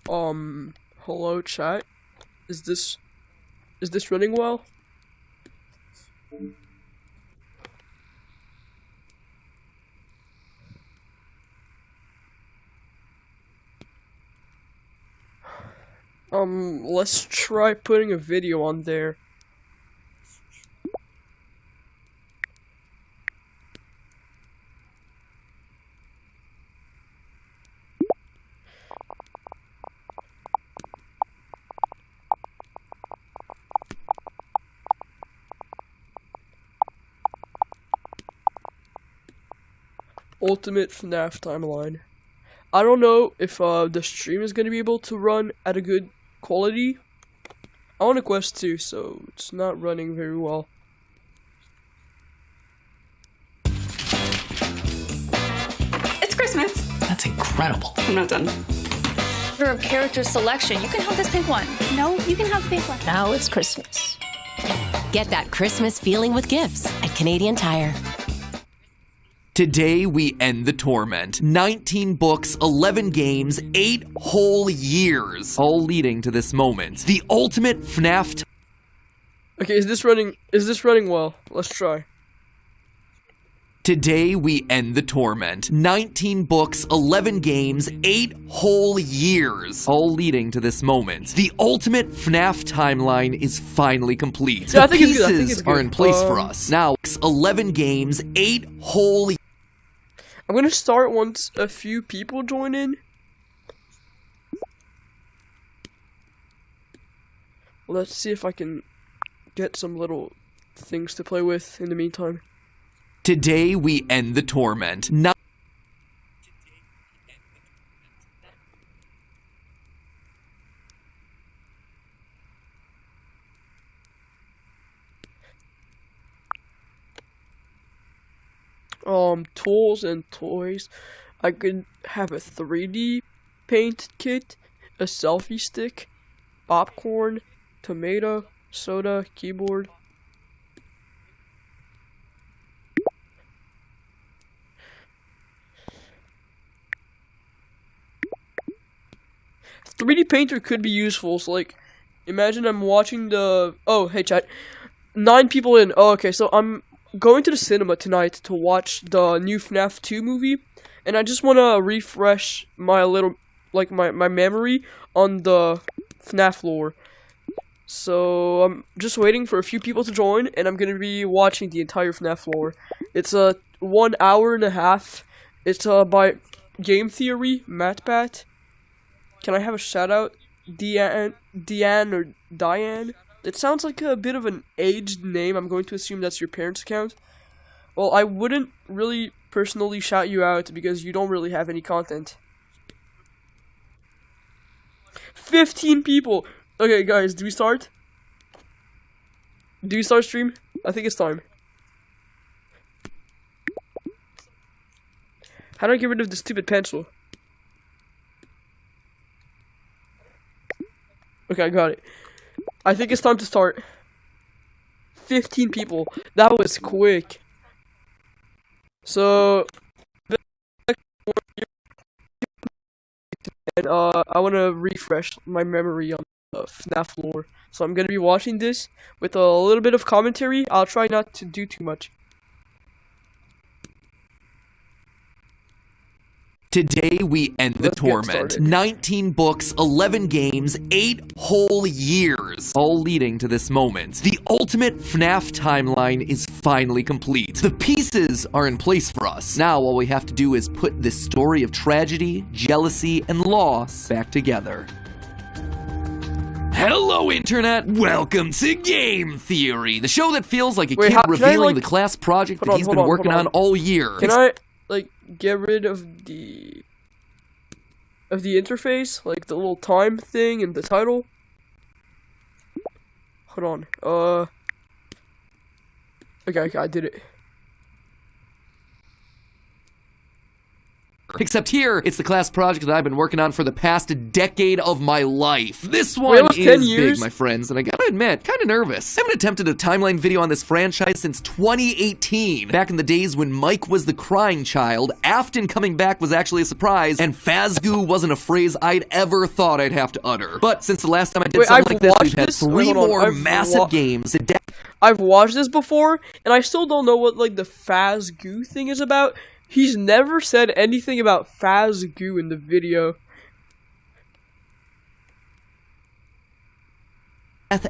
Hello chat. Is this running well? Let's try putting a video on there. Ultimate FNaF timeline. I don't know if the stream is gonna be able to run at a good quality. I own a Quest 2, so it's not running very well. It's Christmas. That's incredible. I'm not done. Order of character selection. You can have this pink one. No, you can have the pink one. Now it's Christmas. Get that Christmas feeling with gifts at Canadian Tire. Today we end the torment. 19 books, 11 games, 8 whole years, all leading to this moment. The ultimate FNaF. Okay, is this running well? Let's try. Today we end the torment. 19 books, 11 games, 8 whole years, all leading to this moment. The ultimate FNaF timeline is finally complete. Yeah, the pieces are in place for us. Now, 11 games, 8 whole. I'm gonna start once a few people join in. Let's see if I can get some little things to play with in the meantime. Today we end the torment. Tools and toys. I could have a 3D paint kit, a selfie stick, popcorn, tomato, soda, keyboard. .3D painter could be useful, so like, imagine I'm watching the, oh, hey chat, 9 people in, oh, okay, so I'm going to the cinema tonight to watch the new FNaF 2 movie, and I just want to refresh my little, like, my memory on the FNaF lore. So, I'm just waiting for a few people to join, and I'm going to be watching the entire FNaF lore. It's 1 hour and a half. It's by Game Theory, MatPat's. Can I have a shout out? Deanne or Diane? It sounds like a bit of an aged name. I'm going to assume that's your parents' account. Well, I wouldn't really personally shout you out because you don't really have any content. 15 people! Okay, guys, do we start? Do we start stream? I think it's time. How do I get rid of the stupid pencil? Okay, I got it. I think it's time to start. 15 people. That was quick. So, and I want to refresh my memory on FNaF lore. So I'm going to be watching this with a little bit of commentary. I'll try not to do too much. Today we end the torment. 19 books, 11 games, 8 whole years, all leading to this moment. The ultimate FNaF timeline is finally complete. The pieces are in place for us. Now all we have to do is put this story of tragedy, jealousy, and loss back together. Hello, Internet! Welcome to Game Theory, the show that feels like a kid revealing the class project that he's been working on all year. Can I, like, get rid of the interface, like the little time thing and the title? Hold on. Okay, I did it. Except here, it's the class project that I've been working on for the past decade of my life. This one Wait, it was 10 is years? big, my friends, and I gotta admit, kinda nervous. I haven't attempted a timeline video on this franchise since 2018. Back in the days when Mike was the crying child, Afton coming back was actually a surprise, and Fazgoo wasn't a phrase I'd ever thought I'd have to utter. But since the last time I did something like this, we've had 3 more massive games. I've watched this before, and I still don't know what, like, the Fazgoo thing is about. He's never said anything about Fazgoo in the video.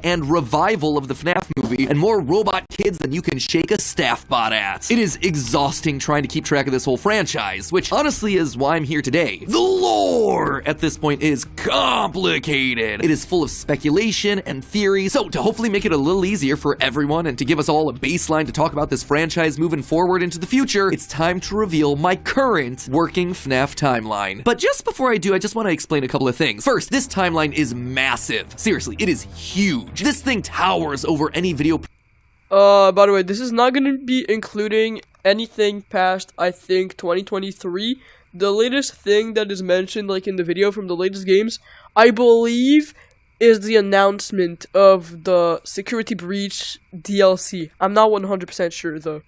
And revival of the FNaF movie, and more robot kids than you can shake a staff bot at. It is exhausting trying to keep track of this whole franchise, which honestly is why I'm here today. The lore at this point is complicated. It is full of speculation and theory, so to hopefully make it a little easier for everyone and to give us all a baseline to talk about this franchise moving forward into the future, it's time to reveal my current working FNaF timeline. But just before I do, I just want to explain a couple of things. First, this timeline is massive. Seriously, it is huge. This thing towers over any video. By the way, this is not gonna be including anything past, I think, 2023. The latest thing that is mentioned, like, in the video from the latest games, I believe, is the announcement of the Security Breach DLC. I'm not 100% sure, though.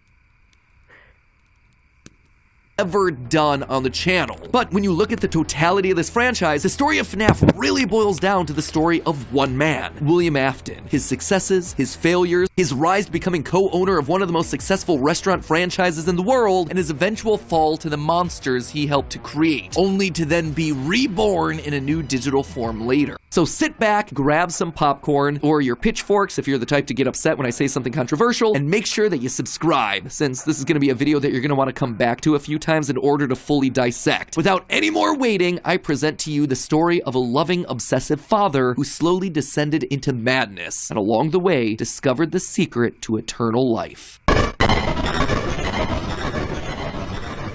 Ever done on the channel. But when you look at the totality of this franchise, the story of FNaF really boils down to the story of one man, William Afton. His successes, his failures, his rise to becoming co-owner of one of the most successful restaurant franchises in the world, and his eventual fall to the monsters he helped to create, only to then be reborn in a new digital form later. So sit back, grab some popcorn, or your pitchforks if you're the type to get upset when I say something controversial, and make sure that you subscribe, since this is going to be a video that you're going to want to come back to a few times in order to fully dissect. Without any more waiting, I present to you the story of a loving, obsessive father who slowly descended into madness, and along the way, discovered the secret to eternal life.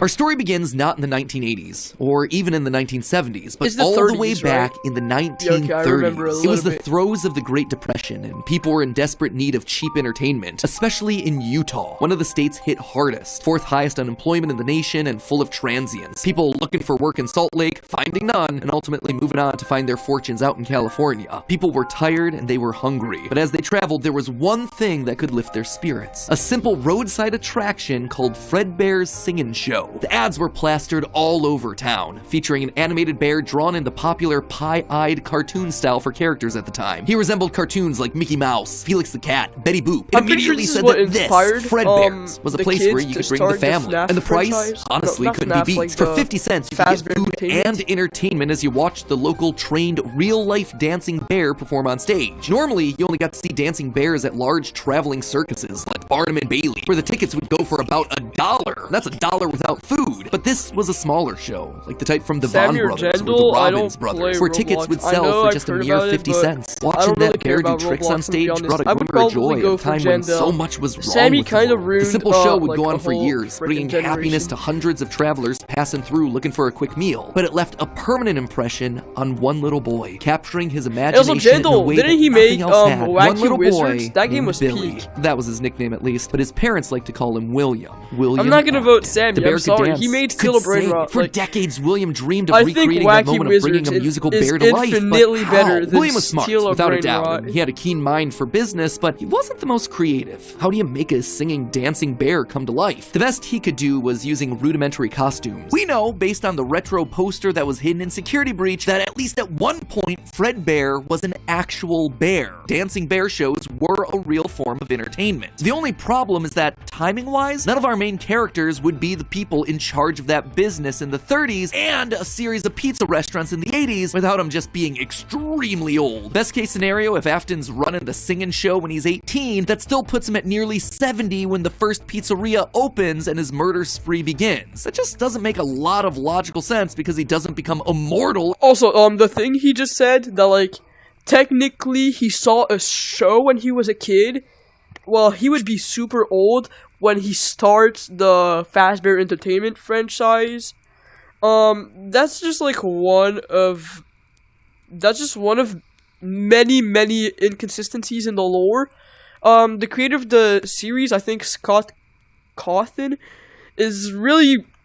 Our story begins not in the 1980s, or even in the 1970s, but all the way back in the 1930s. Yeah, okay, I remember a it was the little bit. throes of the Great Depression, and people were in desperate need of cheap entertainment, especially in Utah, one of the states hit hardest, 4th highest unemployment in the nation, and full of transients. People looking for work in Salt Lake, finding none, and ultimately moving on to find their fortunes out in California. People were tired and they were hungry, but as they traveled, there was one thing that could lift their spirits. A simple roadside attraction called Fredbear's Singin' Show. The ads were plastered all over town, featuring an animated bear drawn in the popular pie-eyed cartoon style for characters at the time. He resembled cartoons like Mickey Mouse, Felix the Cat, Betty Boop. It I'm pretty sure immediately this is said what that this, inspired, Fredbear's, was a the place kids where you to could bring the start the family. FNaF And the price, franchise? honestly, No, not couldn't FNaF, be beat. like For the 50 cents, you could get Fazbear food Entertainment. and entertainment as you watched the local trained real-life dancing bear perform on stage. Normally, you only got to see dancing bears at large traveling circuses like Barnum and Bailey, where the tickets would go for about $1. That's $1 without food. But this was a smaller show, like the type from the Von Samuel Brothers or the Jandal, I Robbins don't Brothers, play where tickets Roblox. would I sell know for I've just a heard mere about it, 50 but cents. I Watching don't really that care bear do about tricks Roblox, on to be stage honest. brought a I would glimmer of probably joy go at a for time when Jandal. so much was wrong Sammy with the kinda world. ruined, The simple show would like, go a on for whole years, bringing freaking happiness generation. to hundreds of travelers passing through looking for a quick meal. But it left a permanent impression on one little boy, capturing his imagination Also, in a Jandal, way didn't that he nothing make, else had. One Wacky little Wizards? boy That game named was Billy. peak. That was his nickname at least, but his parents like to call him William. I'm not gonna vote Afton. Sammy, The bear I'm could sorry. dance, He made could Steal a Brain sing. Rot. For Like, decades, William dreamed of I think recreating that Wacky moment of Wizards bringing a musical is bear to life. infinitely But better how? than William was smart, Steal a without a Brain doubt. Rot. And he had a keen mind for business, but he wasn't the most creative. How do you make a singing, dancing bear come to life? The best he could do was using rudimentary costumes. We know, based on the retro poster that was hidden in Security Breach, that at least at one point, Fredbear was an actual bear. Dancing bear shows were a real form of entertainment. The only problem is that, timing-wise, none of our main characters would be the people in charge of that business in the 30s and a series of pizza restaurants in the 80s without him just being extremely old. Best case scenario, if Afton's running the singing show when he's 18, that still puts him at nearly 70 when the first pizzeria opens and his murder spree begins. That just doesn't make a lot of logical sense because he doesn't become immortal. Also, the thing he just said, that, like, technically he saw a show when he was a kid, well, he would be super old when he starts the Fazbear Entertainment franchise. That's just one of many inconsistencies in the lore. The creator of the series, I think Scott Cawthon, is really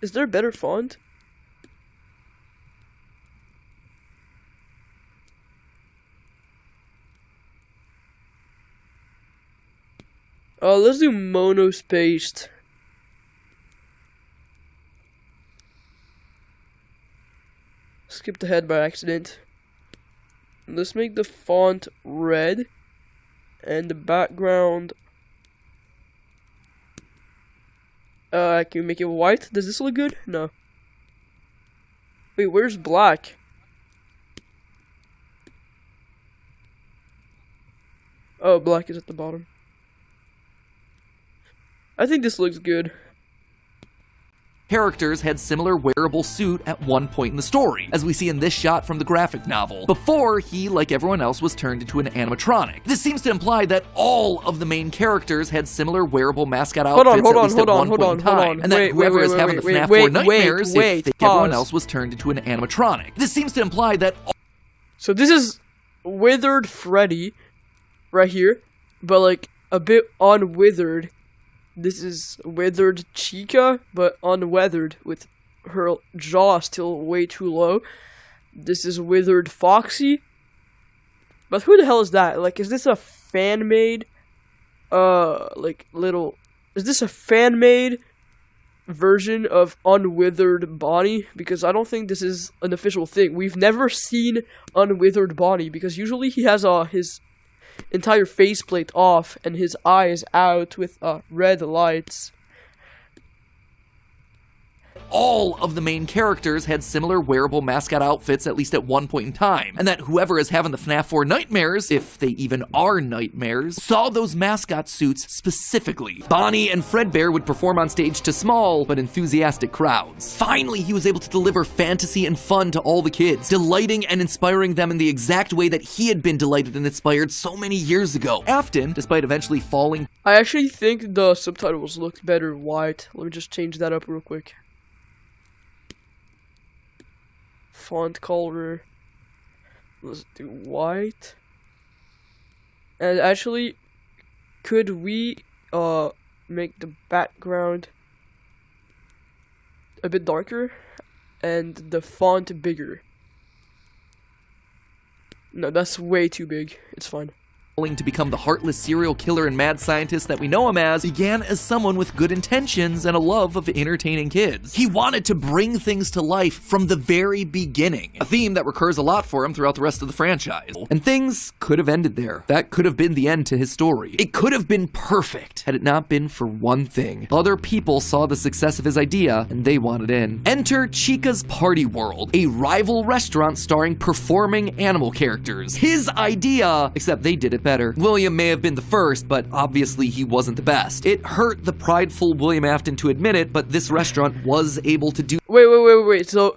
Is there a better font? Let's do monospaced. Skipped ahead by accident. Let's make the font red and the background. Can we make it white? Does this look good? No. Wait, where's black? Oh, black is at the bottom. I think this looks good. Characters had similar wearable suit at one point in the story, as we see in this shot from the graphic novel, before he, like everyone else, was turned into an animatronic. This seems to imply that all of the main characters had similar wearable mascot outfits at least at one point in time, and that whoever is having the FNaF 4 nightmares, if they, everyone else was turned into an animatronic. This seems to imply that So this is withered Freddy, right here, but like a bit unwithered. This is withered Chica, but unweathered, with her jaw still way too low. This is withered Foxy. But who the hell is that? Like, is this a fan-made, is this a fan-made version of unwithered Bonnie? Because I don't think this is an official thing. We've never seen unwithered Bonnie, because usually he has, his entire faceplate off and his eyes out with red lights. all of the main characters had similar wearable mascot outfits at least at one point in time, and that whoever is having the FNaF 4 nightmares, if they even are nightmares, saw those mascot suits specifically. Bonnie and Fredbear would perform on stage to small but enthusiastic crowds. Finally, he was able to deliver fantasy and fun to all the kids, delighting and inspiring them in the exact way that he had been delighted and inspired so many years ago. Afton, despite eventually falling... I actually think the subtitles looked better white. Let me just change that up real quick. Font color. Let's do white. And actually, could we make the background a bit darker and the font bigger? No, that's way too big. It's fine. To become the heartless serial killer and mad scientist that we know him as, began as someone with good intentions and a love of entertaining kids. He wanted to bring things to life from the very beginning, a theme that recurs a lot for him throughout the rest of the franchise. And things could have ended there. That could have been the end to his story. It could have been perfect had it not been for one thing. Other people saw the success of his idea and they wanted in. Enter Chica's Party World, a rival restaurant starring performing animal characters. His idea, except they did it better. William may have been the first, but obviously he wasn't the best. It hurt the prideful William Afton to admit it, but this restaurant was able to do— Wait. So,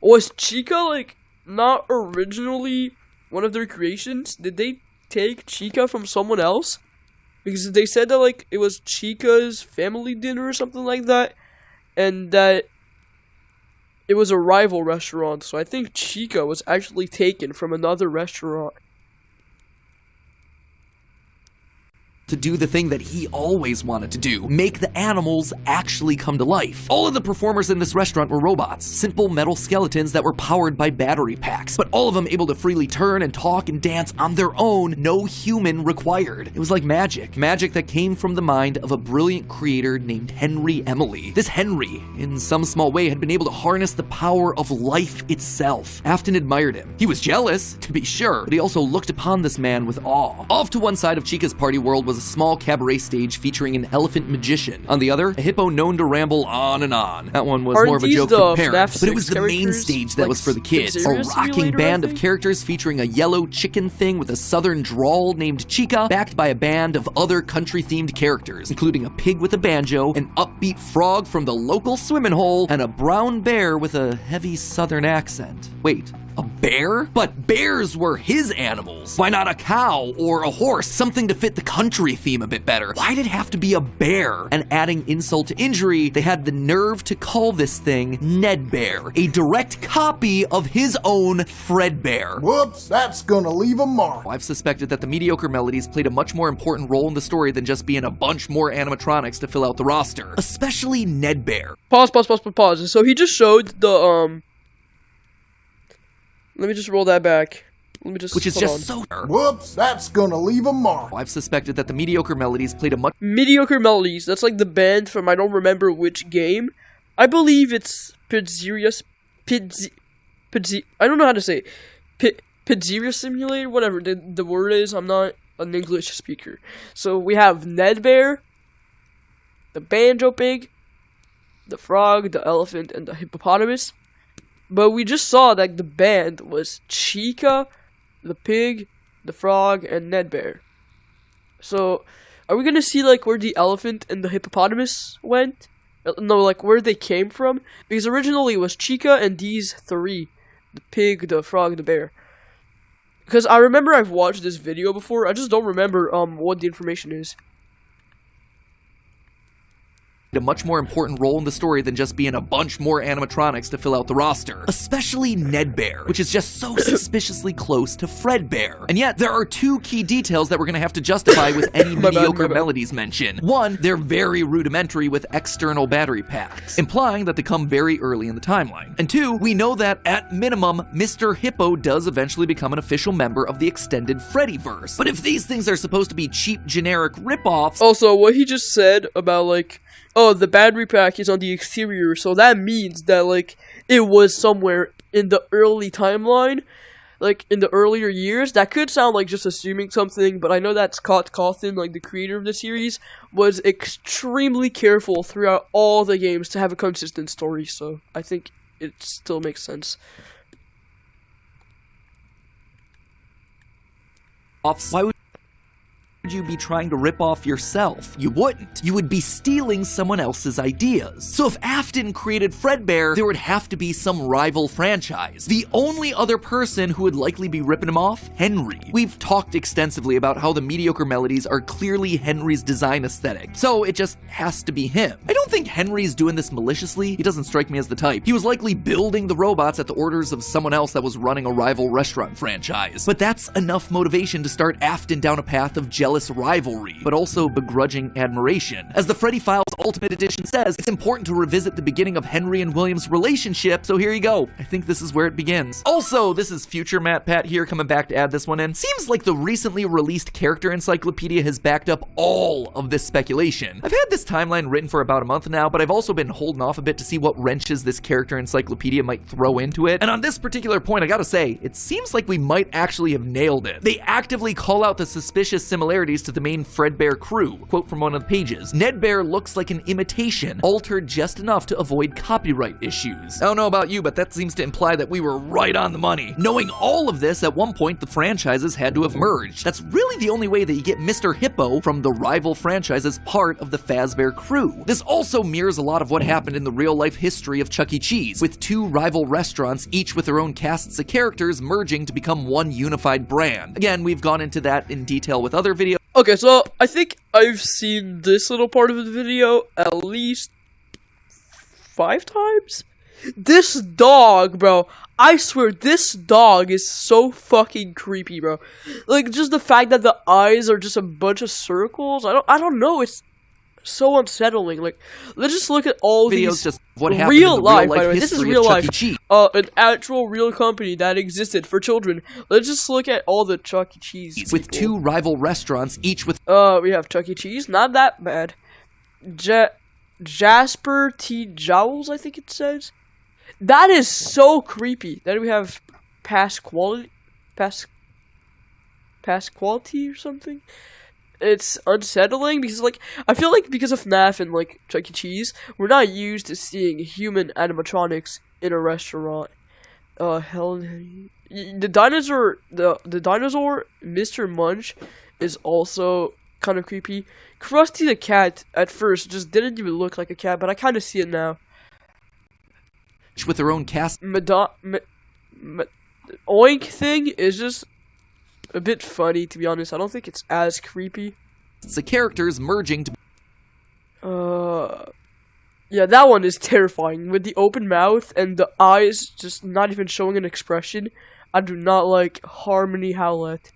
was Chica, like, not originally one of their creations? Did they take Chica from someone else? Because they said that, like, it was Chica's family dinner or something like that, and that it was a rival restaurant. So I think Chica was actually taken from another restaurant to do the thing that he always wanted to do, make the animals actually come to life. All of the performers in this restaurant were robots, simple metal skeletons that were powered by battery packs, but all of them able to freely turn and talk and dance on their own, no human required. It was like magic that came from the mind of a brilliant creator named Henry Emily. This Henry, in some small way, had been able to harness the power of life itself. Afton admired him. He was jealous, to be sure, but he also looked upon this man with awe. Off to one side of Chica's Party World was a small cabaret stage featuring an elephant magician. On the other, a hippo known to ramble on and on. That one was more of a joke for parents, but it was the main stage that was for the kids. A rocking band of characters featuring a yellow chicken thing with a southern drawl named Chica, backed by a band of other country-themed characters, including a pig with a banjo, an upbeat frog from the local swimming hole, and a brown bear with a heavy southern accent. Wait, A bear? But bears were his animals. Why not a cow or a horse? Something to fit the country theme a bit better. Why'd it have to be a bear? And adding insult to injury, they had the nerve to call this thing Ned Bear, a direct copy of his own Fredbear. Whoops, that's gonna leave a mark. I've suspected that the mediocre melodies played a much more important role in the story than just being a bunch more animatronics to fill out the roster. Especially Ned Bear. Pause. So he just showed the, let me just roll that back. Let me just, which is just so... Whoops, that's gonna leave a mark. I've suspected that the mediocre melodies played a much... Mediocre Melodies, that's like the band from I don't remember which game. I believe it's Pizzeria I don't know how to say it. Pizzeria Simulator, whatever the word is. I'm not an English speaker. So we have Ned Bear, the Banjo Pig, the Frog, the Elephant, and the Hippopotamus. But we just saw that the band was Chica, the Pig, the Frog, and Ned Bear. So, are we gonna see like where the Elephant and the Hippopotamus went? No, like where they came from? Because originally it was Chica and these three. The Pig, the Frog, the Bear. Because I remember I've watched this video before, I just don't remember what the information is. A much more important role in the story than just being a bunch more animatronics to fill out the roster. Especially Ned Bear, which is just so suspiciously close to Fredbear. And yet, there are two key details that we're gonna have to justify with any mediocre melodies mention. One, they're very rudimentary with external battery packs, implying that they come very early in the timeline. And two, we know that, at minimum, Mr. Hippo does eventually become an official member of the extended Freddyverse. But if these things are supposed to be cheap, generic ripoffs... Also, what he just said about, like, oh, the battery pack is on the exterior, so that means that, like, it was somewhere in the early timeline, like, in the earlier years. That could sound like just assuming something, but I know that Scott Cawthon, like, the creator of the series, was extremely careful throughout all the games to have a consistent story, so I think it still makes sense. Why would you be trying to rip off yourself? You wouldn't. You would be stealing someone else's ideas. So if Afton created Fredbear, there would have to be some rival franchise. The only other person who would likely be ripping him off? Henry. We've talked extensively about how the mediocre melodies are clearly Henry's design aesthetic, so it just has to be him. I don't think Henry's doing this maliciously. He doesn't strike me as the type. He was likely building the robots at the orders of someone else that was running a rival restaurant franchise. But that's enough motivation to start Afton down a path of jealous rivalry, but also begrudging admiration. As the Freddy Files Ultimate Edition says, it's important to revisit the beginning of Henry and William's relationship, so here you go. I think this is where it begins. Also, this is future MatPat here, coming back to add this one in. Seems like the recently released character encyclopedia has backed up all of this speculation. I've had this timeline written for about a month now, but I've also been holding off a bit to see what wrenches this character encyclopedia might throw into it. And on this particular point, I gotta say, it seems like we might actually have nailed it. They actively call out the suspicious similarities to the main Fredbear crew. Quote from one of the pages: Ned Bear looks like an imitation, altered just enough to avoid copyright issues. I don't know about you, but that seems to imply that we were right on the money. Knowing all of this, at one point the franchises had to have merged. That's really the only way that you get Mr. Hippo from the rival franchise as part of the Fazbear crew. This also mirrors a lot of what happened in the real-life history of Chuck E. Cheese, with two rival restaurants, each with their own casts of characters, merging to become one unified brand. Again, we've gone into that in detail with other videos. Okay, so I think I've seen this little part of the video at least 5 times? This dog, bro, I swear this dog is so fucking creepy, bro. Like, just the fact that the eyes are just a bunch of circles, I don't know, it's so unsettling. Like, let's just look at all videos, these just what happened real in the life, real by the way. This is real life. An actual real company that existed for children. Let's just look at all the Chuck E. Cheese with people. 2 rival restaurants, each with we have Chuck E. Cheese, not that bad. Jasper T. Jowls, I think it says. That is so creepy. Then we have Pasquality or something. It's unsettling because, like, I feel like because of FNaF and, like, Chuck E. Cheese, we're not used to seeing human animatronics in a restaurant. The dinosaur, Mr. Munch, is also kind of creepy. Krusty the Cat, at first, just didn't even look like a cat, but I kind of see it now. with their own cast. oink thing is just a bit funny, to be honest. I don't think it's as creepy. It's the characters merging to... Yeah, that one is terrifying. With the open mouth and the eyes just not even showing an expression. I do not like Harmony Howlett.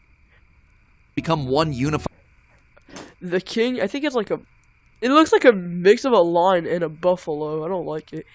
become one unified The king, I think it's like a... It looks like a mix of a lion and a buffalo. I don't like it.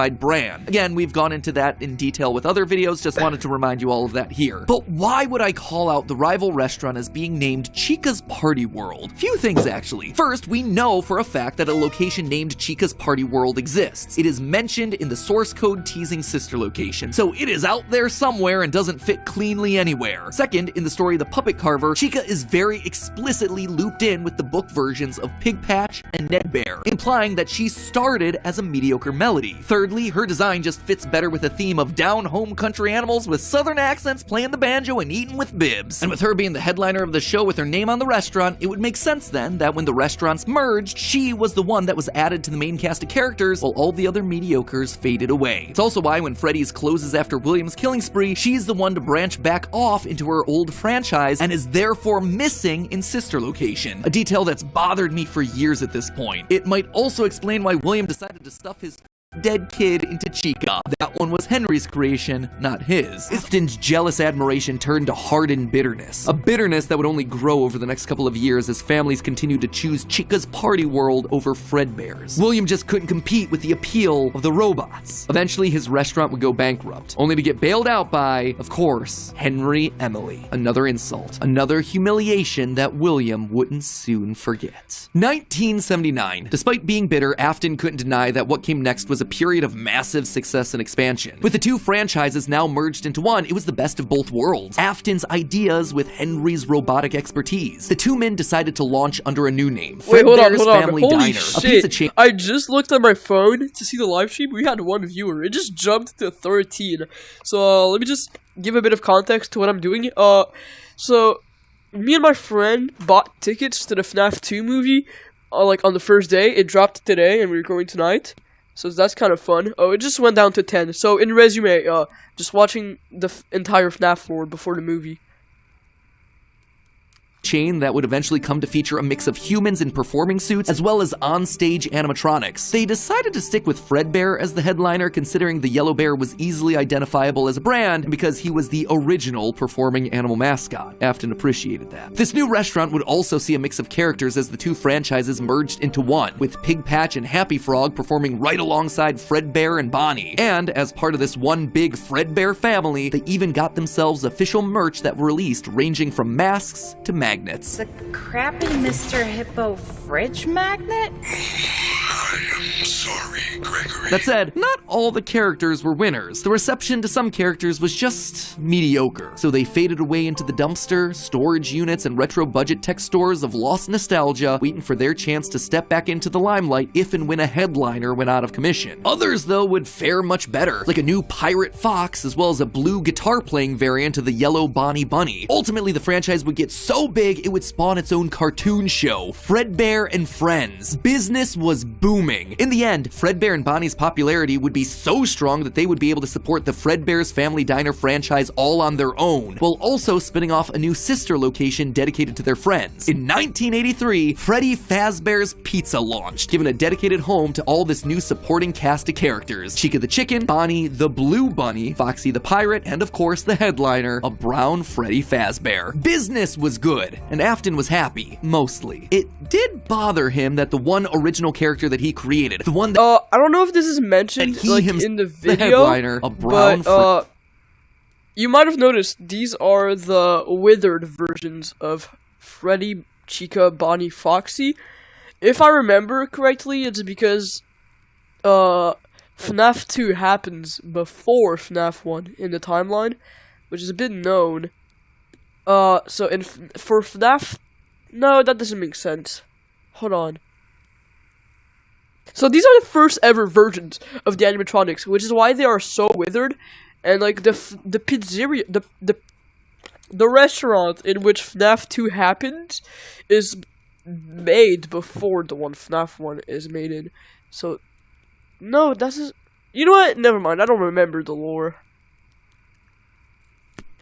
brand. Again, we've gone into that in detail with other videos, just wanted to remind you all of that here. But why would I call out the rival restaurant as being named Chica's Party World? Few things, actually. First, we know for a fact that a location named Chica's Party World exists. It is mentioned in the source code teasing sister location, so it is out there somewhere and doesn't fit cleanly anywhere. Second, in the story The Puppet Carver, Chica is very explicitly looped in with the book versions of Pig Patch and Ned Bear, implying that she started as a mediocre melody. Thirdly, her design just fits better with the theme of down-home country animals with southern accents playing the banjo and eating with bibs. And with her being the headliner of the show with her name on the restaurant, it would make sense then that when the restaurants merged, she was the one that was added to the main cast of characters while all the other mediocres faded away. It's also why when Freddy's closes after William's killing spree, she's the one to branch back off into her old franchise and is therefore missing in sister location. A detail that's bothered me for years at this point. It might also explain why William decided to stuff his dead kid into Chica. That one was Henry's creation, not his. Afton's jealous admiration turned to hardened bitterness. A bitterness that would only grow over the next couple of years as families continued to choose Chica's Party World over Fredbear's. William just couldn't compete with the appeal of the robots. Eventually, his restaurant would go bankrupt, only to get bailed out by, of course, Henry Emily. Another insult. Another humiliation that William wouldn't soon forget. 1979. Despite being bitter, Afton couldn't deny that what came next was a period of massive success and expansion. With the two franchises now merged into one, it was the best of both worlds. Afton's ideas with Henry's robotic expertise. The two men decided to launch under a new name. Wait, hold on. Family Holy Diner, shit. a pizza chain. I just looked at my phone to see the live stream. We had one viewer. It just jumped to 13. So let me just give a bit of context to what I'm doing. So me and my friend bought tickets to the FNaF 2 movie like on the first day. It dropped today and we're going tonight. So that's kind of fun. Oh, it just went down to 10. So in resume, just watching the entire FNaF lore before the movie. Chain that would eventually come to feature a mix of humans in performing suits as well as on-stage animatronics. They decided to stick with Fredbear as the headliner, considering the yellow bear was easily identifiable as a brand and because he was the original performing animal mascot. Afton appreciated that. This new restaurant would also see a mix of characters as the two franchises merged into one, with Pig Patch and Happy Frog performing right alongside Fredbear and Bonnie. And as part of this one big Fredbear family, they even got themselves official merch that were released, ranging from masks to magnets. The crappy Mr. Hippo fridge magnet? I am sorry, Gregory. That said, not all the characters were winners. The reception to some characters was just mediocre, so they faded away into the dumpster, storage units, and retro budget tech stores of lost nostalgia, waiting for their chance to step back into the limelight if and when a headliner went out of commission. Others, though, would fare much better, like a new Pirate Fox, as well as a blue guitar-playing variant of the yellow Bonnie Bunny. Ultimately, the franchise would get so big, it would spawn its own cartoon show, Fredbear and Friends. Business was booming. In the end, Fredbear and Bonnie's popularity would be so strong that they would be able to support the Fredbear's Family Diner franchise all on their own, while also spinning off a new sister location dedicated to their friends. In 1983, Freddy Fazbear's Pizza launched, giving a dedicated home to all this new supporting cast of characters. Chica the Chicken, Bonnie the Blue Bunny, Foxy the Pirate, and of course the headliner, a brown Freddy Fazbear. Business was good, and Afton was happy, mostly. It did bother him that the one original character that he created, the one that I don't know if this is mentioned like in the video, the headliner, a brown but you might have noticed these are the withered versions of Freddy, Chica, Bonnie, Foxy. If I remember correctly, it's because FNaF 2 happens before FNaF 1 in the timeline, which is a bit known. So for FNaF, no, that doesn't make sense. Hold on. So these are the first ever versions of the animatronics, which is why they are so withered. And like the pizzeria, the restaurant in which FNaF 2 happens is made before the one FNaF 1 is made in. So no, You know what? Never mind. I don't remember the lore.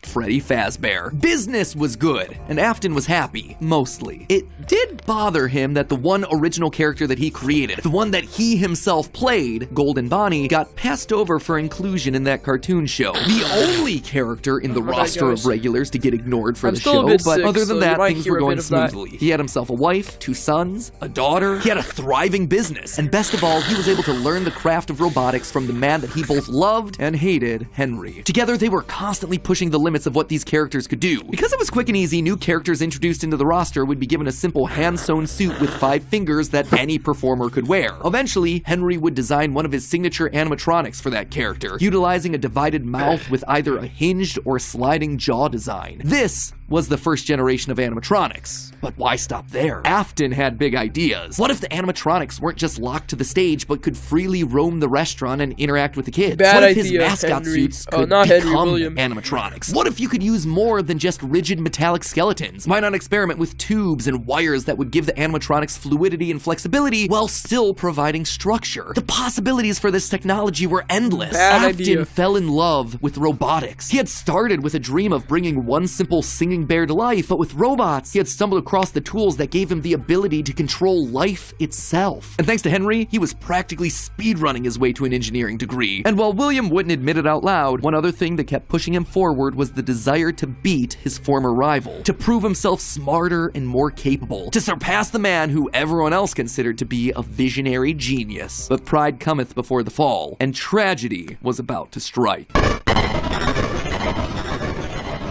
Freddy Fazbear. Business was good, and Afton was happy, mostly. It did bother him that the one original character that he created, the one that he himself played, Golden Bonnie, got passed over for inclusion in that cartoon show. The only character in the roster of regulars to get ignored for the show, but other than that, things were going smoothly. He had himself a wife, 2 sons, a daughter, he had a thriving business, and best of all, he was able to learn the craft of robotics from the man that he both loved and hated, Henry. Together, they were constantly pushing the limits of what these characters could do. Because it was quick and easy, new characters introduced into the roster would be given a simple hand-sewn suit with 5 fingers that any performer could wear. Eventually, Henry would design one of his signature animatronics for that character, utilizing a divided mouth with either a hinged or sliding jaw design. This was the first generation of animatronics. But why stop there? Afton had big ideas. What if the animatronics weren't just locked to the stage, but could freely roam the restaurant and interact with the kids? Bad what if idea, his mascot Henry. suits could become animatronics? What if you could use more than just rigid metallic skeletons? Why not experiment with tubes and wires that would give the animatronics fluidity and flexibility while still providing structure? The possibilities for this technology were endless. Bad Afton idea. fell in love with robotics. He had started with a dream of bringing one simple singing bear to life, but with robots, he had stumbled across the tools that gave him the ability to control life itself. And thanks to Henry, he was practically speedrunning his way to an engineering degree. And while William wouldn't admit it out loud, one other thing that kept pushing him forward was the desire to beat his former rival, to prove himself smarter and more capable, to surpass the man who everyone else considered to be a visionary genius. But pride cometh before the fall, and tragedy was about to strike.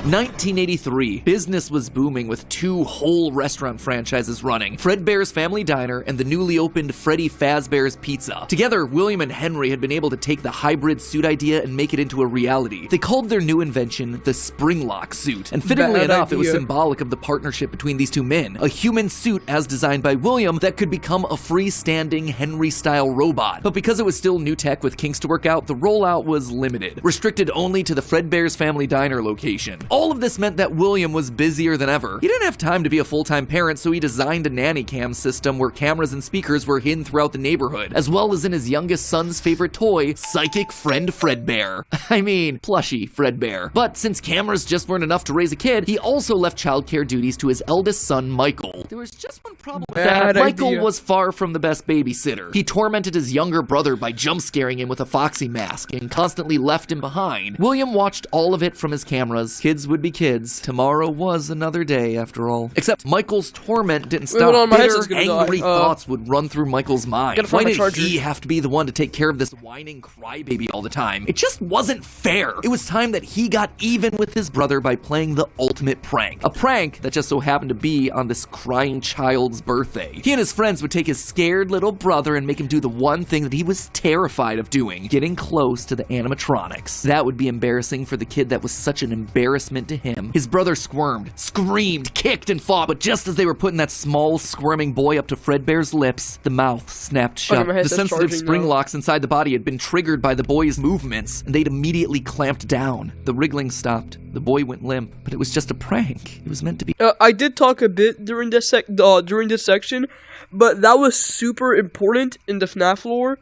1983, business was booming with 2 whole restaurant franchises running, Fredbear's Family Diner and the newly opened Freddy Fazbear's Pizza. Together, William and Henry had been able to take the hybrid suit idea and make it into a reality. They called their new invention the Springlock suit, and fittingly enough, it was symbolic of the partnership between these 2 men. A human suit as designed by William that could become a freestanding Henry-style robot. But because it was still new tech with kinks to work out, the rollout was limited, restricted only to the Fredbear's Family Diner location. All of this meant that William was busier than ever. He didn't have time to be a full-time parent, so he designed a nanny cam system where cameras and speakers were hidden throughout the neighborhood, as well as in his youngest son's favorite toy, Psychic Friend Fredbear. I mean, plushy Fredbear. But since cameras just weren't enough to raise a kid, he also left childcare duties to his eldest son, Michael. There was just one problem with that. Michael was far from the best babysitter. He tormented his younger brother by jump-scaring him with a foxy mask and constantly left him behind. William watched all of it from his cameras. Kids would be kids. Tomorrow was another day, after all. Except Michael's torment didn't stop. Hold on, my Bitter, headset's gonna angry die. thoughts would run through Michael's mind. Gotta Why find my did charger. he have to be the one to take care of this whining crybaby all the time? It just wasn't fair. It was time that he got even with his brother by playing the ultimate prank. A prank that just so happened to be on this crying child's birthday. He and his friends would take his scared little brother and make him do the one thing that he was terrified of doing, getting close to the animatronics. That would be embarrassing for the kid that was such an embarrassment to him. His brother squirmed, screamed, kicked, and fought, but just as they were putting that small, squirming boy up to Fredbear's lips, the mouth snapped shut. The sensitive spring locks inside the body had been triggered by the boy's movements, and they'd immediately clamped down. The wriggling stopped. The boy went limp, but it was just a prank. It was meant to be. I did talk a bit during this section, but that was super important in the FNaF lore.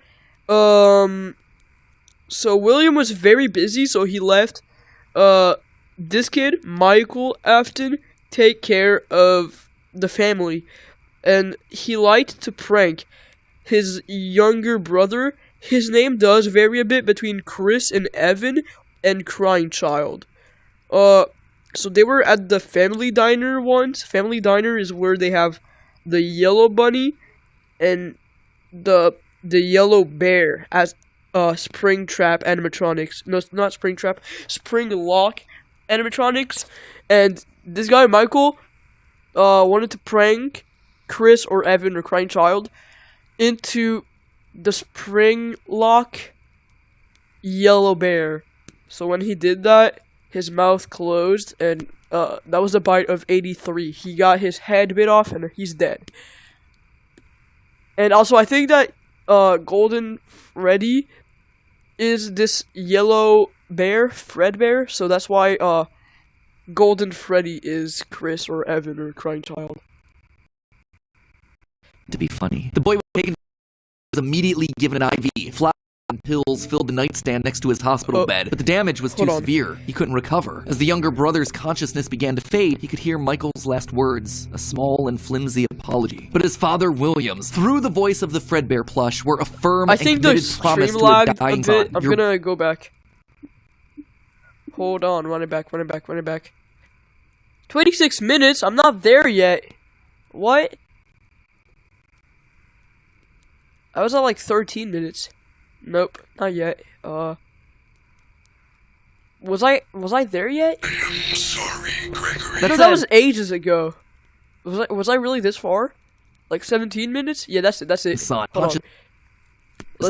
So William was very busy, so he left this kid, Michael Afton, take care of the family, and he liked to prank his younger brother. His name does vary a bit between Chris and Evan and Crying Child. So they were at the Family Diner once. Family Diner is where they have the yellow bunny and the yellow bear as Springtrap animatronics. No, not Springtrap. Springlock animatronics. And this guy, Michael, wanted to prank Chris or Evan or Crying Child into the Springlock yellow bear. So when he did that, his mouth closed, and that was a bite of 83. He got his head bit off, and he's dead. And also, I think that Golden Freddy is this yellow bear, Fredbear, so that's why Golden Freddy is Chris or Evan or Crying Child. To be funny. The boy was taken, was immediately given an IV. and pills filled the nightstand next to his hospital bed, but the damage was too severe. He couldn't recover. As the younger brother's consciousness began to fade, he could hear Michael's last words, a small and flimsy apology. But his father, Williams, through the voice of the Fredbear plush, were a firm and committed promise to a dying son. I'm gonna go back. Hold on, run it back. 26 minutes? I'm not there yet. What? I was at like 13 minutes. Nope, not yet. Was I there yet? I am sorry, Gregory. No, that was ages ago. Was I really this far? Like 17 minutes? Yeah, that's it. Son, let's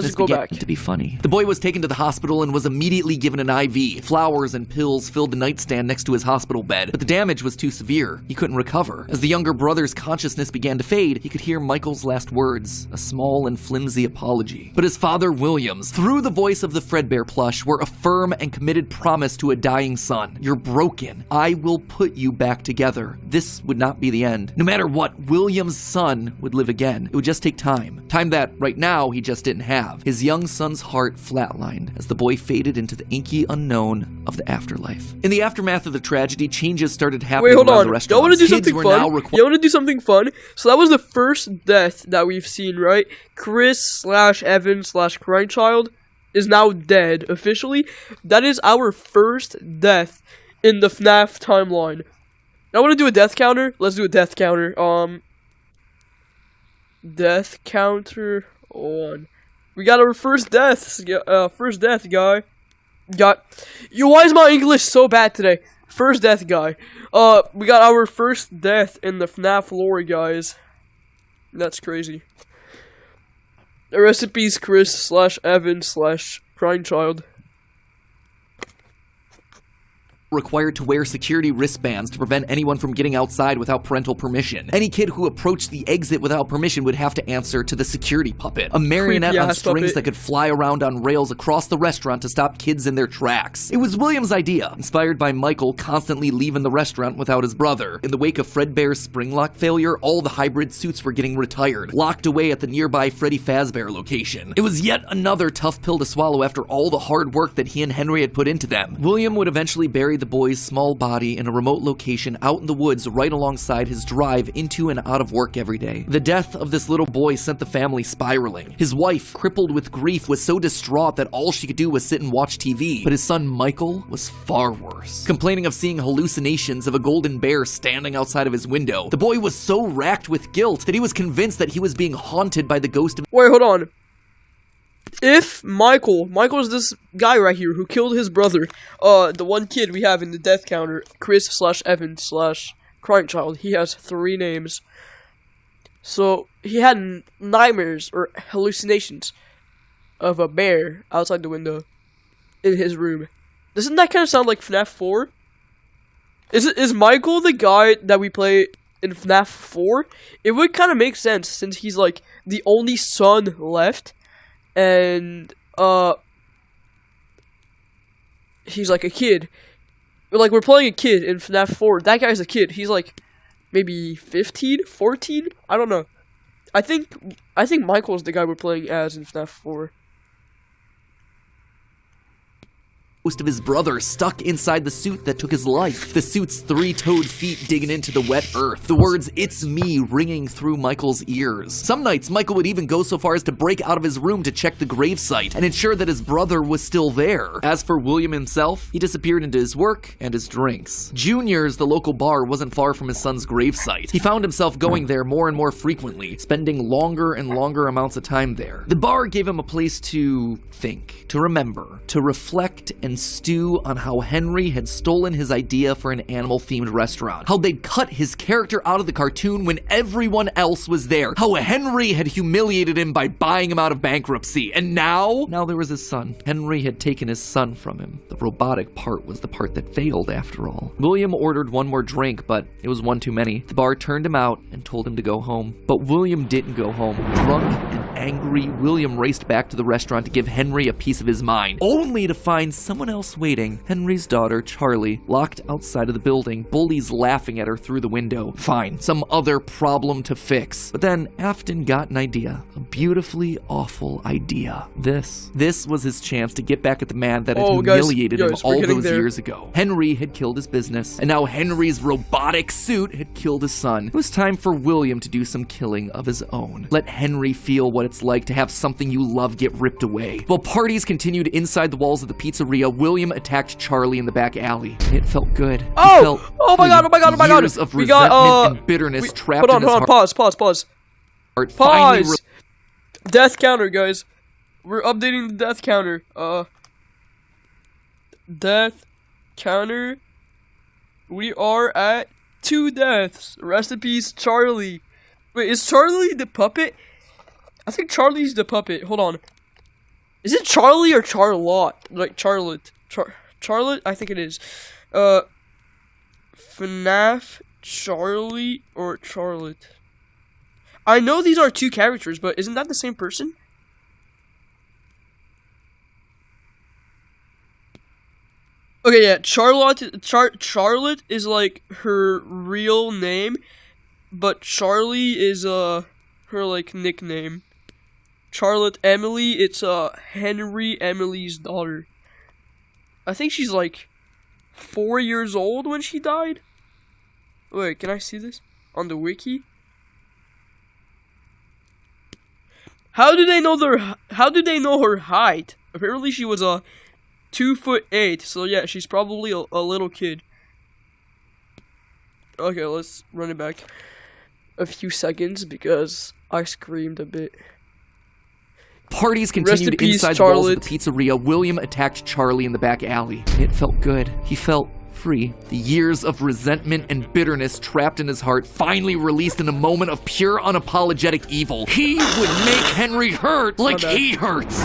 just go back. To be funny. The boy was taken to the hospital and was immediately given an IV. Flowers and pills filled the nightstand next to his hospital bed, but the damage was too severe. He couldn't recover. As the younger brother's consciousness began to fade, he could hear Michael's last words, a small and flimsy apology. But his father, Williams, through the voice of the Fredbear plush, were a firm and committed promise to a dying son. You're broken. I will put you back together. This would not be the end. No matter what, Williams' son would live again. It would just take time. Time that, right now, he just didn't have. His young son's heart flatlined as the boy faded into the inky unknown of the afterlife. In the aftermath of the tragedy, changes started happening around the restaurant. Y'all want to do something fun? Y'all want to do something fun? So that was the first death that we've seen, right? Chris/Evan/Cryingchild is now dead officially. That is our first death in the FNaF timeline. I want to do a death counter. Let's do a death counter. Death counter on. We got our first death, guy. Why is my English so bad today? First death, guy. We got our first death in the FNaF lore, guys. That's crazy. Recipes Chris/Evan/Cryingchild. Required to wear security wristbands to prevent anyone from getting outside without parental permission. Any kid who approached the exit without permission would have to answer to the security puppet, a marionette on strings that could fly around on rails across the restaurant to stop kids in their tracks. It was Williams' idea, inspired by Michael constantly leaving the restaurant without his brother. In the wake of Fredbear's spring lock failure, all the hybrid suits were getting retired, locked away at the nearby Freddy Fazbear location. It was yet another tough pill to swallow after all the hard work that he and Henry had put into them. William would eventually bury the boy's small body in a remote location out in the woods right alongside his drive into and out of work every day. The death of this little boy sent the family spiraling. His wife, crippled with grief, was so distraught that all she could do was sit and watch TV. But his son Michael was far worse, complaining of seeing hallucinations of a golden bear standing outside of his window. The boy was so racked with guilt that he was convinced that he was being haunted by the ghost of— Wait, hold on. If Michael's this guy right here who killed his brother, the one kid we have in the death counter, Chris/Evan/Cryingchild, he has 3 names. So, he had nightmares or hallucinations of a bear outside the window in his room. Doesn't that kind of sound like FNaF 4? Is Michael the guy that we play in FNaF 4? It would kind of make sense since he's like the only son left. And, he's like a kid. Like, we're playing a kid in FNaF 4. That guy's a kid. He's like, maybe 15, 14? I don't know. I think Michael's the guy we're playing as in FNaF 4. Ghost of his brother stuck inside the suit that took his life. The suit's 3-toed feet digging into the wet earth. The words, "It's me," ringing through Michael's ears. Some nights, Michael would even go so far as to break out of his room to check the gravesite and ensure that his brother was still there. As for William himself, he disappeared into his work and his drinks. Junior's, the local bar, wasn't far from his son's gravesite. He found himself going there more and more frequently, spending longer and longer amounts of time there. The bar gave him a place to think, to remember, to reflect and stew on how Henry had stolen his idea for an animal-themed restaurant. How they'd cut his character out of the cartoon when everyone else was there. How Henry had humiliated him by buying him out of bankruptcy. And now there was his son. Henry had taken his son from him. The robotic part was the part that failed, after all. William ordered one more drink, but it was one too many. The bar turned him out and told him to go home. But William didn't go home. Drunk and angry, William raced back to the restaurant to give Henry a piece of his mind, only to find someone everyone else waiting, Henry's daughter, Charlie, locked outside of the building, bullies laughing at her through the window. Fine, some other problem to fix. But then Afton got an idea. A beautifully awful idea. This was his chance to get back at the man that had humiliated him all those years ago. Henry had killed his business, and now Henry's robotic suit had killed his son. It was time for William to do some killing of his own. Let Henry feel what it's like to have something you love get ripped away. While parties continued inside the walls of the pizzeria, William attacked Charlie in the back alley. And it felt good. Oh my god. Years of resentment and bitterness trapped in his heart. Pause. Death counter, guys. We're updating the death counter. Death counter. We are at 2 deaths. Rest in peace, Charlie. Wait, is Charlie the puppet? I think Charlie's the puppet. Hold on. Is it Charlie or Charlotte? Like Charlotte. Charlotte? I think it is. FNaF, Charlie, or Charlotte? I know these are 2 characters, but isn't that the same person? Okay, yeah, Charlotte is like her real name, but Charlie is her like nickname. Charlotte Emily, it's Henry Emily's daughter. I think she's like 4 years old when she died. Wait, can I see this on the wiki? How do they know her height? Apparently she was 2'8", so yeah, she's probably a little kid. Okay, let's run it back a few seconds because I screamed a bit. Parties continued inside the walls of the pizzeria. William attacked Charlie in the back alley. It felt good. He felt free. The years of resentment and bitterness trapped in his heart finally released in a moment of pure unapologetic evil. He would make Henry hurt like he hurts.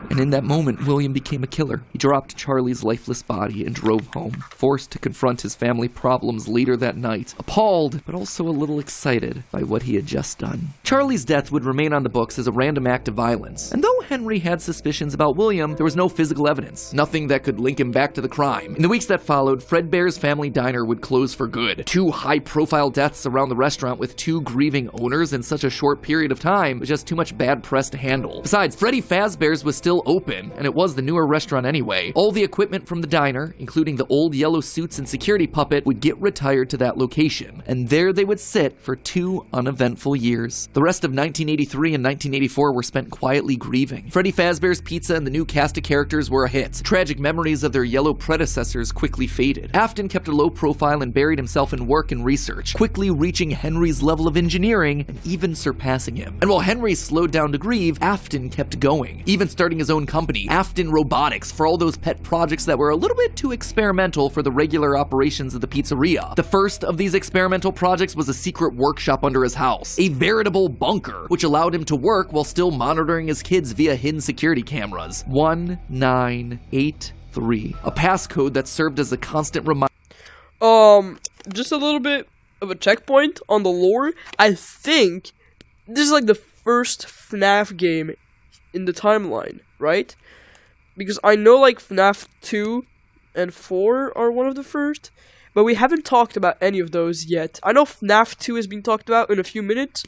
And in that moment, William became a killer. He dropped Charlie's lifeless body and drove home, forced to confront his family problems later that night, appalled, but also a little excited by what he had just done. Charlie's death would remain on the books as a random act of violence. And though Henry had suspicions about William, there was no physical evidence, nothing that could link him back to the crime. In the weeks that followed, Fredbear's Family Diner would close for good. 2 high-profile deaths around the restaurant with 2 grieving owners in such a short period of time was just too much bad press to handle. Besides, Freddy Fazbear's was still open, and it was the newer restaurant anyway. All the equipment from the diner, including the old yellow suits and security puppet, would get retired to that location, and there they would sit for 2 uneventful years. The rest of 1983 and 1984 were spent quietly grieving. Freddy Fazbear's Pizza and the new cast of characters were a hit. Tragic memories of their yellow predecessors quickly faded. Afton kept a low profile and buried himself in work and research, quickly reaching Henry's level of engineering and even surpassing him. And while Henry slowed down to grieve, Afton kept going, even starting his own company, Afton Robotics, for all those pet projects that were a little bit too experimental for the regular operations of the pizzeria. The first of these experimental projects was a secret workshop under his house, a veritable bunker, which allowed him to work while still monitoring his kids via hidden security cameras. 1983, a passcode that served as a constant reminder. Just a little bit of a checkpoint on the lore. I think this is like the first FNaF game in the timeline, right? Because I know like FNaF 2 and 4 are one of the first, but we haven't talked about any of those yet. I know FNaF 2 is being talked about in a few minutes,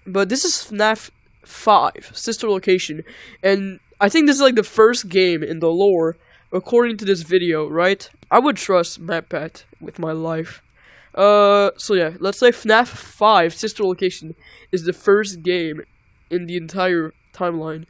but this is FNaF 5, Sister Location, and I think this is like the first game in the lore, according to this video, right? I would trust MatPat with my life. So yeah, let's say FNaF 5, Sister Location, is the first game in the entire timeline.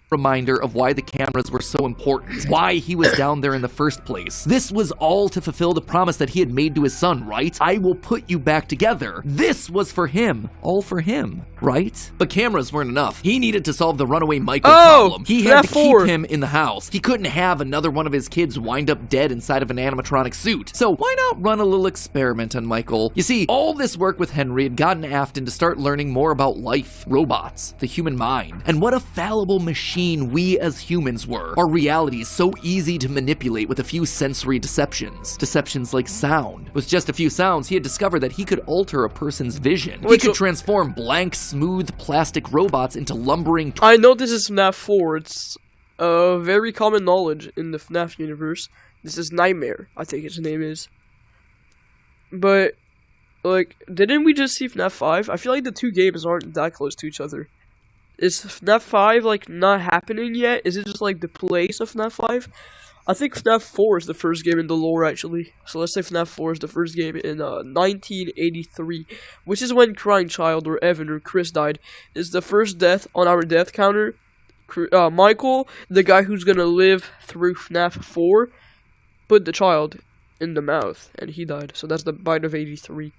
Reminder of why the cameras were so important, why he was down there in the first place. This was all to fulfill the promise that he had made to his son, right? I will put you back together. This was for him, all for him, right? But cameras weren't enough. He needed to solve the runaway Michael problem. He had to keep him in the house. He couldn't have another one of his kids wind up dead inside of an animatronic suit. So why not run a little experiment on Michael? You see, all this work with Henry had gotten Afton to start learning more about life, robots, the human mind, and what a fallible machine machine we as humans were. Our reality is so easy to manipulate with a few sensory deceptions. Deceptions like sound. With just a few sounds, he had discovered that he could alter a person's vision. He could transform blank, smooth, plastic robots into lumbering... I know this is FNAF 4. It's very common knowledge in the FNAF universe. This is Nightmare, I think his name is. But, like, didn't we just see FNAF 5? I feel like the two games aren't that close to each other. Is FNAF 5, like, not happening yet? Is it just, like, the place of FNAF 5? I think FNAF 4 is the first game in the lore, actually. So let's say FNAF 4 is the first game in 1983, which is when Crying Child, or Evan, or Chris died. Is the first death on our death counter. Michael, the guy who's gonna live through FNAF 4, put the child in the mouth, and he died. So that's the bite of 83.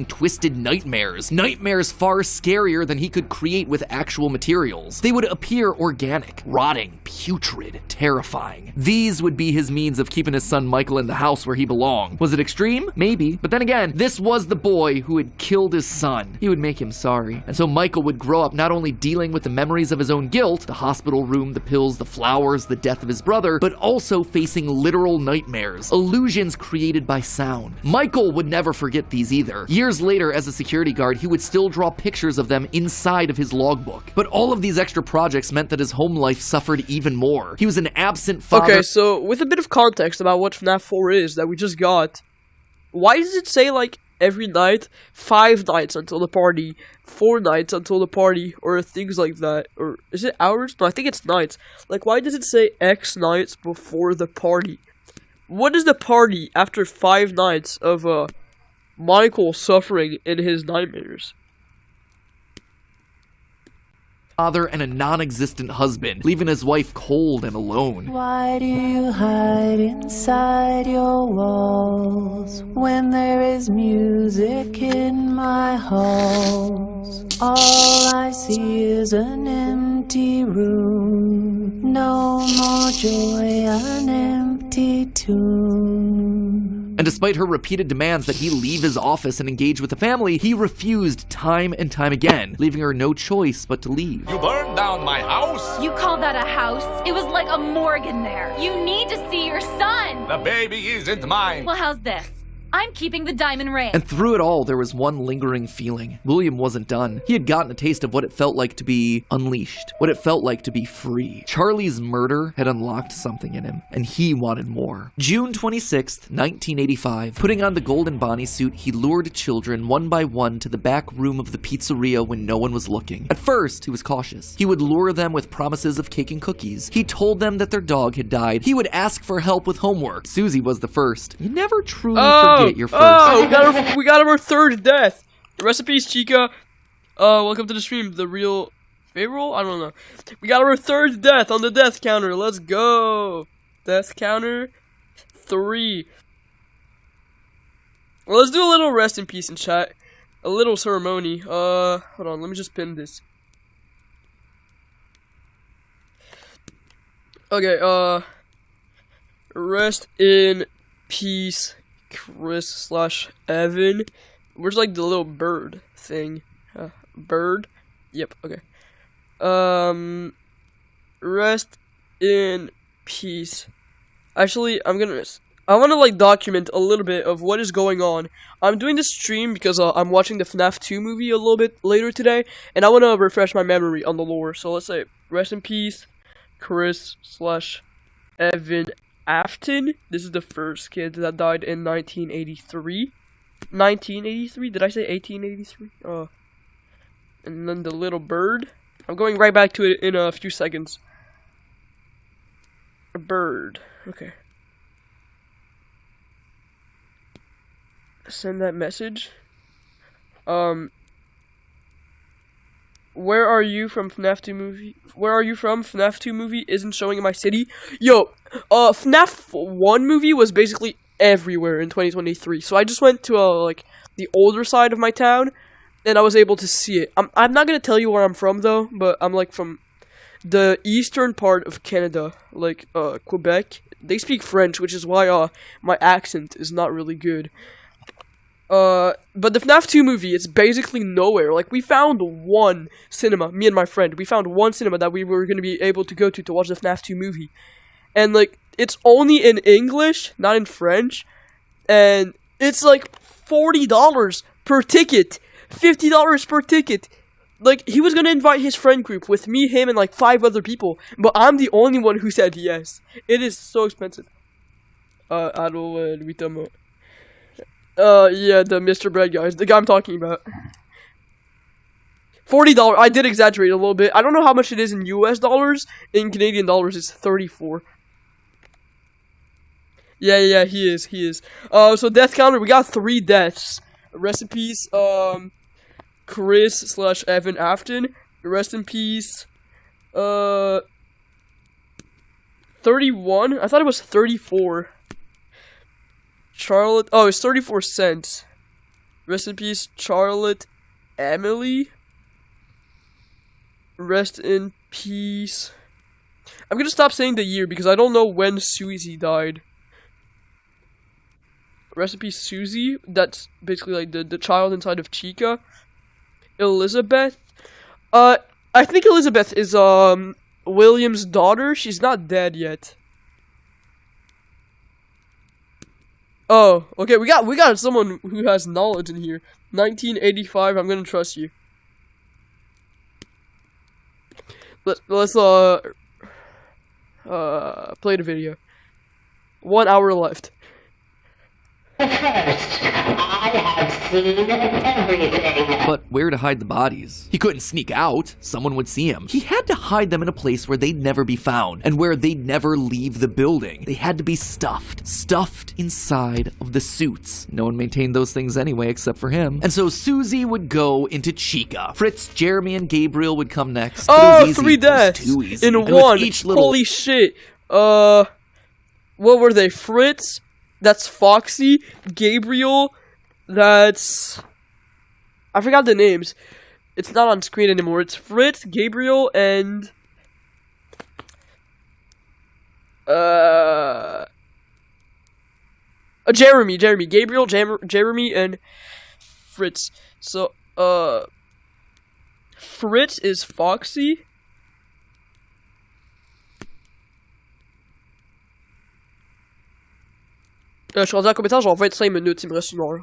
Twisted nightmares. Nightmares far scarier than he could create with actual materials. They would appear organic, rotting, putrid, terrifying. These would be his means of keeping his son Michael in the house where he belonged. Was it extreme? Maybe. But then again, this was the boy who had killed his son. He would make him sorry. And so Michael would grow up not only dealing with the memories of his own guilt, the hospital room, the pills, the flowers, the death of his brother, but also facing literal nightmares, illusions created by sound. Michael would never forget these either. Years later, as a security guard, he would still draw pictures of them inside of his logbook. But all of these extra projects meant that his home life suffered even more. He was an absent father. Okay, so with a bit of context about what FNAF 4 is that we just got, why does it say, like, every night, 5 nights until the party, 4 nights until the party, or things like that? Or is it hours? No, I think it's nights. Like, why does it say X nights before the party? What is the party after 5 nights of, Michael suffering in his nightmares? Father and a non-existent husband, leaving his wife cold and alone. Why do you hide inside your walls when there is music in my halls? All I see is an empty room, no more joy, an empty tomb. And despite her repeated demands that he leave his office and engage with the family, he refused time and time again, leaving her no choice but to leave. You burned down my house? You call that a house? It was like a morgue in there. You need to see your son. The baby isn't mine. Well, how's this? I'm keeping the diamond ring. And through it all, there was one lingering feeling. William wasn't done. He had gotten a taste of what it felt like to be unleashed, what it felt like to be free. Charlie's murder had unlocked something in him, and he wanted more. June 26th, 1985. Putting on the golden Bonnie suit, he lured children one by one to the back room of the pizzeria when no one was looking. At first, he was cautious. He would lure them with promises of cake and cookies. He told them that their dog had died. He would ask for help with homework. Susie was the first. You never truly forget your first. Oh, we got our third death. Rest in peace, Chica. Welcome to the stream. The real Pharaoh? I don't know. We got our third death on the death counter. Let's go. Death counter 3. Well, let's do a little rest in peace in chat. A little ceremony. Hold on. Let me just pin this. Okay, rest in peace, Chris/Evan. Where's like the little bird thing? Bird? Yep, okay. Rest in peace. Actually, I want to like document a little bit of what is going on. I'm doing this stream because I'm watching the FNAF 2 movie a little bit later today, and I want to refresh my memory on the lore. So let's say, rest in peace, Chris/Evan Afton. This is the first kid that died in 1983. 1983? Did I say 1883? Oh. And then the little bird. I'm going right back to it in a few seconds. A bird. Okay. Send that message. Where are you from FNAF 2 movie? Where are you from? FNAF 2 movie isn't showing in my city. Yo, FNAF 1 movie was basically everywhere in 2023. So I just went to like the older side of my town, and I was able to see it. I'm not gonna tell you where I'm from though, but I'm like from the eastern part of Canada, like Quebec. They speak French, which is why my accent is not really good. But the FNAF 2 movie, it's basically nowhere. Like, we found one cinema, me and my friend, we found one cinema that we were going to be able to go to watch the FNAF 2 movie. And, like, it's only in English, not in French. And it's, like, $40 per ticket. $50 per ticket. Like, he was going to invite his friend group with me, him, and, like, 5 other people. But I'm the only one who said yes. It is so expensive. Yeah, the Mr. Bread guys. The guy I'm talking about. $40. I did exaggerate a little bit. I don't know how much it is in US dollars. In Canadian dollars, it's 34. Yeah, he is. So death counter, we got 3 deaths. Rest in peace, Chris / Evan Afton. Rest in peace, 31? I thought it was 34. Charlotte, oh, it's 34 cents. Rest in peace, Charlotte Emily. Rest in peace. I'm gonna stop saying the year because I don't know when Susie died. Rest in peace, Susie. That's basically like the child inside of Chica. Elizabeth. I think Elizabeth is William's daughter. She's not dead yet. Oh, okay. We got someone who has knowledge in here. 1985. I'm gonna trust you. Let's play the video. 1 hour left. I have seen everything. But where to hide the bodies? He couldn't sneak out. Someone would see him. He had to hide them in a place where they'd never be found and where they'd never leave the building. They had to be stuffed inside of the suits. No one maintained those things anyway except for him. And so Susie would go into Chica. Fritz, Jeremy, and Gabriel would come next. Oh, 3 deaths too easy. in and one. Each little... Holy shit. What were they? Fritz? That's Foxy. Gabriel. That's... I forgot the names. It's not on screen anymore. It's Fritz, Gabriel, and... Jeremy. Gabriel, Jeremy, and Fritz. So, Fritz is Foxy. Je suis rendu à combien de temps? Genre 25 minutes, il me reste 1 heure.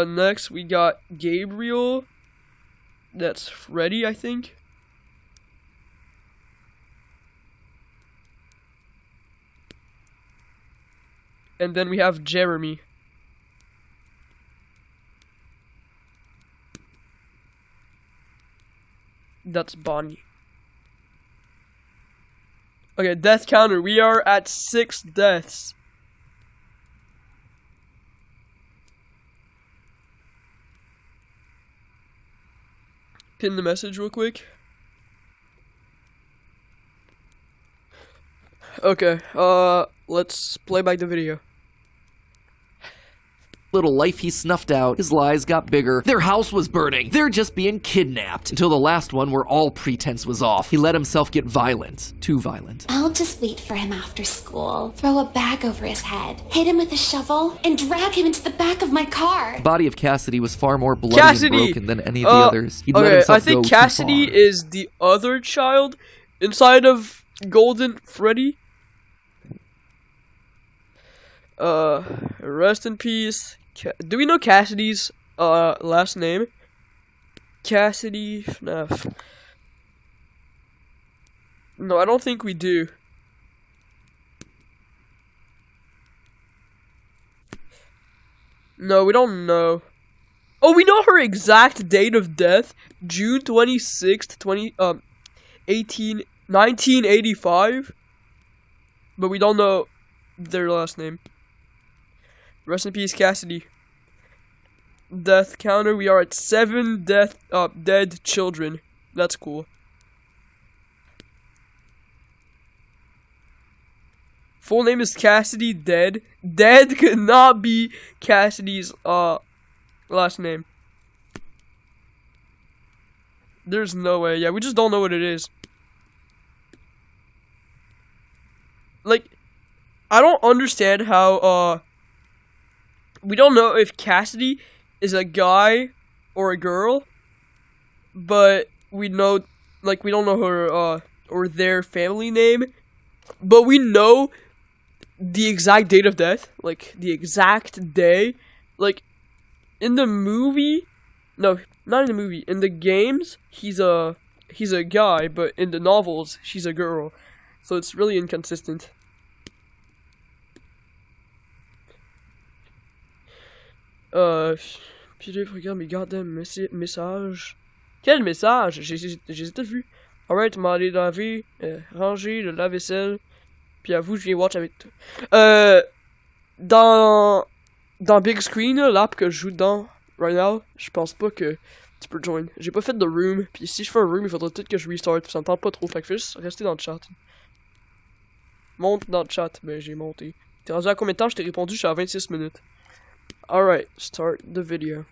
Next we got Gabriel. That's Freddy, I think. And then we have Jeremy. That's Bonnie. Okay, death counter. We are at 6 deaths. Pin the message real quick. Okay, let's play back the video. Little life he snuffed out, his lies got bigger, their house was burning, they're just being kidnapped, until the last one where all pretense was off. He let himself get violent, too violent. I'll just wait for him after school, throw a bag over his head, hit him with a shovel, and drag him into the back of my car. The body of Cassidy was far more bloody and broken than any of the others. He'd let okay, himself I think go Cassidy too far. is the other child inside of Golden Freddy. Rest in peace. Do we know Cassidy's last name? Cassidy FNaF. No, I don't think we do. No, we don't know. Oh, we know her exact date of death. June 26th, 1985. But we don't know their last name. Rest in peace, Cassidy. Death counter. We are at 7 dead children. That's cool. Full name is Cassidy Dead. Dead could not be Cassidy's last name. There's no way. Yeah, we just don't know what it is. like, I don't understand how, we don't know if Cassidy is a guy or a girl, but we know, like, we don't know her, or their family name, but we know the exact date of death, like, the exact day. Like, in the movie, no, not in the movie, in the games, he's a guy, but in the novels, she's a girl, so it's really inconsistent. Puis regarde mes goddamn messages. Quel message? J'ai tout vu. Alright, m'en aller laver, ranger le lave-vaisselle. Puis à vous, je viens watch avec toi. Dans Big Screen, l'app que je joue dedans, right now, je pense pas que tu peux join. J'ai pas fait de room, puis si je fais un room, il faudrait peut-être que je restart, puis ça me tente pas trop, fait que je vais juste rester dans le chat. Monte dans le chat, ben j'ai monté. T'es rendu à combien de temps? Je t'ai répondu, je suis à 26 minutes. Alright, start the video.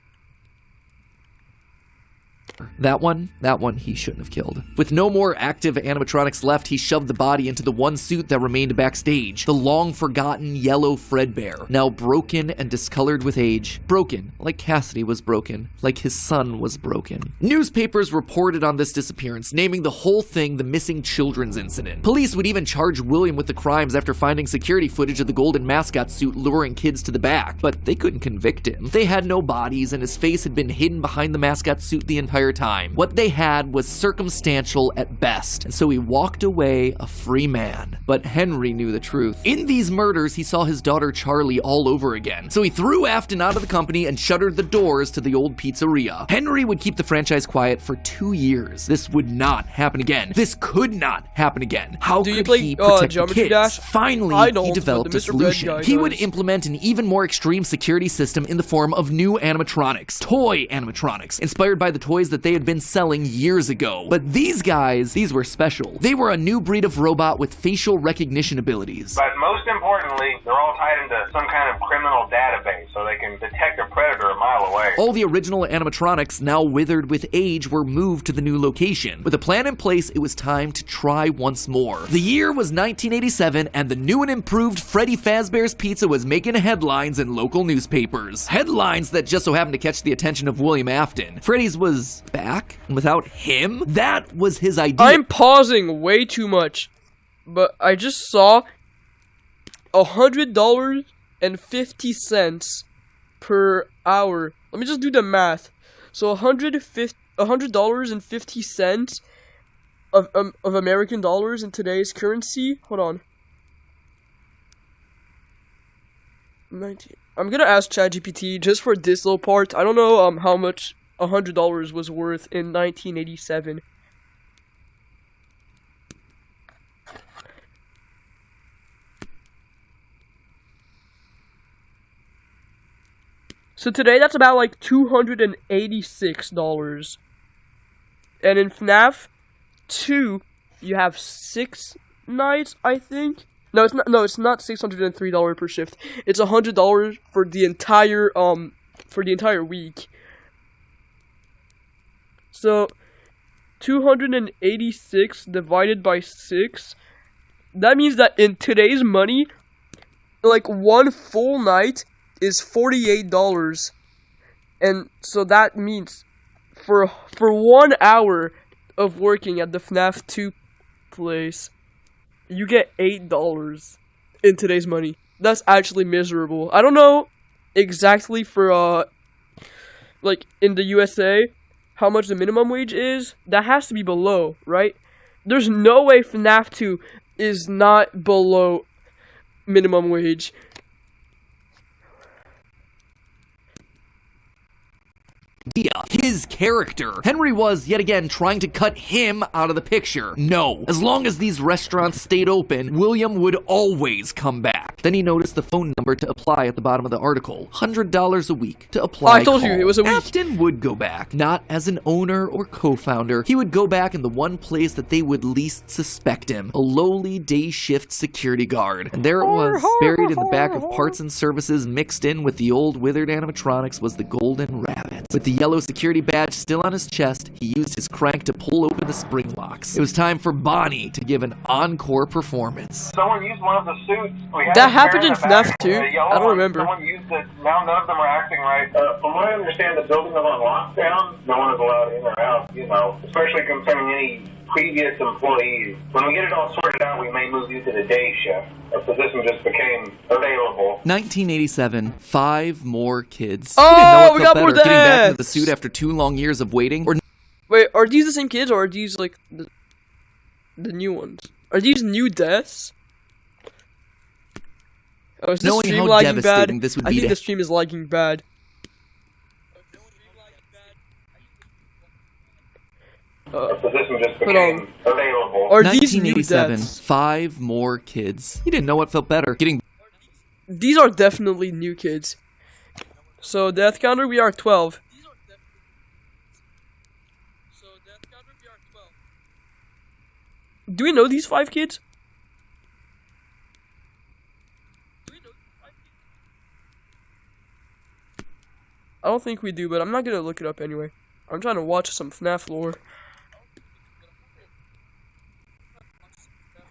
That one he shouldn't have killed. With no more active animatronics left, he shoved the body into the one suit that remained backstage. The long-forgotten yellow Fredbear, now broken and discolored with age. Broken, like Cassidy was broken, like his son was broken. Newspapers reported on this disappearance, naming the whole thing the missing children's incident. Police would even charge William with the crimes after finding security footage of the golden mascot suit luring kids to the back, but they couldn't convict him. They had no bodies, and his face had been hidden behind the mascot suit the entire time. What they had was circumstantial at best, and so he walked away a free man. But Henry knew the truth. In these murders, he saw his daughter Charlie all over again, so he threw Afton out of the company and shuttered the doors to the old pizzeria. Henry would keep the franchise quiet for 2 years. This would not happen again. This could not happen again. How could he protect the kids? Dash? Finally, he developed a solution. He would implement an even more extreme security system in the form of new animatronics. Toy animatronics, inspired by the toys that they had been selling years ago. But these guys, these were special. They were a new breed of robot with facial recognition abilities. But most importantly, they're all tied into some kind of criminal database, so they can detect a predator a mile away. All the original animatronics, now withered with age, were moved to the new location. With a plan in place, it was time to try once more. The year was 1987, and the new and improved Freddy Fazbear's Pizza was making headlines in local newspapers. Headlines that just so happened to catch the attention of William Afton. Freddy's was back, and without him, that was his idea. I'm pausing way too much, but I just saw $100.50 per hour. Let me just do the math. So $100.50 of American dollars in today's currency. Hold on. 19. I'm gonna ask ChatGPT just for this little part. I don't know how much $100 was worth in 1987. So today that's about like $286. And in FNaF 2, you have 6 nights, I think. No, it's not. No, it's not $603 per shift. It's $100 for the entire week. So 286 divided by 6. That means that in today's money, like one full night is $48. And so that means for 1 hour of working at the FNaF 2 place, you get $8 in today's money. That's actually miserable. I don't know exactly for like in the USA how much the minimum wage is. That has to be below, right? There's no way FNaF 2 is not below minimum wage. His character. Henry was, yet again, trying to cut him out of the picture. No. As long as these restaurants stayed open, William would always come back. Then he noticed the phone number to apply at the bottom of the article. $100 a week to apply. I told you, it was a week. Afton would go back, not as an owner or co-founder. He would go back in the one place that they would least suspect him, a lowly day shift security guard. And there it was, buried in the back of parts and services, mixed in with the old withered animatronics, was the golden rabbit. With the yellow security badge still on his chest, he used his crank to pull open the spring locks. It was time for Bonnie to give an encore performance. Someone used one of the suits. That happened in FNaF too? I don't remember. Someone used it. Now none of them are acting right. From what I understand, the building is on lockdown. No one is allowed in or out, you know, especially concerning any previous employees. When we get it all sorted out, we may move you to the day shift. A position just became available. 1987, 5 more kids. Oh, we got more deaths! Getting back into the suit after 2 long years of waiting. Wait, are these the same kids, or are these, like, the new ones? Are these new deaths? Oh, is this Knowing stream how lagging devastating bad? this would I be think to- the stream is lagging bad. A position just became available. Are these new 1987, deaths? 5 more kids. He didn't know what felt better. These are definitely new kids. So, death counter, we are 12. Do we know these 5 kids? I don't think we do, but I'm not gonna look it up anyway. I'm trying to watch some FNaF lore.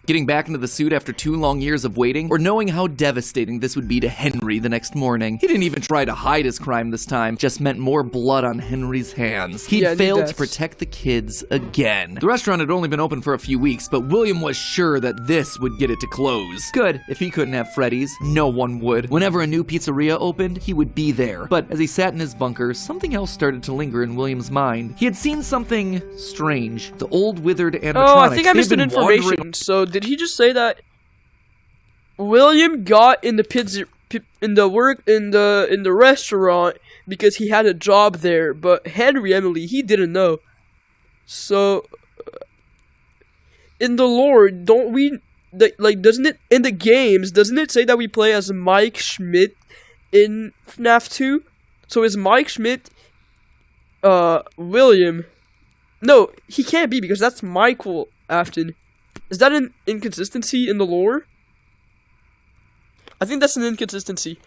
Getting back into the suit after 2 long years of waiting, or knowing how devastating this would be to Henry the next morning. He didn't even try to hide his crime this time, just meant more blood on Henry's hands. He'd failed to protect the kids again. The restaurant had only been open for a few weeks, but William was sure that this would get it to close. Good, if he couldn't have Freddy's, no one would. Whenever a new pizzeria opened, he would be there. But as he sat in his bunker, something else started to linger in William's mind. He had seen something strange. The old withered animatronics. Oh, I think I missed an information. So, did he just say that William got in the in the restaurant because he had a job there, but Henry Emily, he didn't know. So in the lore, don't we like doesn't it in the games, doesn't it say that we play as Mike Schmidt in FNaF 2? So is Mike Schmidt William? No, he can't be because that's Michael Afton. Is that an inconsistency in the lore? I think that's an inconsistency.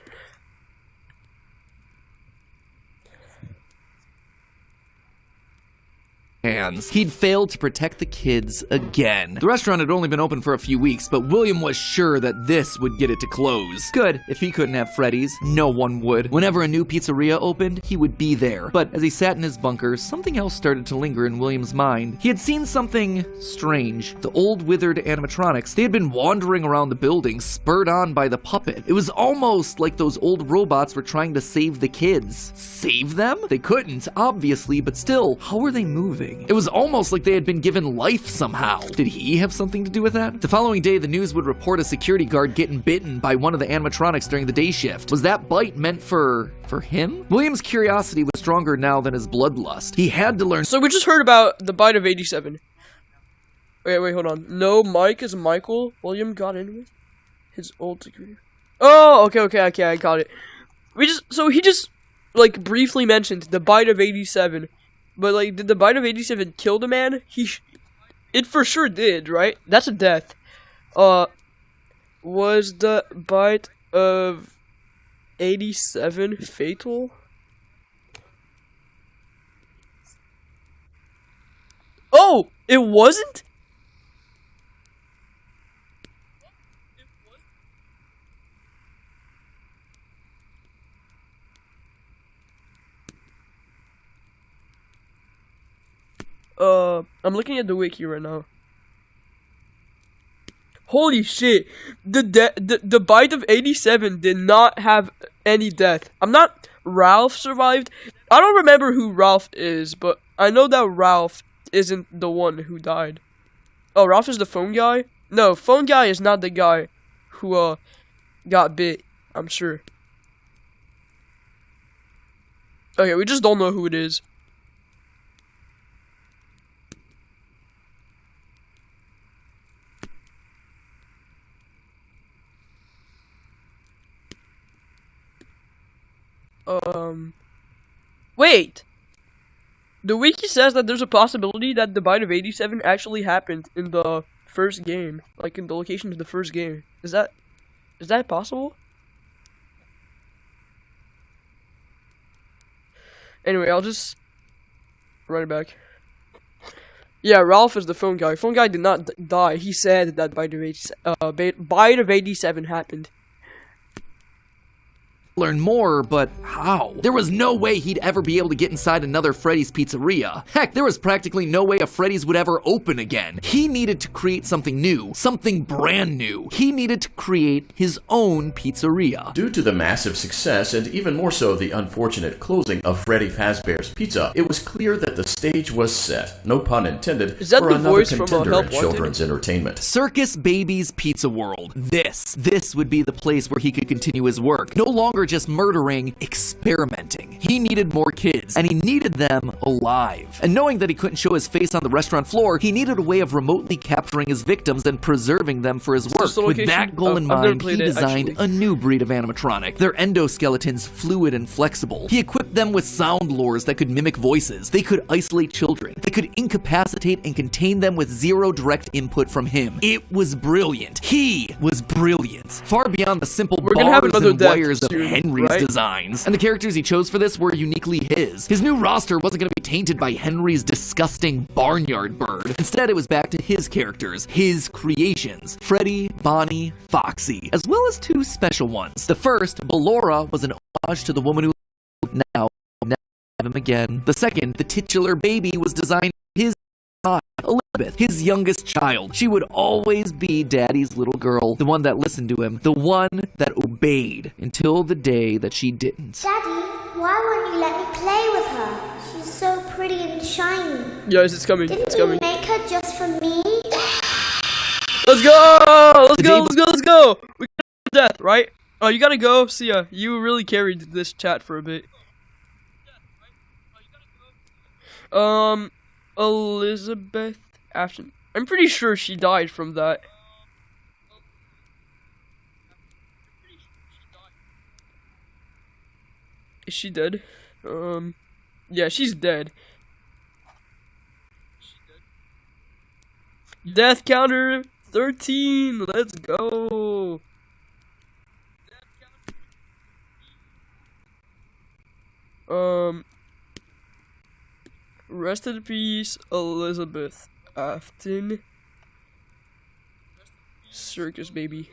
Hands. He'd failed to protect the kids again. The restaurant had only been open for a few weeks, but William was sure that this would get it to close. Good, if he couldn't have Freddy's, no one would. Whenever a new pizzeria opened, he would be there. But as he sat in his bunker, something else started to linger in William's mind. He had seen something strange. The old withered animatronics, they had been wandering around the building, spurred on by the puppet. It was almost like those old robots were trying to save the kids. Save them? They couldn't, obviously, but still, how were they moving? It was almost like they had been given life somehow. Did he have something to do with that? The following day, the news would report a security guard getting bitten by one of the animatronics during the day shift. Was that bite meant for him? William's curiosity was stronger now than his bloodlust. He had to learn. So we just heard about the bite of 87. Wait, hold on. No, Mike is Michael. William got in with his old security. Oh, okay, I got it. He just, like, briefly mentioned the bite of 87. But, like, did the bite of 87 kill the man? It for sure did, right? That's a death. Was the bite of 87 fatal? Oh, it wasn't? I'm looking at the wiki right now. Holy shit! The bite of 87 did not have any death. Ralph survived. I don't remember who Ralph is, but I know that Ralph isn't the one who died. Oh, Ralph is the phone guy? No, phone guy is not the guy who got bit, I'm sure. Okay, we just don't know who it is. Wait! The wiki says that there's a possibility that the bite of 87 actually happened in the first game. Like, in the location of the first game. Is that possible? Anyway, I'll just run it back. Yeah, Ralph is the phone guy. Phone guy did not die. He said that bite of 87 happened. Learn more, but how? There was no way he'd ever be able to get inside another Freddy's Pizzeria. Heck, there was practically no way a Freddy's would ever open again. He needed to create something new, something brand new. He needed to create his own pizzeria. Due to the massive success, and even more so the unfortunate closing of Freddy Fazbear's Pizza, it was clear that the stage was set, no pun intended, is that for the another voice contender from, in children's entertainment. Circus Baby's Pizza World. This would be the place where he could continue his work. No longer just murdering, experimenting. He needed more kids, and he needed them alive. And knowing that he couldn't show his face on the restaurant floor, he needed a way of remotely capturing his victims and preserving them for his work. With that goal in mind, he designed a new breed of animatronic. Their endoskeletons fluid and flexible. He equipped them with sound lures that could mimic voices. They could isolate children. They could incapacitate and contain them with zero direct input from him. It was brilliant. He was brilliant. Far beyond the simple bars and wires of Henry's designs. And the characters he chose for this were uniquely his. His new roster wasn't going to be tainted by Henry's disgusting barnyard bird. Instead, it was back to his characters, his creations, Freddy, Bonnie, Foxy, as well as two special ones. The first, Ballora, was an homage to the woman who now have him again. The second, the titular baby, was designed his Elizabeth, his youngest child. She would always be Daddy's little girl, the one that listened to him, the one that obeyed until the day that she didn't. Daddy, why won't you let me play with her? She's so pretty and shiny. Yes, it's coming. Didn't it's coming. you make her just for me? Let's go! Let's go! We got death, right? Oh, you gotta go. See ya. You really carried this chat for a bit. Elizabeth Ashton. I'm pretty sure she died from that. Is she dead? Yeah, she's dead. Death counter 13. Let's go. Rest in peace, Elizabeth Afton. Circus baby.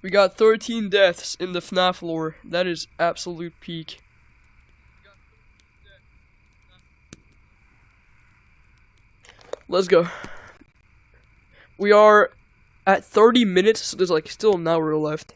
We got 13 deaths in the FNaF lore. That is absolute peak. Let's go. We are at 30 minutes, so there's like still an hour left.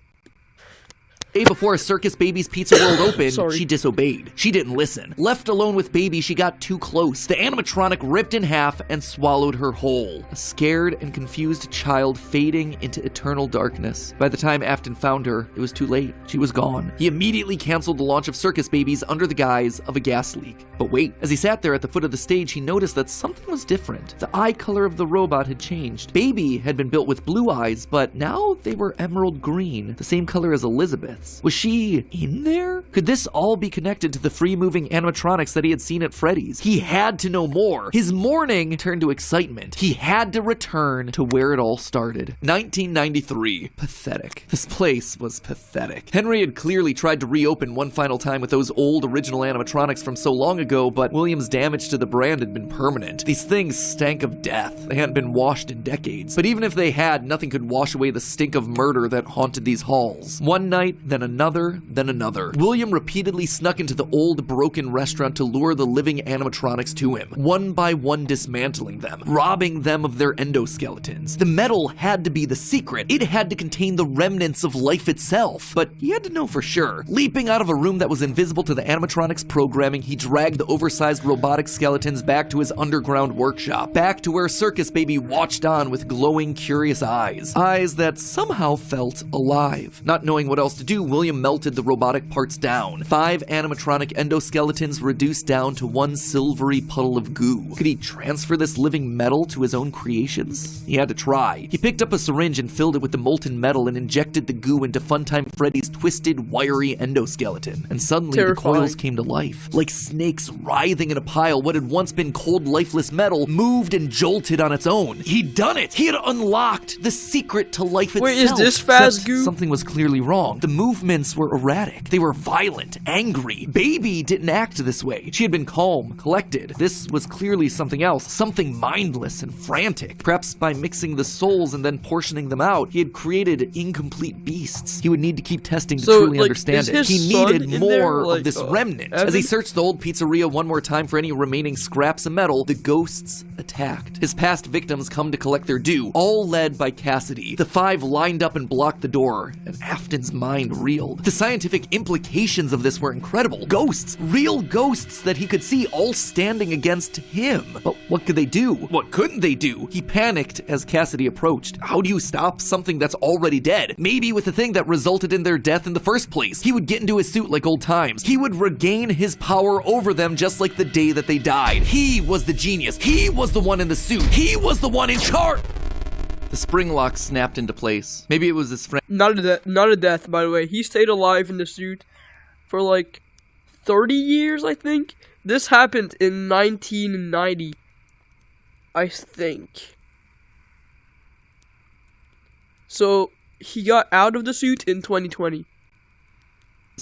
Day before Circus Baby's Pizza World opened, she disobeyed. She didn't listen. Left alone with Baby, she got too close. The animatronic ripped in half and swallowed her whole. A scared and confused child fading into eternal darkness. By the time Afton found her, it was too late. She was gone. He immediately canceled the launch of Circus Babies under the guise of a gas leak. But wait, as he sat there at the foot of the stage, he noticed that something was different. The eye color of the robot had changed. Baby had been built with blue eyes, but now they were emerald green, the same color as Elizabeth. Was she in there? Could this all be connected to the free-moving animatronics that he had seen at Freddy's? He had to know more. His mourning turned to excitement. He had to return to where it all started. 1993. Pathetic. This place was pathetic. Henry had clearly tried to reopen one final time with those old original animatronics from so long ago, but William's damage to the brand had been permanent. These things stank of death. They hadn't been washed in decades. But even if they had, nothing could wash away the stink of murder that haunted these halls. One night, then another, then another. William repeatedly snuck into the old broken restaurant to lure the living animatronics to him, one by one dismantling them, robbing them of their endoskeletons. The metal had to be the secret. It had to contain the remnants of life itself. But he had to know for sure. Leaping out of a room that was invisible to the animatronics programming, he dragged the oversized robotic skeletons back to his underground workshop, back to where Circus Baby watched on with glowing, curious eyes. Eyes that somehow felt alive. Not knowing what else to do, do, William melted the robotic parts down. 5 animatronic endoskeletons reduced down to one silvery puddle of goo. Could he transfer this living metal to his own creations? He had to try. He picked up a syringe and filled it with the molten metal and injected the goo into Funtime Freddy's twisted, wiry endoskeleton. And suddenly the coils came to life. Like snakes writhing in a pile, what had once been cold, lifeless metal moved and jolted on its own. He'd done it! He had unlocked the secret to life itself. Wait, is this Phasgoo? Something was clearly wrong. The movements were erratic. They were violent, angry. Baby didn't act this way. She had been calm, collected. This was clearly something else, something mindless and frantic. Perhaps by mixing the souls and then portioning them out, he had created incomplete beasts. He would need to keep testing to truly understand it. He needed more of this remnant. As he searched the old pizzeria one more time for any remaining scraps of metal, the ghosts attacked. His past victims come to collect their due, all led by Cassidy. The 5 lined up and blocked the door, and Afton's mind reeled. The scientific implications of this were incredible. Ghosts, real ghosts that he could see, all standing against him. But what could they do? What couldn't they do? He panicked as Cassidy approached. How do you stop something that's already dead? Maybe with the thing that resulted in their death in the first place. He would get into his suit like old times. He would regain his power over them just like the day that they died. He was the genius. He was the one in the suit. He was the one in charge. The spring lock snapped into place. Maybe it was his friend. Not a death, by the way. He stayed alive in the suit for like 30 years, I think. This happened in 1990, I think. So he got out of the suit in 2020.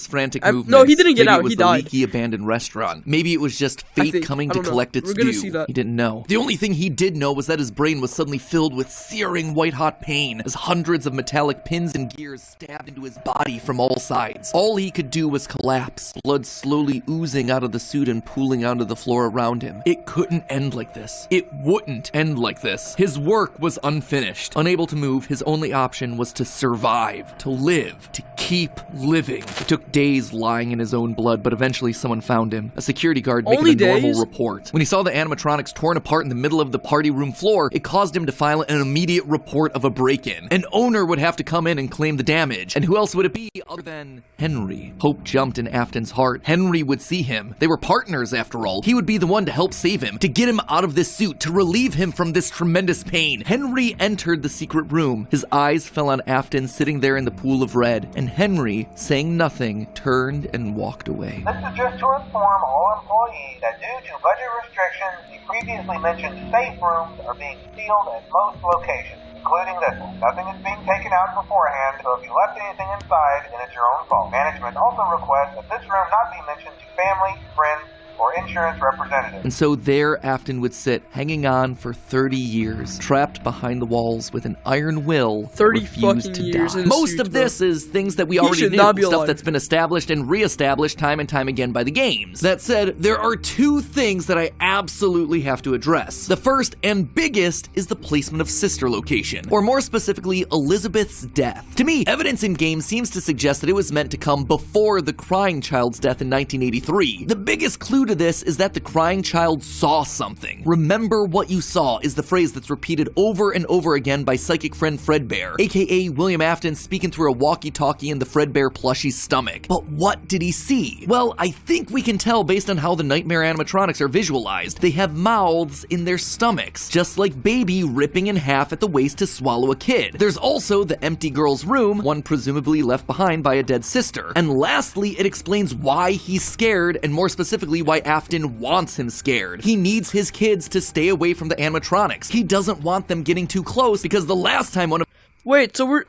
Frantic movements. No, he didn't get out. He died. Maybe it was the leaky abandoned restaurant. Maybe it was just fate coming to collect its due. He didn't know. The only thing he did know was that his brain was suddenly filled with searing white-hot pain as hundreds of metallic pins and gears stabbed into his body from all sides. All he could do was collapse, blood slowly oozing out of the suit and pooling onto the floor around him. It couldn't end like this. It wouldn't end like this. His work was unfinished. Unable to move, his only option was to survive, to live, to keep living. It took days lying in his own blood, but eventually someone found him. A security guard making a normal report. When he saw the animatronics torn apart in the middle of the party room floor, it caused him to file an immediate report of a break-in. An owner would have to come in and claim the damage. And who else would it be other than Henry? Hope jumped in Afton's heart. Henry would see him. They were partners after all. He would be the one to help save him, to get him out of this suit, to relieve him from this tremendous pain. Henry entered the secret room. His eyes fell on Afton sitting there in the pool of red, and Henry, saying nothing, turned and walked away. This is just to inform all employees that due to budget restrictions, the previously mentioned safe rooms are being sealed at most locations, including this one. Nothing is being taken out beforehand, so if you left anything inside, then it's your own fault. Management also requests that this room not be mentioned to family, friends, or insurance representatives. And so there Afton would sit, hanging on for 30 years, trapped behind the walls with an iron will, 30 refused fucking to years die. in a Most suit, of this is things that we already knew, stuff that's been established and re-established time and time again by the games. That said, there are 2 things that I absolutely have to address. The first and biggest is the placement of Sister location, or more specifically, Elizabeth's death. To me, evidence in game seems to suggest that it was meant to come before the crying child's death in 1983. The biggest clue to this is that the crying child saw something. Remember what you saw is the phrase that's repeated over and over again by psychic friend Fredbear, aka William Afton speaking through a walkie-talkie in the Fredbear plushie's stomach. But what did he see? Well, I think we can tell based on how the nightmare animatronics are visualized. They have mouths in their stomachs, just like Baby ripping in half at the waist to swallow a kid. There's also the empty girl's room, one presumably left behind by a dead sister. And lastly, it explains why he's scared, and more specifically why Afton wants him scared. He needs his kids to stay away from the animatronics. He doesn't want them getting too close because the last time one of— Wait, so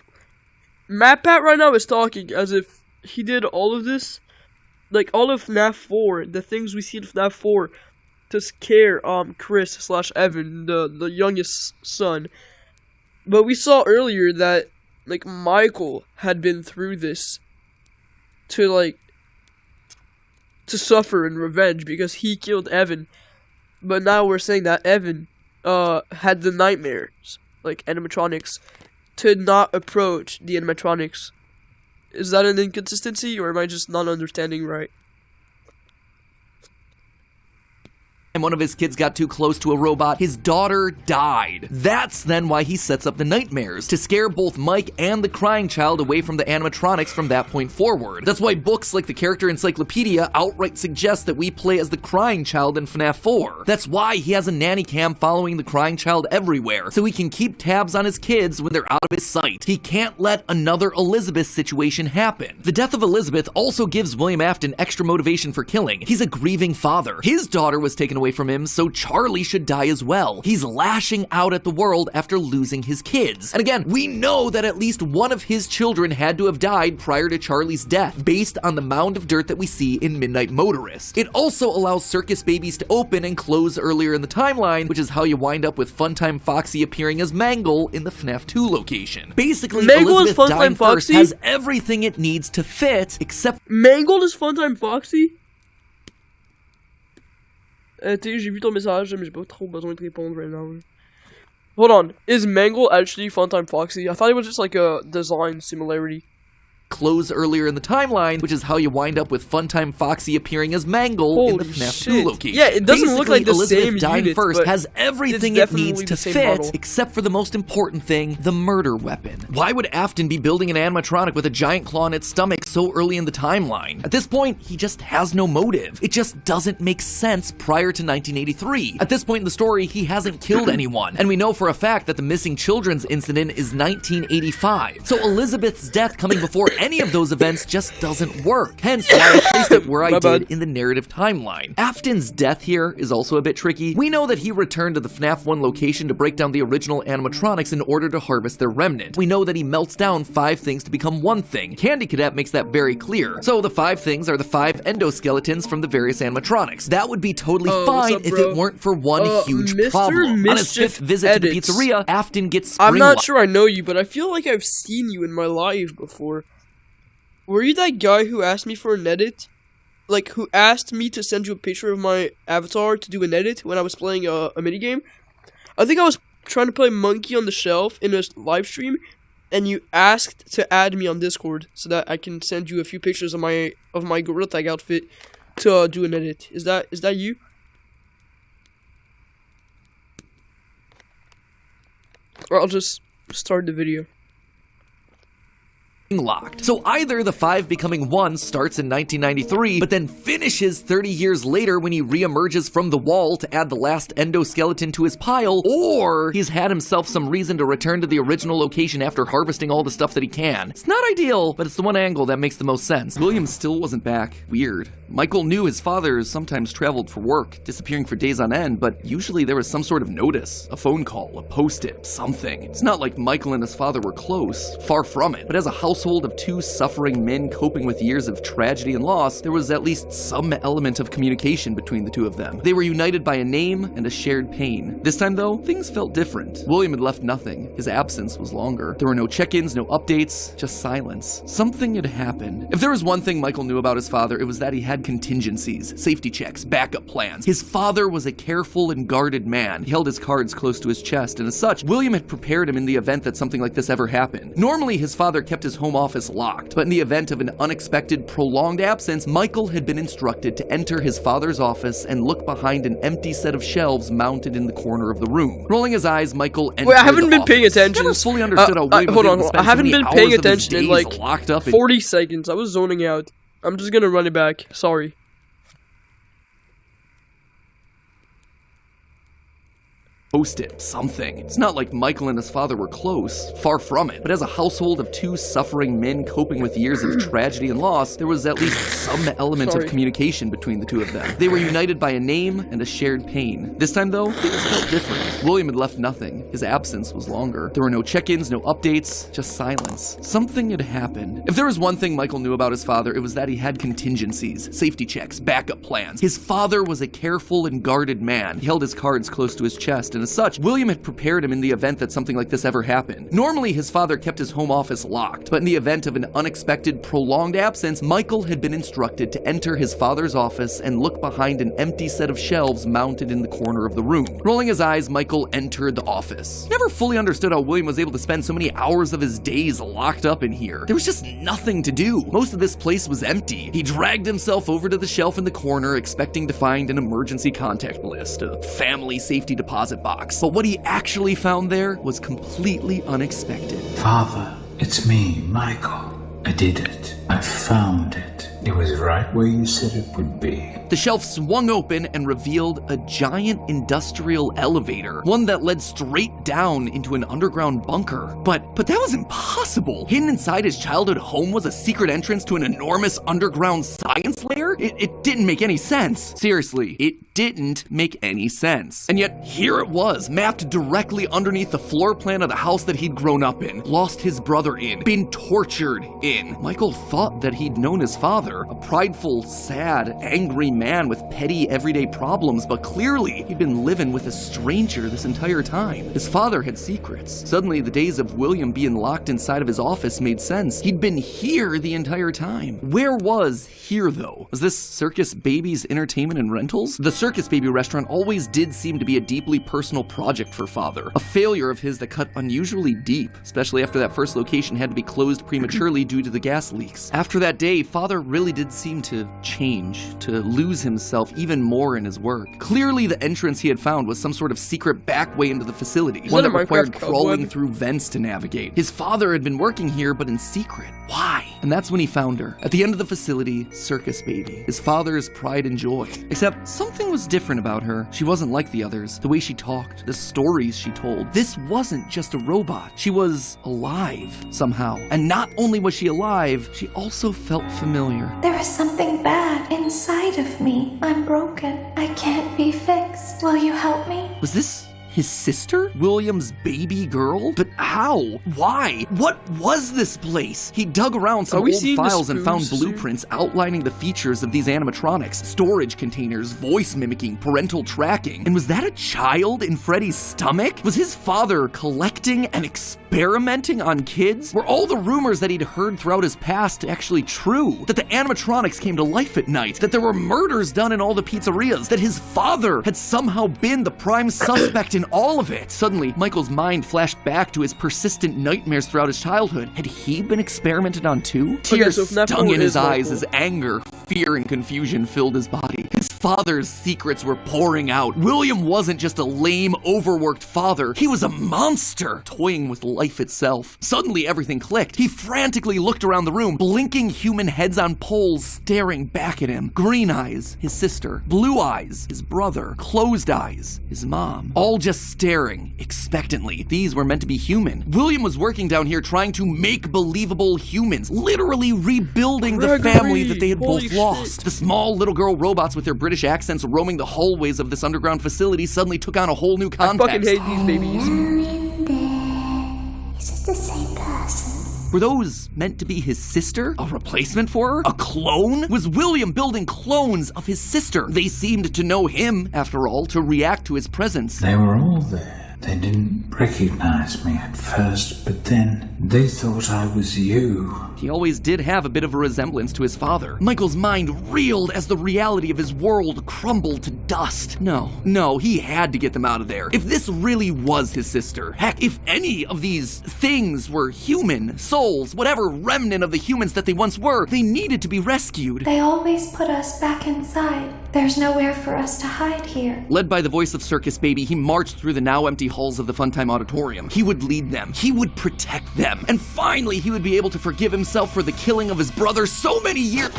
MatPat right now is talking as if he did all of this, like all of FNAF 4, the things we see in FNAF 4 to scare Chris/Evan, the youngest son. But we saw earlier that like Michael had been through this to suffer in revenge because he killed Evan. But now we're saying that Evan had the nightmares, like animatronics, to not approach the animatronics. Is that an inconsistency, or am I just not understanding right? And one of his kids got too close to a robot, his daughter died. That's then why he sets up the nightmares, to scare both Mike and the crying child away from the animatronics from that point forward. That's why books like the character encyclopedia outright suggest that we play as the crying child in FNAF 4. That's why he has a nanny cam following the crying child everywhere, so he can keep tabs on his kids when they're out of his sight. He can't let another Elizabeth situation happen. The death of Elizabeth also gives William Afton extra motivation for killing. He's a grieving father. His daughter was taken away from him, so Charlie should die as well. He's lashing out at the world after losing his kids. And again, we know that at least one of his children had to have died prior to Charlie's death, based on the mound of dirt that we see in Midnight Motorist. It also allows circus babies to open and close earlier in the timeline, which is how you wind up with Funtime Foxy appearing as Mangle in the FNAF 2 location. Basically, Mangle Elizabeth dying first Foxy? has everything it needs to fit, except Mangle is Funtime Foxy? J'ai vu ton message, mais j'ai pas trop besoin de répondre right now. Hold on, is Mangle actually Funtime Foxy? I thought it was just like a design similarity. close earlier in the timeline, which is how you wind up with Funtime Foxy appearing as Mangle in the FNAF 2 location. Yeah, it doesn't look like the Elizabeth same dying unit, first but has everything it needs to fit, model. except for the most important thing, the murder weapon. Why would Afton be building an animatronic with a giant claw in its stomach so early in the timeline? At this point, he just has no motive. It just doesn't make sense prior to 1983. At this point in the story, he hasn't killed anyone, and we know for a fact that the missing children's incident is 1985. So Elizabeth's death coming before any of those events just doesn't work. Hence why I placed it where I did in the narrative timeline. Afton's death here is also a bit tricky. We know that he returned to the FNAF 1 location to break down the original animatronics in order to harvest their remnant. We know that he melts down 5 things to become one thing. Candy Cadet makes that very clear. So the 5 things are the 5 endoskeletons from the various animatronics. That would be totally fine if it weren't for one huge problem. On his 5th visit to the pizzeria, Afton gets I'm not sure I know you, but I feel like I've seen you in my life before. Were you that guy who asked me for an edit? Like, who asked me to send you a picture of my avatar to do an edit when I was playing a minigame? I think I was trying to play Monkey on the Shelf in a live stream, and you asked to add me on Discord so that I can send you a few pictures of my Gorilla Tag outfit to do an edit. Is that you? Or I'll just start the video. Locked. So either the 5 becoming 1 starts in 1993, but then finishes 30 years later when he re-emerges from the wall to add the last endoskeleton to his pile, or he's had himself some reason to return to the original location after harvesting all the stuff that he can. It's not ideal, but it's the one angle that makes the most sense. William still wasn't back. Weird. Michael knew his father sometimes traveled for work, disappearing for days on end, but usually there was some sort of notice, a phone call, a post-it, something. It's not like Michael and his father were close, far from it, but as a household of 2 suffering men coping with years of tragedy and loss, there was at least some element of communication between the two of them. They were united by a name and a shared pain. This time though, things felt different. William had left nothing. His absence was longer. There were no check-ins, no updates, just silence. Something had happened. If there was one thing Michael knew about his father, it was that he had contingencies, safety checks, backup plans. His father was a careful and guarded man. He held his cards close to his chest, and as such, William had prepared him in the event that something like this ever happened. Normally, his father kept his home office locked, but in the event of an unexpected, prolonged absence, Michael had been instructed to enter his father's office and look behind an empty set of shelves mounted in the corner of the room. Rolling his eyes, Michael entered Wait, I haven't been office. paying attention. Never fully understood how William hold was on, able to I spend haven't so many been paying hours of his attention in days like locked up 40 seconds. I was zoning out. I'm just gonna run it back. Sorry. Post-it, something. It's not like Michael and his father were close, far from it, but as a household of 2 suffering men coping with years of tragedy and loss, there was at least some element of communication between the two of them. They were united by a name and a shared pain. This time though, things felt different. William had left nothing. His absence was longer. There were no check-ins, no updates, just silence. Something had happened. If there was one thing Michael knew about his father, it was that he had contingencies, safety checks, backup plans. His father was a careful and guarded man. He held his cards close to his chest, and and as such, William had prepared him in the event that something like this ever happened. Normally, his father kept his home office locked, but in the event of an unexpected, prolonged absence, Michael had been instructed to enter his father's office and look behind an empty set of shelves mounted in the corner of the room. Rolling his eyes, Michael entered the office. He never fully understood how William was able to spend so many hours of his days locked up in here. There was just nothing to do. Most of this place was empty. He dragged himself over to the shelf in the corner, expecting to find an emergency contact list, a family safety deposit box. But what he actually found there was completely unexpected. Father, it's me, Michael. I did it. I found it. It was right where you said it would be. The shelf swung open and revealed a giant industrial elevator, one that led straight down into an underground bunker. But that was impossible. Hidden inside his childhood home was a secret entrance to an enormous underground science lair? It didn't make any sense. Seriously, it didn't make any sense. And yet, here it was, mapped directly underneath the floor plan of the house that he'd grown up in, lost his brother in, been tortured in. Michael thought that he'd known his father, a prideful, sad, angry man with petty, everyday problems, but clearly he'd been living with a stranger this entire time. His father had secrets. Suddenly, the days of William being locked inside of his office made sense. He'd been here the entire time. Where was here, though? Was this Circus Baby's entertainment and rentals? The Circus Baby restaurant always did seem to be a deeply personal project for father, a failure of his that cut unusually deep, especially after that first location had to be closed prematurely due to the gas leaks. After that day, father really did seem to change, to lose himself even more in his work. Clearly, the entrance he had found was some sort of secret back way into the facility, one that required crawling through vents to navigate. His father had been working here, but in secret. Why? And that's when he found her. At the end of the facility, Circus Baby, his father's pride and joy. Except something was different about her. She wasn't like the others. The way she talked, the stories she told. This wasn't just a robot. She was alive, somehow. And not only was she alive, she also felt familiar. There is something bad inside of me. I'm broken. I can't be fixed. Will you help me? Was this his sister? William's baby girl? But how? Why? What was this place? He dug around some old files and found blueprints outlining the features of these animatronics. Storage containers, voice mimicking, parental tracking. And was that a child in Freddy's stomach? Was his father collecting and experimenting on kids? Were all the rumors that he'd heard throughout his past actually true? That the animatronics came to life at night? That there were murders done in all the pizzerias? That his father had somehow been the prime suspect in all of it? Suddenly, Michael's mind flashed back to his persistent nightmares throughout his childhood. Had he been experimented on too? Tears stung in his eyes as anger, fear, and confusion filled his body. His father's secrets were pouring out. William wasn't just a lame, overworked father. He was a monster, toying with life itself. Suddenly, everything clicked. He frantically looked around the room, blinking human heads on poles staring back at him. Green eyes, his sister. Blue eyes, his brother. Closed eyes, his mom. All just staring expectantly. These were meant to be human. William was working down here trying to make believable humans, literally rebuilding the family that they had both lost. The small little girl robots with their British accents roaming the hallways of this underground facility suddenly took on a whole new context. I fucking hate these babies. Is it the same person? Were those meant to be his sister? A replacement for her? A clone? Was William building clones of his sister? They seemed to know him, after all, to react to his presence. They were all there. They didn't recognize me at first, but then they thought I was you. He always did have a bit of a resemblance to his father. Michael's mind reeled as the reality of his world crumbled to dust. No, he had to get them out of there. If this really was his sister, heck, if any of these things were human, souls, whatever remnant of the humans that they once were, they needed to be rescued. They always put us back inside. There's nowhere for us to hide here. Led by the voice of Circus Baby, he marched through the now empty halls of the Funtime Auditorium. He would lead them. He would protect them. And finally, he would be able to forgive himself for the killing of his brother so many years.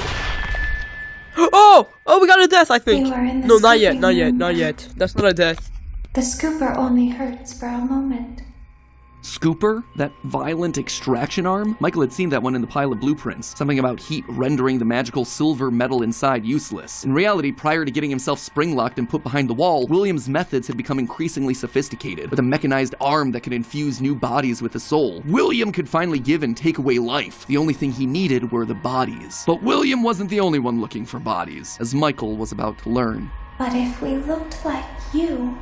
Oh, we got a death, I think. You are in the No, not yet, scooping not room. yet. That's not a death. The scooper only hurts for a moment. Scooper? That violent extraction arm? Michael had seen that one in the pile of blueprints. Something about heat rendering the magical silver metal inside useless. In reality, prior to getting himself spring-locked and put behind the wall, William's methods had become increasingly sophisticated, with a mechanized arm that could infuse new bodies with a soul. William could finally give and take away life. The only thing he needed were the bodies. But William wasn't the only one looking for bodies, as Michael was about to learn. But if we looked like you,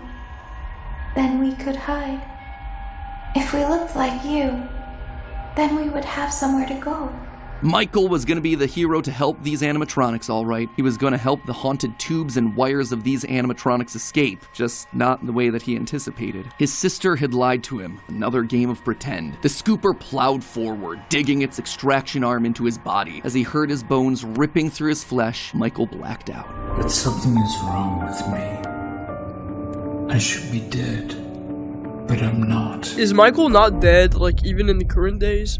then we could hide. If we looked like you, then we would have somewhere to go. Michael was going to be the hero to help these animatronics, all right. He was going to help the haunted tubes and wires of these animatronics escape, just not the way that he anticipated. His sister had lied to him, another game of pretend. The scooper plowed forward, digging its extraction arm into his body. As he heard his bones ripping through his flesh, Michael blacked out. But something is wrong with me. I should be dead, but I'm not. Is Michael not dead, like, even in the current days?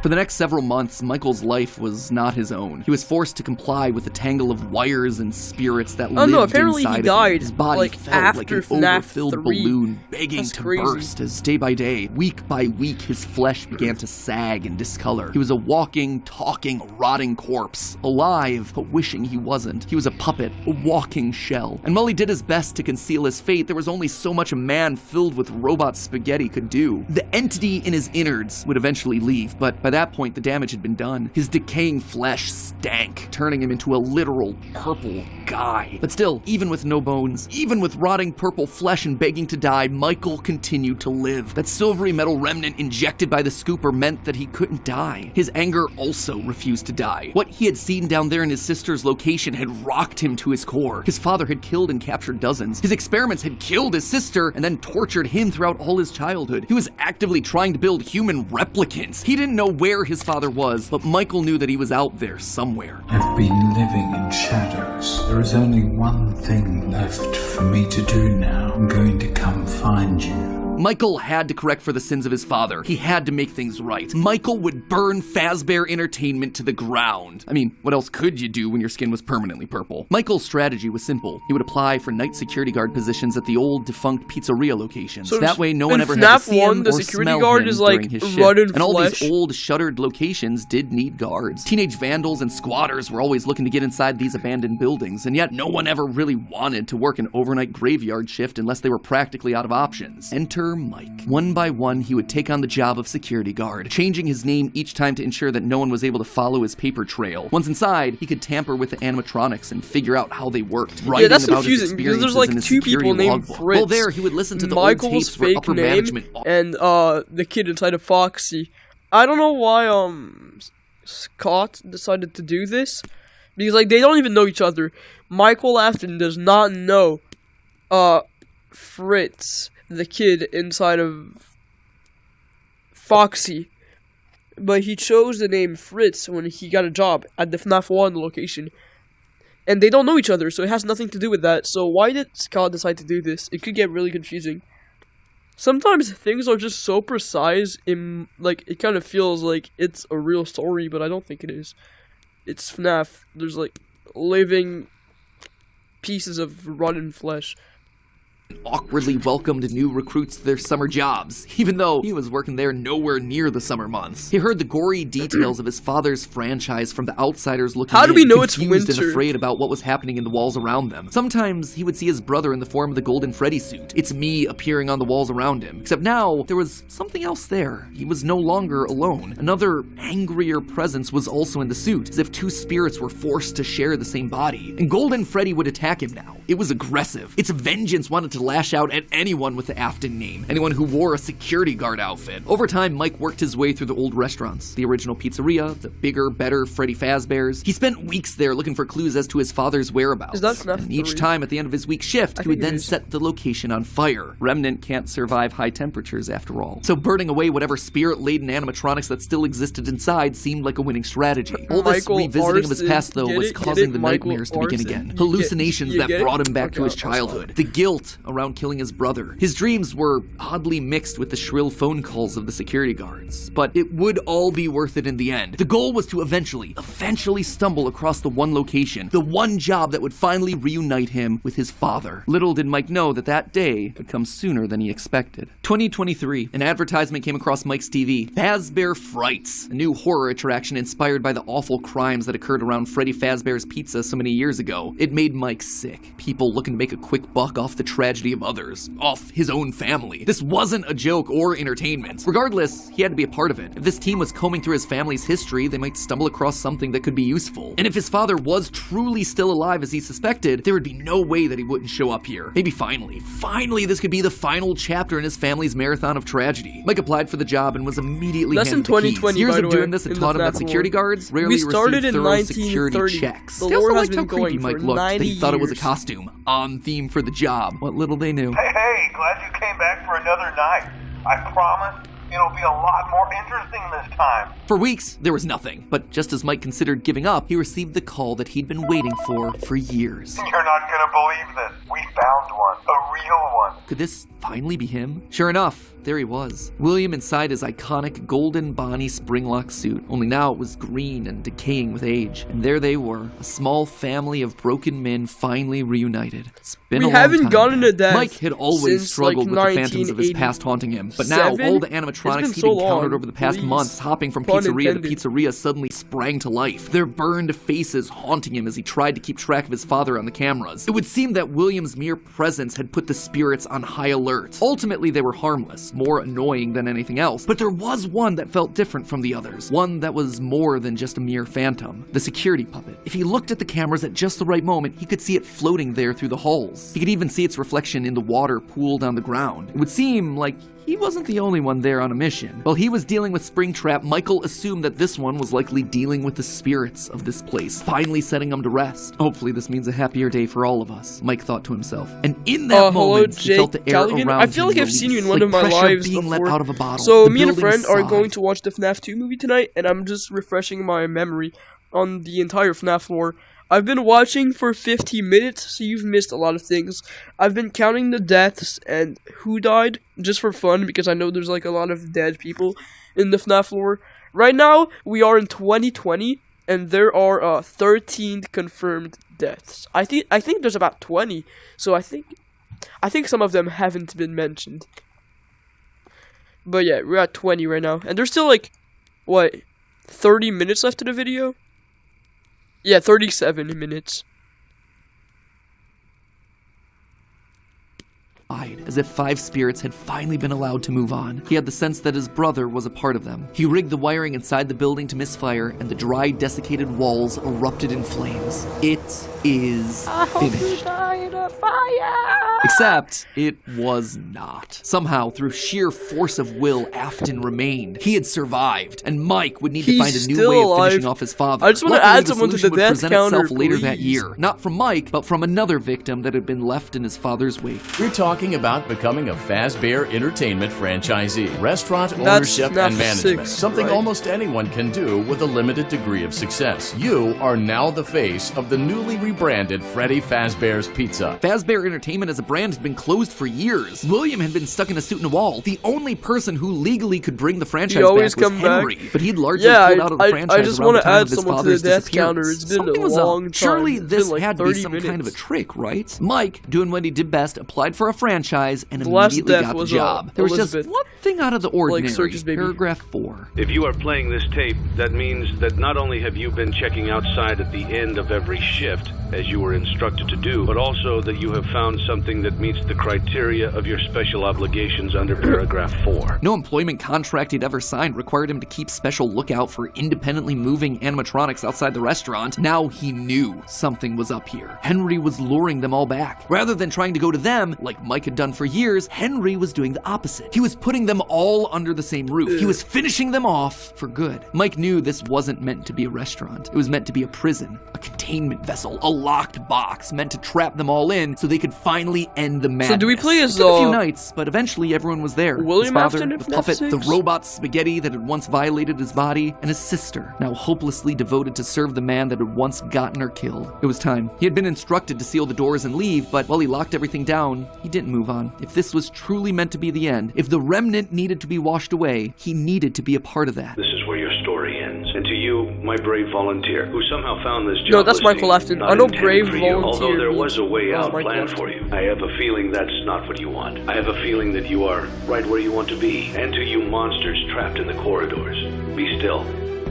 For the next several months, Michael's life was not his own. He was forced to comply with a tangle of wires and spirits that lived apparently inside he of died, him. His body like, felt after like an FNaF overfilled 3. balloon, begging That's to crazy. burst as day by day, week by week, his flesh began to sag and discolor. He was a walking, talking, rotting corpse, alive, but wishing he wasn't. He was a puppet, a walking shell. And while he did his best to conceal his fate, there was only so much a man filled with robot spaghetti could do. The entity in his innards would eventually leave, but by that point, the damage had been done. His decaying flesh stank, turning him into a literal purple guy. But still, even with no bones, even with rotting purple flesh and begging to die, Michael continued to live. That silvery metal remnant injected by the scooper meant that he couldn't die. His anger also refused to die. What he had seen down there in his sister's location had rocked him to his core. His father had killed and captured dozens. His experiments had killed his sister and then tortured him throughout all his childhood. He was actively trying to build human replicants. He didn't know where his father was, but Michael knew that he was out there somewhere. I've been living in shadows. There is only one thing left for me to do now. I'm going to come find you. Michael had to correct for the sins of his father. He had to make things right. Michael would burn Fazbear Entertainment to the ground. I mean, what else could you do when your skin was permanently purple? Michael's strategy was simple. He would apply for night security guard positions at the old defunct pizzeria locations. So that way no one ever had to see him or smell him during his shift. And all these old shuttered locations did need guards. Teenage vandals and squatters were always looking to get inside these abandoned buildings, and yet no one ever really wanted to work an overnight graveyard shift unless they were practically out of options. Enter Mike. One by one, he would take on the job of security guard, changing his name each time to ensure that no one was able to follow his paper trail. Once inside, he could tamper with the animatronics and figure out how they worked. Yeah, that's confusing because there's like two people named Fritz. Well, there he would listen to the Michael's old tapes where fake upper name management and the kid inside of Foxy. I don't know why Scott decided to do this because like they don't even know each other. Michael Afton does not know Fritz, the kid inside of Foxy, but he chose the name Fritz when he got a job at the FNaF 1 location. And they don't know each other, so it has nothing to do with that. So why did Scott decide to do this? It could get really confusing. Sometimes things are just so precise, like, it kind of feels like it's a real story, but I don't think it is. It's FNaF. There's, like, living pieces of rotten flesh. Awkwardly welcomed new recruits to their summer jobs, even though he was working there nowhere near the summer months. He heard the gory details of his father's franchise from the outsiders looking How do in, we know it's confused winter? and afraid about what was happening in the walls around them. Sometimes he would see his brother in the form of the Golden Freddy suit. It's me appearing on the walls around him. Except now, there was something else there. He was no longer alone. Another angrier presence was also in the suit, as if two spirits were forced to share the same body. And Golden Freddy would attack him now. It was aggressive. Its vengeance wanted to lash out at anyone with the Afton name, anyone who wore a security guard outfit. Over time, Mike worked his way through the old restaurants, the original pizzeria, the bigger, better Freddy Fazbear's. He spent weeks there looking for clues as to his father's whereabouts. Is that FNaF and each 3? time at the end of his week's shift, he would then set the location on fire. Remnant can't survive high temperatures after all. So burning away whatever spirit-laden animatronics that still existed inside seemed like a winning strategy. All this revisiting of his past, though, was causing the nightmares to begin again. Hallucinations that brought him back to his childhood. The guilt around killing his brother. His dreams were oddly mixed with the shrill phone calls of the security guards. But it would all be worth it in the end. The goal was to eventually stumble across the one location, the one job that would finally reunite him with his father. Little did Mike know that that day would come sooner than he expected. 2023, an advertisement came across Mike's TV. Fazbear Frights, a new horror attraction inspired by the awful crimes that occurred around Freddy Fazbear's Pizza so many years ago. It made Mike sick. People looking to make a quick buck off the tragedy tragedy of others, off his own family. This wasn't a joke or entertainment. Regardless, he had to be a part of it. If this team was combing through his family's history, they might stumble across something that could be useful. And if his father was truly still alive as he suspected, there would be no way that he wouldn't show up here. Maybe finally this could be the final chapter in his family's marathon of tragedy. Mike applied for the job and was immediately That's in handed the keys. 2020, Years by the of doing way, this had in taught the him that FNaF security lore. guards rarely We started receive in thorough security 1930. checks. The They also lore has liked how been creepy going Mike for looked. 90 They thought it was a years. costume, on theme for the job. What little they knew. Hey, glad you came back for another night. I promise it'll be a lot more interesting this time. For weeks, there was nothing. But just as Mike considered giving up, he received the call that he'd been waiting for years. You're not gonna believe this. We found one. A real one. Could this finally be him? Sure enough, there he was. William inside his iconic golden Bonnie Springlock suit, only now it was green and decaying with age. And there they were, a small family of broken men finally reunited. It's been a long time. We haven't gotten to death. Mike had always since, struggled like, with the phantoms of his past haunting him. But now, all the animatronics he'd encountered over the past months, hopping from pizzeria to pizzeria, suddenly sprang to life. Their burned faces haunting him as he tried to keep track of his father on the cameras. It would seem that William's mere presence had put the spirits on high alert. Ultimately, they were harmless, more annoying than anything else, but there was one that felt different from the others, one that was more than just a mere phantom, the security puppet. If he looked at the cameras at just the right moment, he could see it floating there through the halls. He could even see its reflection in the water pooled on the ground. It would seem like he wasn't the only one there on a mission. While he was dealing with Springtrap, Michael assumed that this one was likely dealing with the spirits of this place, finally setting them to rest. Hopefully this means a happier day for all of us, Mike thought to himself. And in that moment, he felt the air Callaghan? around I feel like him I've seen you in release, one of my pressure lives being before. let out of a bottle. So The me and a building friend are sighed. going to watch the FNaF 2 movie tonight, and I'm just refreshing my memory on the entire FNaF lore. I've been watching for 50 minutes, so you've missed a lot of things. I've been counting the deaths and who died, just for fun, because I know there's like a lot of dead people in the FNaF lore. Right now, we are in 2020, and there are 13 confirmed deaths. I think there's about 20, so I think some of them haven't been mentioned. But yeah, we're at 20 right now, and there's still like, what, 30 minutes left of the video? Yeah, 37 minutes. As if 5 spirits had finally been allowed to move on. He had the sense that his brother was a part of them. He rigged the wiring inside the building to misfire, and the dry, desiccated walls erupted in flames. It is finished. Except, it was not. Somehow, through sheer force of will, Afton remained. He had survived, and Mike would need to find a new way of finishing off his father. I just want to Luckily, add someone to the solution would death present counter, itself later please. that year. Not from Mike, but from another victim that had been left in his father's wake. We're talking about becoming a Fazbear Entertainment franchisee. Restaurant ownership FNaF and management. 6, Something right? almost anyone can do with a limited degree of success. You are now the face of the newly rebranded Freddy Fazbear's Pizza. Fazbear Entertainment as a brand had been closed for years. William had been stuck in a suit and a wall. The only person who legally could bring the franchise back was Henry, but he'd largely pulled out of the franchise I just around want the to time add of his someone to father's the death disappearance. counter. It's been Something a was long up. time. Surely It's this been like had to be 30 some kind of a minutes. trick, right? Mike, doing what he did best, applied for a franchise and The last immediately death got the was, job. There was just Elizabeth. one thing out of the ordinary. Circus Baby. Paragraph 4. If you are playing this tape, that means that not only have you been checking outside at the end of every shift, as you were instructed to do, but also that you have found something that meets the criteria of your special obligations under paragraph 4. No employment contract he'd ever signed required him to keep special lookout for independently moving animatronics outside the restaurant. Now he knew something was up here. Henry was luring them all back. Rather than trying to go to them, like Mike had done for years, Henry was doing the opposite. He was putting them all under the same roof. He was finishing them off for good. Mike knew this wasn't meant to be a restaurant. It was meant to be a prison, a containment vessel, a locked box meant to trap them all in so they could finally end the madness. So do we play as It took a few nights, but eventually everyone was there. William his father, Afton in the FNaF puppet, 6? the robot spaghetti that had once violated his body, and his sister, now hopelessly devoted to serve the man that had once gotten her killed. It was time. He had been instructed to seal the doors and leave, but while he locked everything down, he didn't move on. If this was truly meant to be the end, if the remnant needed to be washed away, he needed to be a part of that. This is where your story ends. And to you, my brave volunteer, who somehow found this job No, that's listing Michael Afton. not I know intended brave for you, volunteer although there means- was a way out Michael planned Afton. for you. I have a feeling that's not what you want. I have a feeling that you are right where you want to be. And to you monsters trapped in the corridors, be still.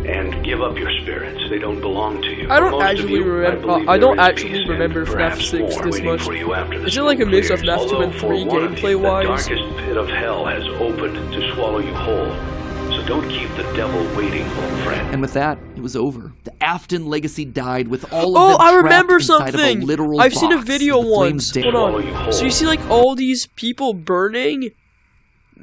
and give up your spirits. They don't belong to you. I don't For most of actually you, remember. believe I don't there is actually peace remember and FNAF perhaps 6 more this waiting much. for you after the Is it like a mix of smoke FNAF 2 clears. and 3 Although for one of you, gameplay-wise? The darkest pit of hell has opened to swallow you whole. So don't keep the devil waiting, old friend. And with that, it was over. The Afton legacy died with all of Oh, them I trapped remember inside something. of a literal I've seen a box video as the flames once. Hold on. So you see like all these people burning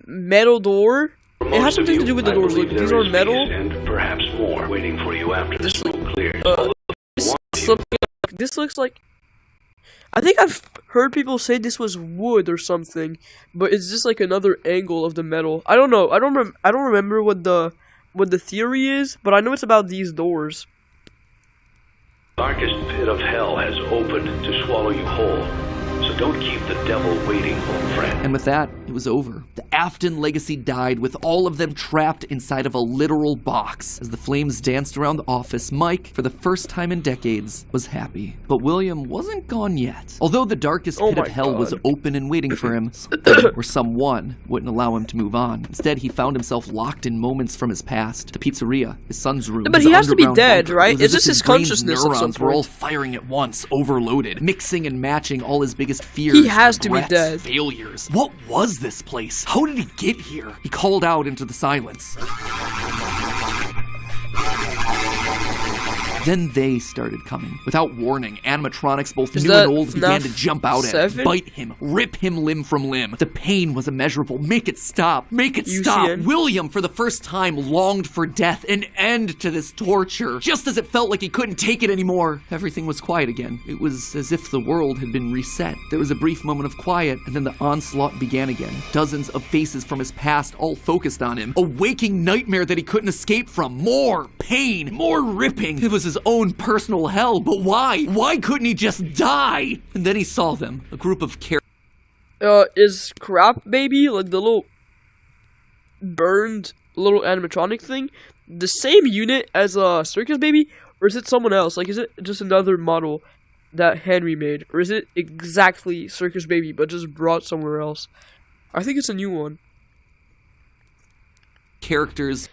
metal door. It has something to do with the doors. Like these are metal. And perhaps more waiting for you after the smoke clears. This looks like. I think I've heard people say this was wood or something, but it's just like another angle of the metal. I don't know. I don't remember what the theory is, but I know it's about these doors. Darkest pit of hell has opened to swallow you whole. So don't keep the devil waiting, old friend. And with that, it was over. The Afton legacy died with all of them trapped inside of a literal box. As the flames danced around the office, Mike, for the first time in decades, was happy. But William wasn't gone yet. Although the darkest pit of hell was open and waiting for him, something or someone wouldn't allow him to move on. Instead, he found himself locked in moments from his past. The pizzeria, his son's room, but his he has to be underground dead, bunker. right? It was Is as this if his brain's consciousness at some neurons were all point? firing at once, overloaded, mixing and matching all his biggest fears. He has to be regrets, dead. failures. What was this place? How did he get here? He called out into the silence. Then they started coming. Without warning, animatronics, both new and old, began to jump out at him, bite him, rip him limb from limb. The pain was immeasurable. Make it stop. Make it stop. UCN? William, for the first time, longed for death, an end to this torture. Just as it felt like he couldn't take it anymore, everything was quiet again. It was as if the world had been reset. There was a brief moment of quiet, and then the onslaught began again. Dozens of faces from his past all focused on him. A waking nightmare that he couldn't escape from. More pain, more ripping. It was his own personal hell, but why? Why couldn't he just die? And then he saw them, a group of Is Crap Baby, like the little burned little animatronic thing, the same unit as a Circus Baby, or is it someone else? Like, is it just another model that Henry made, or is it exactly Circus Baby but just brought somewhere else? I think it's a new one. characters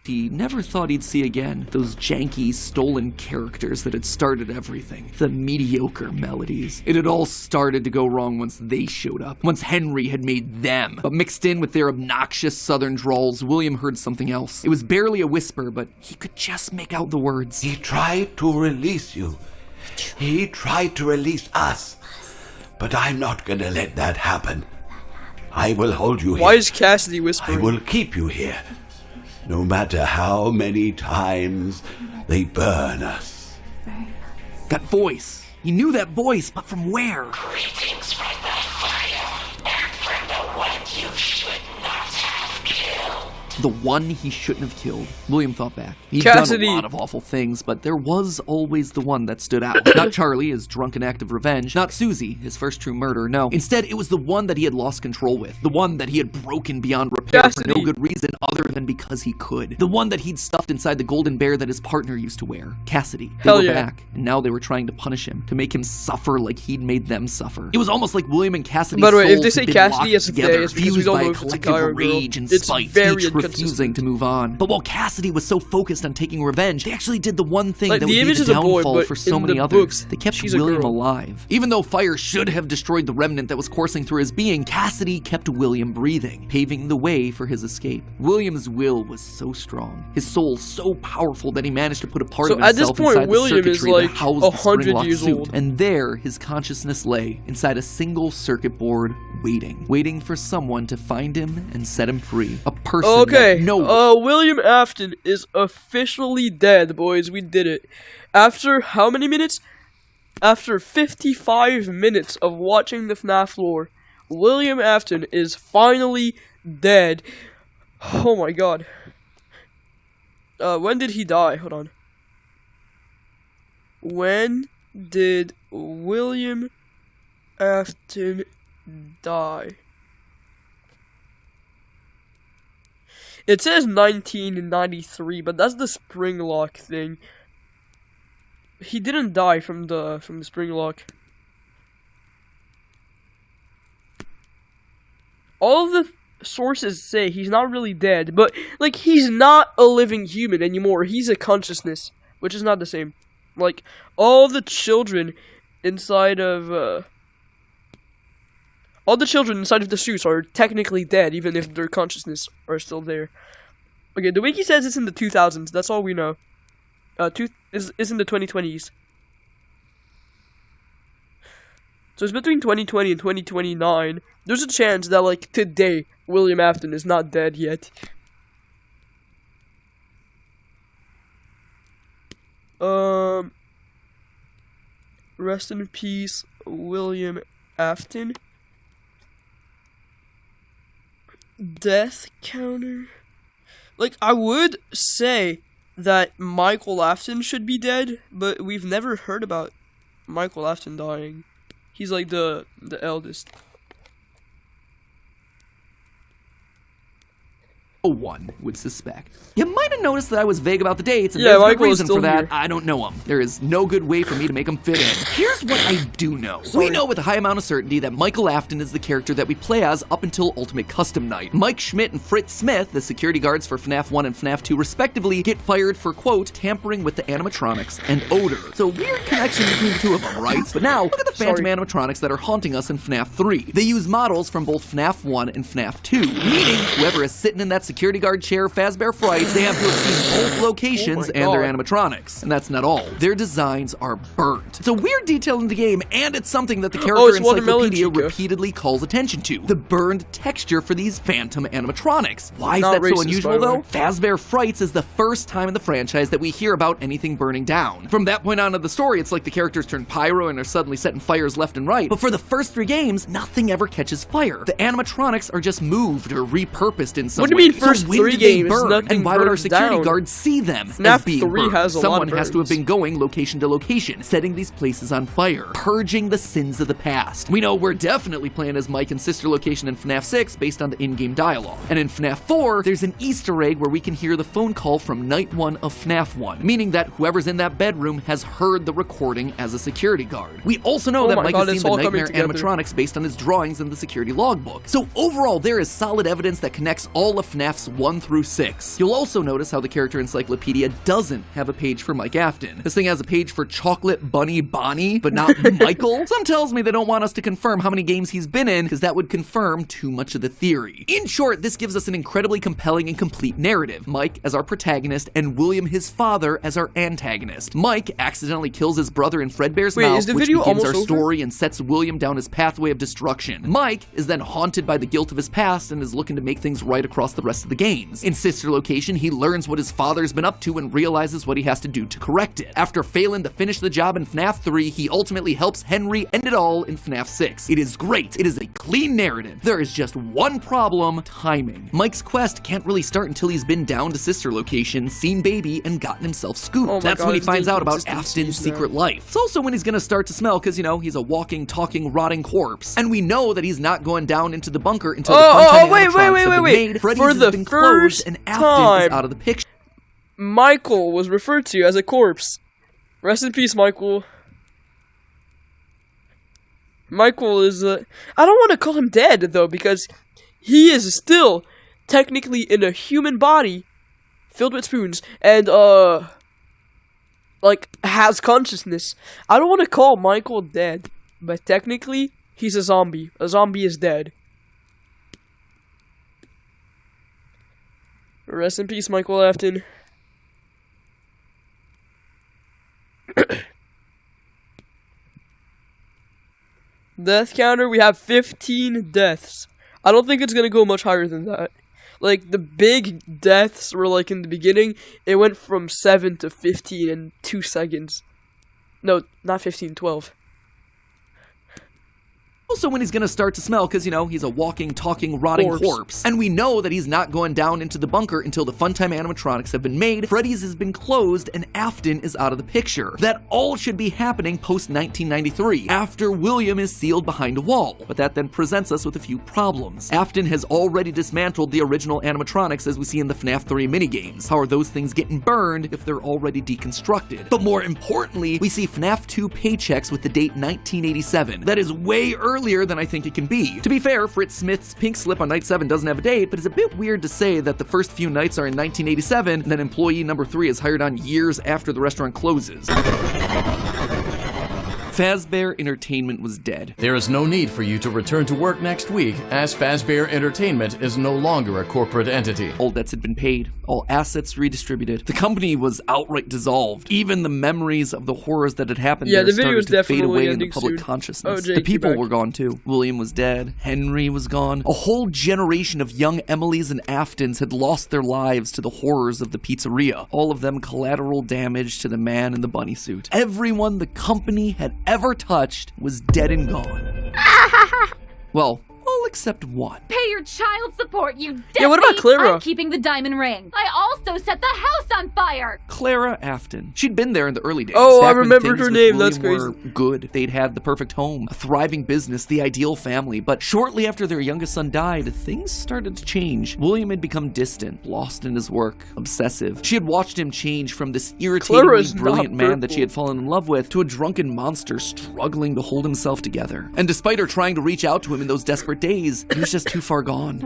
he never thought he'd see again. Those janky, stolen characters that had started everything. The mediocre melodies. It had all started to go wrong once they showed up. Once Henry had made them. But mixed in with their obnoxious southern drawls, William heard something else. It was barely a whisper, but he could just make out the words. He tried to release you. He tried to release us. But I'm not gonna let that happen. I will hold you here. Why is Cassidy whispering? I will keep you here. No matter how many times they burn us. That voice. He knew that voice, but from where? Greetings from the fire, and from the one you should not have killed. The one he shouldn't have killed. William thought back. He'd Cassidy. done a lot of awful things, but there was always the one that stood out. Not Charlie, his drunken act of revenge. Not Susie, his first true murder. No. Instead, it was the one that he had lost control with. The one that he had broken beyond repair Cassidy. for no good reason other than because he could. The one that he'd stuffed inside the golden bear that his partner used to wear. Cassidy. They Hell were yeah. back, and now they were trying to punish him. To make him suffer like he'd made them suffer. It was almost like William and Cassidy's By the way, if souls they say had been Cassidy locked as a they, together, it's because we fused don't by know a if it's a collective guy or a girl. rage and It's spite, very each refusing to move on. But while Cassidy was so focused on taking revenge, they actually did the one thing Like, that the would be image the is a boy, downfall but for so in many the others. books, They kept she's a William girl. alive. Even though fire should have destroyed the remnant that was coursing through his being, Cassidy kept William breathing, paving the way for his escape. William's will was so strong, his soul so powerful that he managed to put a part So of at this himself point, inside William the is circuitry like that housed 100 the spring-locked years suit. old. And there, his consciousness lay, inside a single circuit board, waiting for someone to find him and set him free. A person Okay, that no William Afton is officially dead, boys. We did it. After how many minutes? After 55 minutes of watching the FNAF lore, William Afton is finally dead. Oh my god. When did he die? Hold on. When did William Afton die? It says 1993, but that's the spring lock thing. He didn't die from the spring lock. All of the sources say he's not really dead, but like he's not a living human anymore. He's a consciousness, which is not the same. Like all the children inside of the suits are technically dead, even if their consciousness are still there. Okay, the wiki says it's in the 2000s. That's all we know. Is in the 2020s. So it's between 2020 and 2029. There's a chance that, like, today, William Afton is not dead yet. Rest in peace, William Afton. Death counter. Like, I would say that Michael Afton should be dead, but we've never heard about Michael Afton dying. He's like the eldest. One would suspect. You might have noticed that I was vague about the dates, and yeah, there's a Michael good reason for that. Here. I don't know them. There is no good way for me to make them fit in. Here's what I do know. We know with a high amount of certainty that Michael Afton is the character that we play as up until Ultimate Custom Night. Mike Schmidt and Fritz Smith, the security guards for FNAF 1 and FNAF 2 respectively, get fired for, quote, tampering with the animatronics and odor. So weird connection between the two of them, right? But now, look at the phantom animatronics that are haunting us in FNAF 3. They use models from both FNAF 1 and FNAF 2, meaning whoever is sitting in that security guard chair Fazbear Frights, they have to have seen both locations and their animatronics. And that's not all. Their designs are burnt. It's a weird detail in the game, and it's something that the character encyclopedia repeatedly calls attention to. The burned texture for these phantom animatronics. Why is that so unusual, though? Fazbear Frights is the first time in the franchise that we hear about anything burning down. From that point on in the story, it's like the characters turn pyro and are suddenly setting fires left and right. But for the first 3 games, nothing ever catches fire. The animatronics are just moved or repurposed in some way. What do you mean first 3 games? Burn, and why would our security guards see them as being burned? Has a Someone lot of has to have been going location to location, setting these places on fire, purging the sins of the past. We know we're definitely playing as Mike and Sister Location in FNAF 6 based on the in-game dialogue. And in FNAF 4, there's an Easter egg where we can hear the phone call from Night 1 of FNAF 1, meaning that whoever's in that bedroom has heard the recording as a security guard. We also know that Mike has seen the nightmare animatronics based on his drawings in the security logbook. So overall, there is solid evidence that connects all of FNAFs 1 through 6. You'll also notice how the character encyclopedia doesn't have a page for Mike Afton. This thing has a page for Chocolate Bunny Bonnie, but not Michael. Some tells me they don't want us to confirm how many games he's been in, because that would confirm too much of the theory. In short, this gives us an incredibly compelling and complete narrative. Mike as our protagonist, and William his father as our antagonist. Mike accidentally kills his brother in Fredbear's mouth, which begins our story and sets William down his pathway of destruction. Mike is then haunted by the guilt of his past and is looking to make things right across the rest of the games. In Sister Location, he learns what his father's been up to and realizes what he has to do to correct it. After failing to finish the job in FNAF 3, he ultimately helps Henry end it all in FNAF 6. It is great. It is a clean narrative. There is just one problem: timing. Mike's quest can't really start until he's been down to Sister Location, seen Baby, and gotten himself scooped. That's when he finds out about Afton's secret life. It's also when he's gonna start to smell, because, you know, he's a walking, talking, rotting corpse. And we know that he's not going down into the bunker until the funtime animatronics have been made. Freddy's For the has been closed, and Afton is out of the picture. Michael was referred to as a corpse. Rest in peace, Michael. Michael is, I don't want to call him dead, though, because he is still technically in a human body filled with spoons, and, like, has consciousness. I don't want to call Michael dead, but technically, he's a zombie. A zombie is dead. Rest in peace, Michael Afton. Death counter, we have 15 deaths. I don't think it's gonna go much higher than that. Like, the big deaths were, like, in the beginning, it went from 7 to 15 in 2 seconds. No, not 15, 12. Also when he's gonna start to smell, because, you know, he's a walking, talking, rotting corpse. And we know that he's not going down into the bunker until the funtime animatronics have been made, Freddy's has been closed, and Afton is out of the picture. That all should be happening post-1993, after William is sealed behind a wall. But that then presents us with a few problems. Afton has already dismantled the original animatronics as we see in the FNAF 3 minigames. How are those things getting burned if they're already deconstructed? But more importantly, we see FNAF 2 paychecks with the date 1987. That is way earlier earlier than I think it can be. To be fair, Fritz Smith's pink slip on night 7 doesn't have a date, but it's a bit weird to say that the first few nights are in 1987 and then employee number 3 is hired on years after the restaurant closes. Fazbear Entertainment was dead. There is no need for you to return to work next week, as Fazbear Entertainment is no longer a corporate entity. All debts had been paid, all assets redistributed. The company was outright dissolved. Even the memories of the horrors that had happened there started to fade away in the public consciousness. The people were gone too. William was dead. Henry was gone. A whole generation of young Emilys and Aftons had lost their lives to the horrors of the pizzeria. All of them collateral damage to the man in the bunny suit. Everyone the company had ever touched was dead and gone. Well, all except one. Pay your child support, you deadbeat! Yeah, what about Clara? I'm keeping the diamond ring. I also set the house on fire! Clara Afton. She'd been there in the early days. Oh, I back when remembered things her with name. William That's crazy. were good. They'd had the perfect home, a thriving business, the ideal family. But shortly after their youngest son died, things started to change. William had become distant, lost in his work, obsessive. She had watched him change from this irritatingly brilliant man that she had fallen in love with to a drunken monster struggling to hold himself together. And despite her trying to reach out to him in those desperate days, he was just too far gone.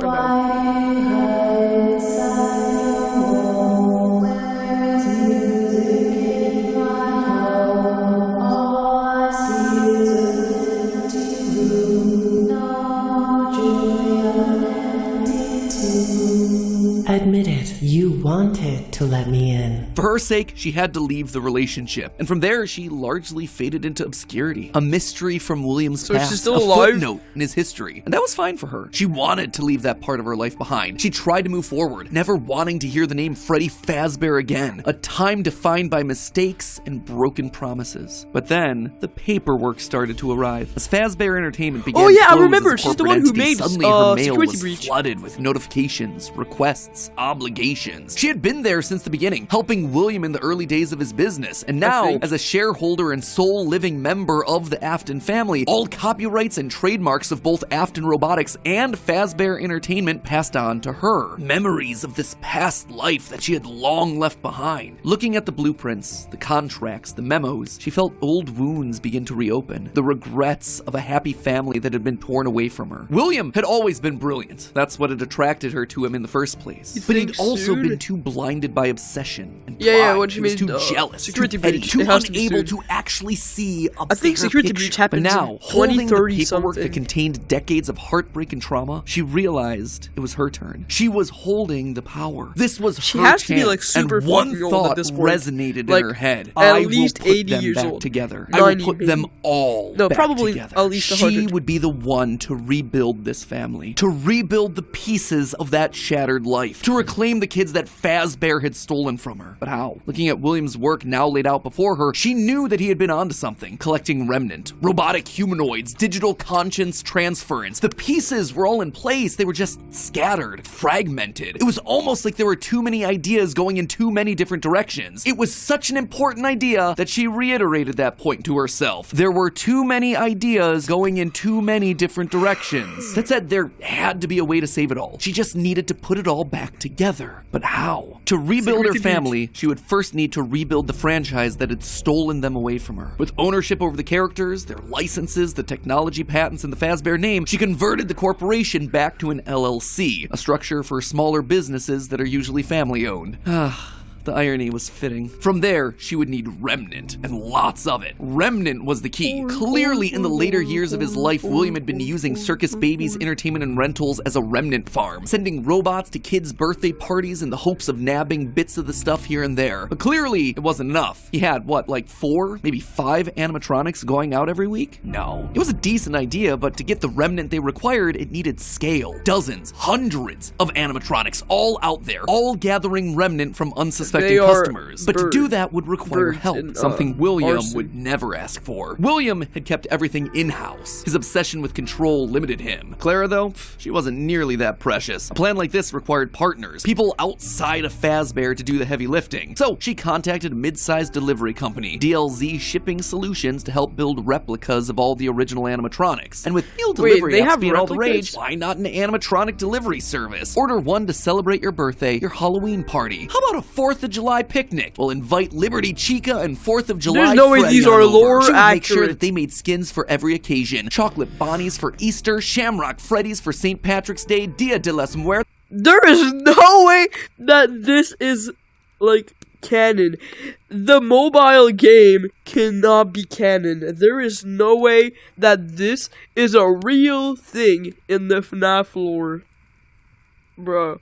Admit it, you wanted to let me in. For her sake, she had to leave the relationship, and from there, she largely faded into obscurity. A mystery from William's So past, she's still a alive? footnote in his history, and that was fine for her. She wanted to leave that part of her life behind. She tried to move forward, never wanting to hear the name Freddy Fazbear again. A time defined by mistakes and broken promises. But then, the paperwork started to arrive. As Fazbear Entertainment began to close remember. as a She's the corporate one who entity, made suddenly her mail Security was Breach. flooded with notifications, requests, obligations. She had been there since the beginning, helping William in the early days of his business, and now, as a shareholder and sole living member of the Afton family, all copyrights and trademarks of both Afton Robotics and Fazbear Entertainment passed on to her. Memories of this past life that she had long left behind. Looking at the blueprints, the contracts, the memos, she felt old wounds begin to reopen, the regrets of a happy family that had been torn away from her. William had always been brilliant. That's what had attracted her to him in the first place. But he'd also been too blinded by obsession and pride. What you He was mean? too jealous, Security too petty, Breach. too It has to be unable soon. to actually see a I think bigger Security picture. Breach happened But now, in holding the 2030 paperwork something. that contained decades of heartbreak and trauma, she realized it was her turn. She was holding the power. This was She her has to be, chance, like, super and one fucking old at thought this point. resonated Like, in her head. at I least will put 80 them years back old. together. 90 I will put them maybe. all No, back probably together. at least She 100. would be the one to rebuild this family, to rebuild the pieces of that shattered life, to reclaim the kids that Fazbear had stolen from her. But how? Looking at William's work now laid out before her, she knew that he had been onto something. Collecting remnant, robotic humanoids, digital conscience transference. The pieces were all in place. They were just scattered, fragmented. It was almost like there were too many ideas going in too many different directions. It was such an important idea that she reiterated that point to herself. There were too many ideas going in too many different directions. That said, there had to be a way to save it all. She just needed to put it all back together. But how? To rebuild her family, she would first need to rebuild the franchise that had stolen them away from her. With ownership over the characters, their licenses, the technology patents, and the Fazbear name, she converted the corporation back to an LLC, a structure for smaller businesses that are usually family-owned. The irony was fitting. From there, she would need remnant, and lots of it. Remnant was the key. Clearly, in the later years of his life, William had been using Circus Babies Entertainment and Rentals as a remnant farm, sending robots to kids' birthday parties in the hopes of nabbing bits of the stuff here and there. But clearly, it wasn't enough. He had, what, like 4, maybe 5 animatronics going out every week? No. It was a decent idea, but to get the remnant they required, it needed scale. Dozens, hundreds of animatronics, all out there, all gathering remnant from unsuspecting customers. But to do that would require help, something William would never ask for. William had kept everything in-house. His obsession with control limited him. Clara, though, she wasn't nearly that precious. A plan like this required partners, people outside of Fazbear to do the heavy lifting. So she contacted a mid-sized delivery company, DLZ Shipping Solutions, to help build replicas of all the original animatronics. And with field delivery apps being all the rage, why not an animatronic delivery service? Order one to celebrate your birthday, your Halloween party. How about a 4th 4th of July picnic. We'll invite Liberty Chica and 4th of July There's no way Freddy these on are over. lore She would make sure accurate. that they made skins for every occasion. Chocolate Bonnies for Easter, Shamrock Freddies for St. Patrick's Day, Dia de las Muertes. There is no way that this is, like, canon. The mobile game cannot be canon. There is no way that this is a real thing in the FNAF lore. Bro.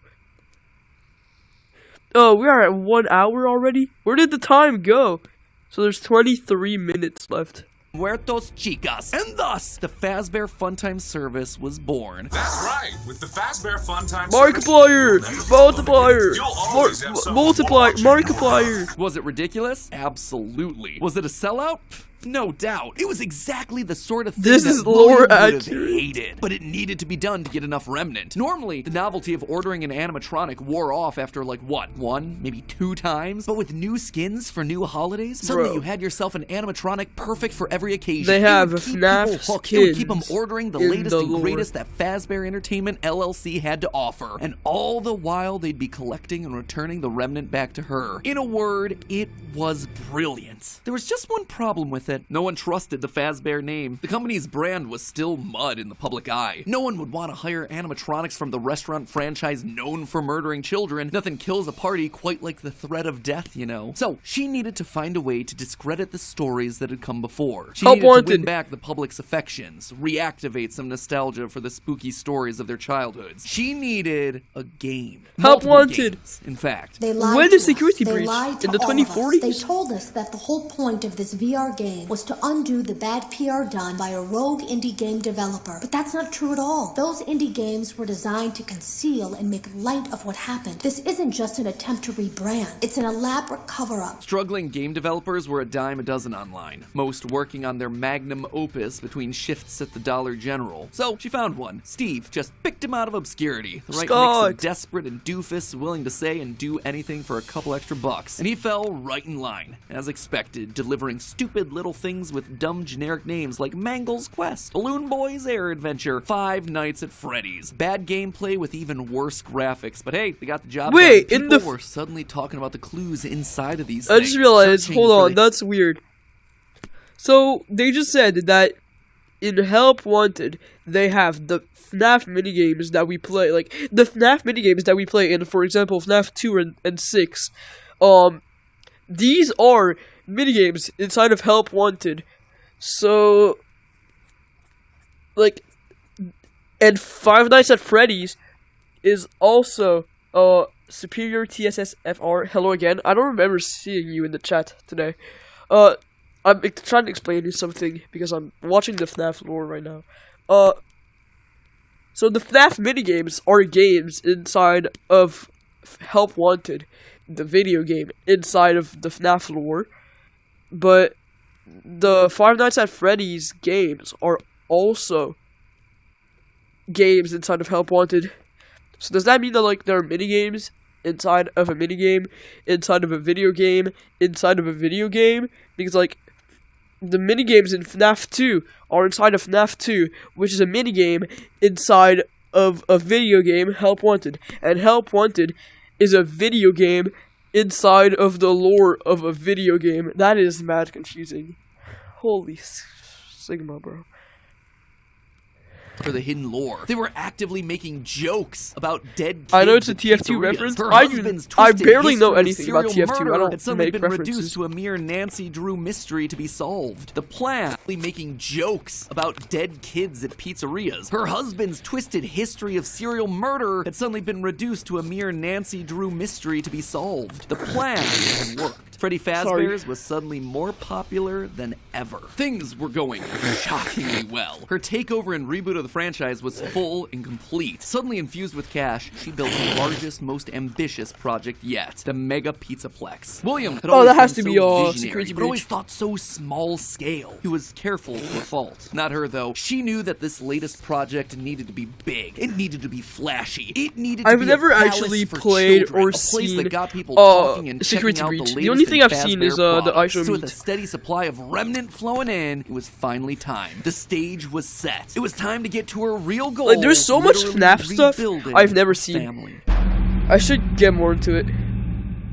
Oh, we are at 1 hour already? Where did the time go? So there's 23 minutes left. Muertos Chicas. And thus, the Fazbear Funtime service was born. That's right. With the Fazbear Funtime Markiplier! Multiplier! Multiply! Markiplier! Was it ridiculous? Absolutely. Was it a sellout? No doubt. It was exactly the sort of thing This that is lore William would have accurate. hated, but it needed to be done to get enough remnant. Normally, the novelty of ordering an animatronic wore off after, like, what, 1, maybe 2 times? But with new skins for new holidays, suddenly you had yourself an animatronic perfect for every occasion. They have It would keep FNAF people hooked. It would keep them skins ordering the in latest the and lore. greatest that Fazbear Entertainment LLC had to offer. And all the while, they'd be collecting and returning the remnant back to her. In a word, it was brilliant. There was just one problem with it. No one trusted the Fazbear name. The company's brand was still mud in the public eye. No one would want to hire animatronics from the restaurant franchise known for murdering children. Nothing kills a party quite like the threat of death, you know. So, she needed to find a way to discredit the stories that had come before. She needed to win back the public's affections, reactivate some nostalgia for the spooky stories of their childhoods. She needed a game. Help Multiple Wanted. games, in fact. They lied When to is security us. They breach? lied to In the all of us. 2040s? They told us that the whole point of this VR game was to undo the bad PR done by a rogue indie game developer. But that's not true at all. Those indie games were designed to conceal and make light of what happened. This isn't just an attempt to rebrand. It's an elaborate cover-up. Struggling game developers were a dime a dozen online, most working on their magnum opus between shifts at the Dollar General. So she found one. Steve just picked him out of obscurity. The right mix of desperate and doofus, willing to say and do anything for a couple extra bucks. And he fell right in line, as expected, delivering stupid little things with dumb generic names like Mangle's Quest, Balloon Boy's Air Adventure, Five Nights at Freddy's. Bad gameplay with even worse graphics, but hey, they got the job done. Wait, People were suddenly talking about the clues inside of these I things. just realized, searching hold for on, that's weird. So, they just said that in Help Wanted, they have the FNAF minigames that we play, like, the FNAF minigames that we play in, for example, FNAF 2 and 6. These are minigames inside of Help Wanted. So, like, and Five Nights at Freddy's is also Superior TSSFR. Hello again. I don't remember seeing you in the chat today. I'm trying to explain you something because I'm watching the FNAF lore right now. So the FNAF minigames are games inside of Help Wanted, the video game inside of the FNAF lore, but the Five Nights at Freddy's games are also games inside of Help Wanted. So does that mean that, like, there are minigames inside of a minigame, inside of a video game, inside of a video game? Because, like, the minigames in FNAF 2 are inside of FNAF 2, which is a minigame inside of a video game, Help Wanted. And Help Wanted is a video game inside of the lore of a video game. That is mad confusing. Holy Sigma, bro. For the hidden lore. They were actively making jokes about dead kids. I know it's a at TF2 pizzerias. reference. Her I husband's barely know twisted anything about history of TF2. I serial murder don't had suddenly make been references. reduced to a mere Nancy Drew mystery to be solved. The plan, making jokes about dead kids at pizzerias. Her husband's twisted history of serial murder had suddenly been reduced to a mere Nancy Drew mystery to be solved. The plan had worked. Freddy Fazbear's was suddenly more popular than ever. Things were going shockingly well. Her takeover and reboot of the franchise was full and complete. Suddenly infused with cash, she built the largest, most ambitious project yet, the Mega Pizzaplex. William had always that has been to be so a visionary, security but always breach. thought so small scale. He was careful to a fault. Not her, though. She knew that this latest project needed to be big. It needed to be flashy. It needed to I've be never a palace actually for played children, or a place seen that got people talking and Security checking out Breach. the The latest only thing in I've seen is Fazbear the products. ISO So with a meat. steady supply of remnant flowing in, it was finally time. The stage was set. It was time to get to her real goal. Like, there's so much literally FNAF stuff rebuilding I've never her seen. family. I should get more into it.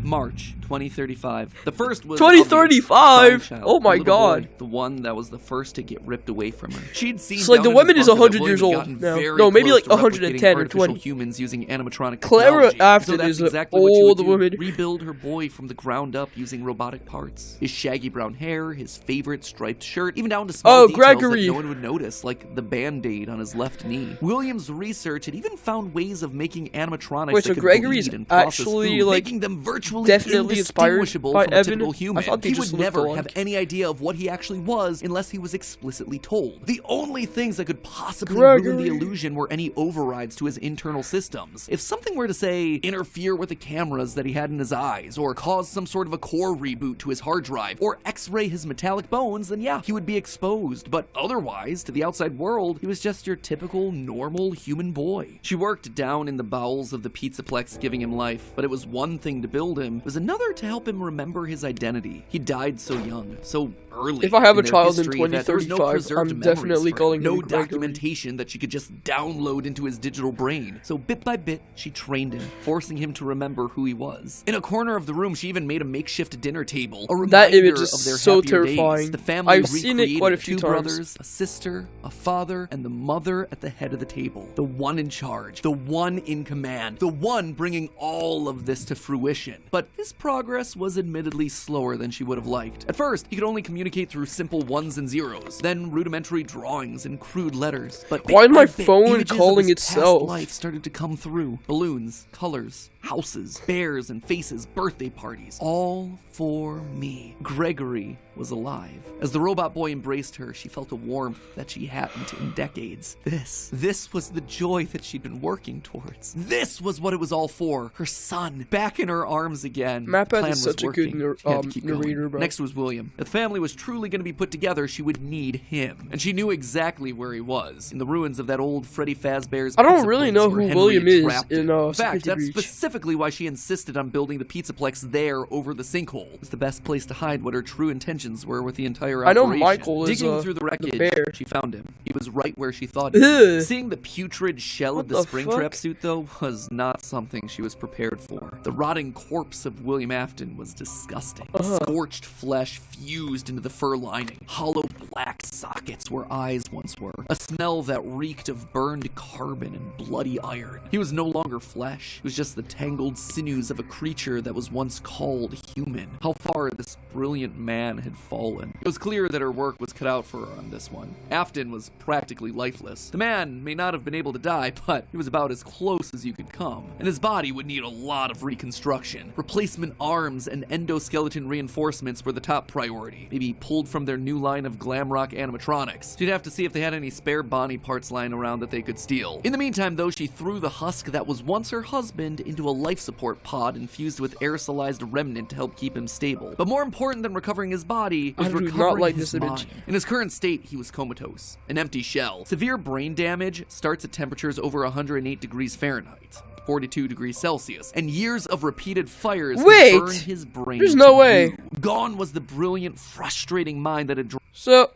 March 2035. The first was 2035. Oh my god. Boy, the one that was the first to get ripped away from her. She'd seen. So like the woman is 100 years old now. No, maybe like 110 or 20. Humans using animatronic Clara technology. Afton So is exactly an old would woman. Rebuild her boy from the ground up using robotic parts. His shaggy brown hair, his favorite striped shirt, even down to small details Gregory. that no one would notice, like the band-aid on his left knee. Williams' research had even found ways of making animatronics that could Gregory's bleed and process actually food, like making them virtually definitely inspired indistinguishable by from a Evan. typical human. I thought they He just would looked never alike. have any idea of what he actually was unless he was explicitly told. The only things that could possibly Gregory. ruin the illusion were any overrides to his internal systems. If something were to, say, interfere with the cameras that he had in his eyes, or cause some sort of a core reboot to his hard drive, or x-ray his metallic bones, then yeah, he would be exposed. But otherwise, to the outside world, he was just your typical, normal human boy. She worked down in the bowels of the Pizzaplex giving him life, but it was one thing to build him, it was another to help him remember his identity. He died so young, so early. If I have in a their child in history that there was no 2035, preserved I'm memories definitely for him. calling no him Gregory. documentation that she could just download into his digital brain. So bit by bit, she trained him, forcing him to remember who he was. In a corner of the room, she even made a makeshift dinner table. A That reminder image is of their so happier days. terrifying. The family I've seen it quite a recreated few two times. brothers, a sister, a father, and the mother at the head of the table. The one in charge, the one in command, the one bringing all of this to fruition. But his progress was admittedly slower than she would have liked. At first, he could only communicate through simple ones and zeros, then rudimentary drawings and crude letters. But Why is my bit by bit, phone images of calling his itself? past life started to come through. Balloons, colors, houses, bears and faces, birthday parties. All for me. Gregory was alive. As the robot boy embraced her, she felt a warmth that she hadn't in decades. This was the joy that she'd been working towards. This was what it was all for. Her son, back in her arms again. MatPat's is such a good narrator, bro. Next was William. If the family was truly going to be put together, she would need him. And she knew exactly where he was, in the ruins of that old Freddy Fazbear's I don't pizza really place know where who Henry William had is trapped in him. In fact, Security that's Breach. specifically why she insisted on building the Pizzaplex there over the sinkhole. It was the best place to hide what her true intentions were with the entire I operation. know Michael is, Digging through the wreckage, the bear. she found him. He was right where she thought he Ugh. was. Seeing the putrid shell of the Springtrap suit, though, was not something she was prepared for. The rotting corpse of William Afton was disgusting. Scorched flesh fused into the fur lining. Hollow black sockets where eyes once were. A smell that reeked of burned carbon and bloody iron. He was no longer flesh. It was just the tangled sinews of a creature that was once called human. How far this brilliant man had fallen. It was clear that her work was cut out for her on this one. Afton was practically lifeless. The man may not have been able to die, but he was about as close as you could come. And his body would need a lot of reconstruction. Replacement arms and endoskeleton reinforcements were the top priority. Maybe pulled from their new line of glam rock animatronics. She'd have to see if they had any spare Bonnie parts lying around that they could steal. In the meantime, though, she threw the husk that was once her husband into a life support pod infused with aerosolized remnant to help keep him stable. But more important than recovering his body was I do recovering not like his this image. mind. In his current state, he was comatose, an empty shell. Severe brain damage starts at temperatures over 108 degrees Fahrenheit. 42 degrees Celsius, and years of repeated fires Wait! burned his brain. There's no to way. goo. Gone was the brilliant, frustrating mind that had So,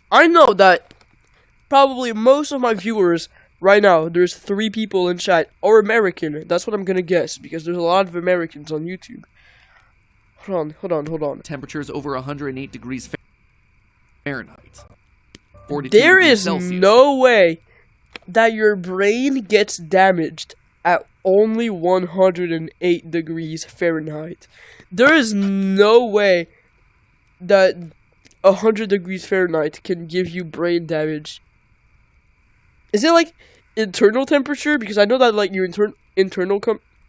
I know that probably most of my viewers right now, there's 3 people in chat, are American. That's what I'm gonna guess, because there's a lot of Americans on YouTube. Hold on. Temperatures over 108 degrees Fahrenheit. 42 There degrees is Celsius. no way that your brain gets damaged at only 108 degrees Fahrenheit. There is no way that 100 degrees Fahrenheit can give you brain damage. Is it like internal temperature? Because I know that like your internal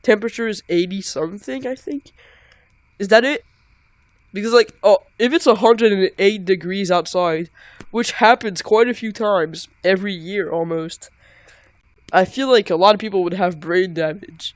temperature is 80 something, I think. Is that it? Because like, if it's 108 degrees outside, which happens quite a few times every year almost, I feel like a lot of people would have brain damage.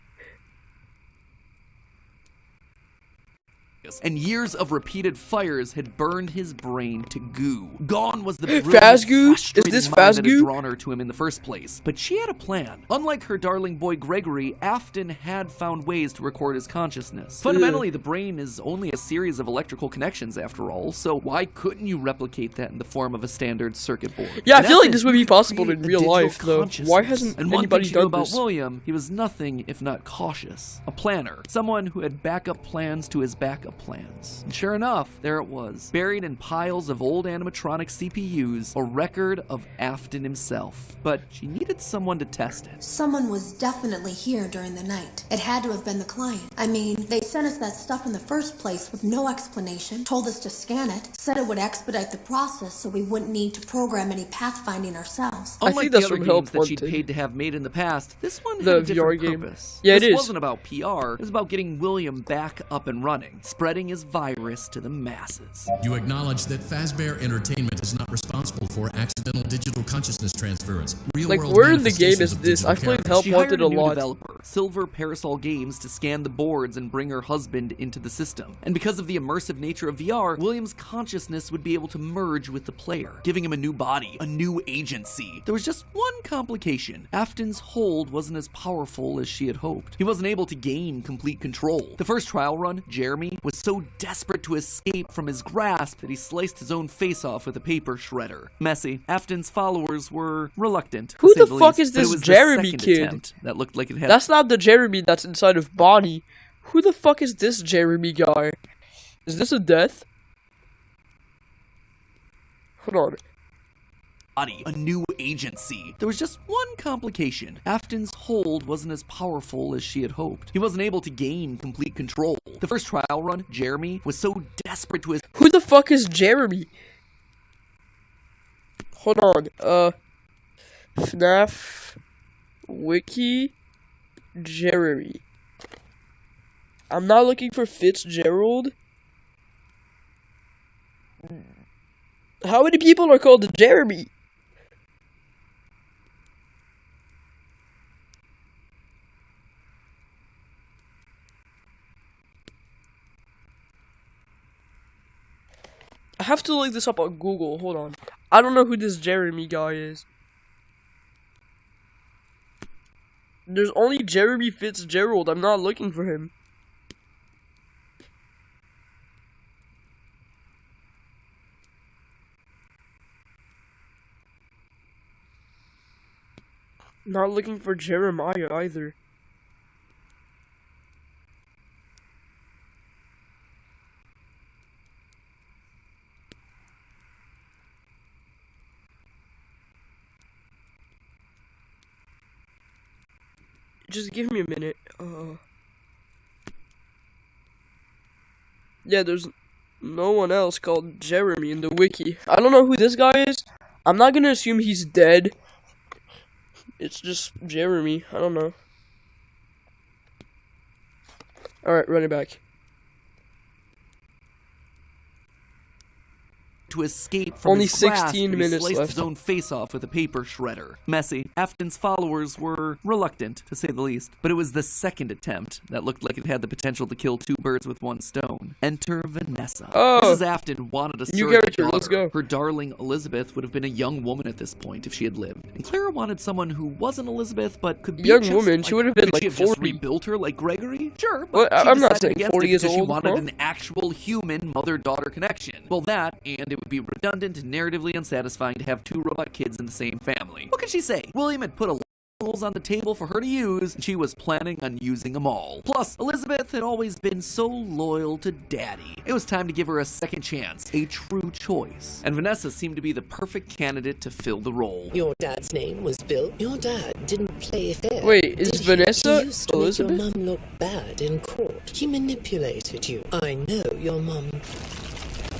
and years of repeated fires had burned his brain to goo. Gone was the Fazgoo? Is this mind that had Fazgoo? drawn her to him in the first place. But she had a plan. Unlike her darling boy Gregory, Afton had found ways to record his consciousness. Fundamentally, the brain is only a series of electrical connections after all, so why couldn't you replicate that in the form of a standard circuit board? Yeah, I In feel like essence, this would be you possible create in a real digital life, though. Why consciousness. hasn't And one anybody thing she knew done about this? William, he was nothing if not cautious. A planner. Someone who had backup plans to his backup plans. And sure enough, there it was. Buried in piles of old animatronic CPUs, a record of Afton himself. But she needed someone to test it. Someone was definitely here during the night. It had to have been the client. I mean, they sent us that stuff in the first place with no explanation, told us to scan it, said it would expedite the process so we wouldn't need to program any pathfinding ourselves. Unlike the other games that she'd paid to have made in the past, this one had a different purpose. Yeah, this it is. wasn't about PR, it was about getting William back up and running, spreading his virus to the masses. You acknowledge that Fazbear Entertainment is not responsible for accidental digital consciousness transference. Like, where in the game is this? I played Help She Wanted hired a a new lot. developer, Silver Parasol Games, to scan the boards and bring her husband into the system. And because of the immersive nature of VR, William's consciousness would be able to merge with the player, giving him a new body, a new agency. There was just one complication. Afton's hold wasn't as powerful as she had hoped. He wasn't able to gain complete control. The first trial run, Jeremy, was so desperate to escape from his grasp that he sliced his own face off with a paper shredder. Messy. Afton's followers were reluctant. Who to say the fuck least, is but it this was the Jeremy second kid? attempt that looked like it had. That's not the Jeremy that's inside of Bonnie. Who the fuck is this Jeremy guy? Is this a death? Hold on. A new agency. There was just one complication. Afton's hold wasn't as powerful as she had hoped. He wasn't able to gain complete control. The first trial run, Jeremy, was so desperate to Who the fuck is Jeremy? Hold on. FNaF Wiki Jeremy. I'm not looking for Fitzgerald. How many people are called Jeremy? I have to look this up on Google. Hold on. I don't know who this Jeremy guy is. There's only Jeremy Fitzgerald. I'm not looking for him. Not looking for Jeremiah either. Just give me a minute. Yeah, there's no one else called Jeremy in the wiki. I don't know who this guy is. I'm not gonna assume he's dead. It's just Jeremy. I don't know. Alright, run it back. To escape from Only his grasp, 16 he minutes sliced left. his own face off with a paper shredder. Messy. Afton's followers were reluctant, to say the least. But it was the second attempt that looked like it had the potential to kill two birds with one stone. Enter Vanessa. Oh. Mrs. Afton wanted a New surrogate character, daughter. let's go. Her darling Elizabeth would have been a young woman at this point if she had lived. And Clara wanted someone who wasn't Elizabeth, but could be Young just woman, like, she would have been could like she have just 40. rebuilt her like Gregory? Sure, Well, but she I'm not decided saying against 40 it years because she old, wanted huh? an actual human mother-daughter connection. Well, that, and it would be redundant and narratively unsatisfying to have two robot kids in the same family. What could she say? William had put a rules on the table for her to use, and she was planning on using them all. Plus, Elizabeth had always been so loyal to Daddy. It was time to give her a second chance, a true choice. And Vanessa seemed to be the perfect candidate to fill the role. Your dad's name was Bill. Your dad didn't play fair. Wait, is did he? Vanessa He used to Elizabeth? make your mum look bad in court. He manipulated you. I know your mum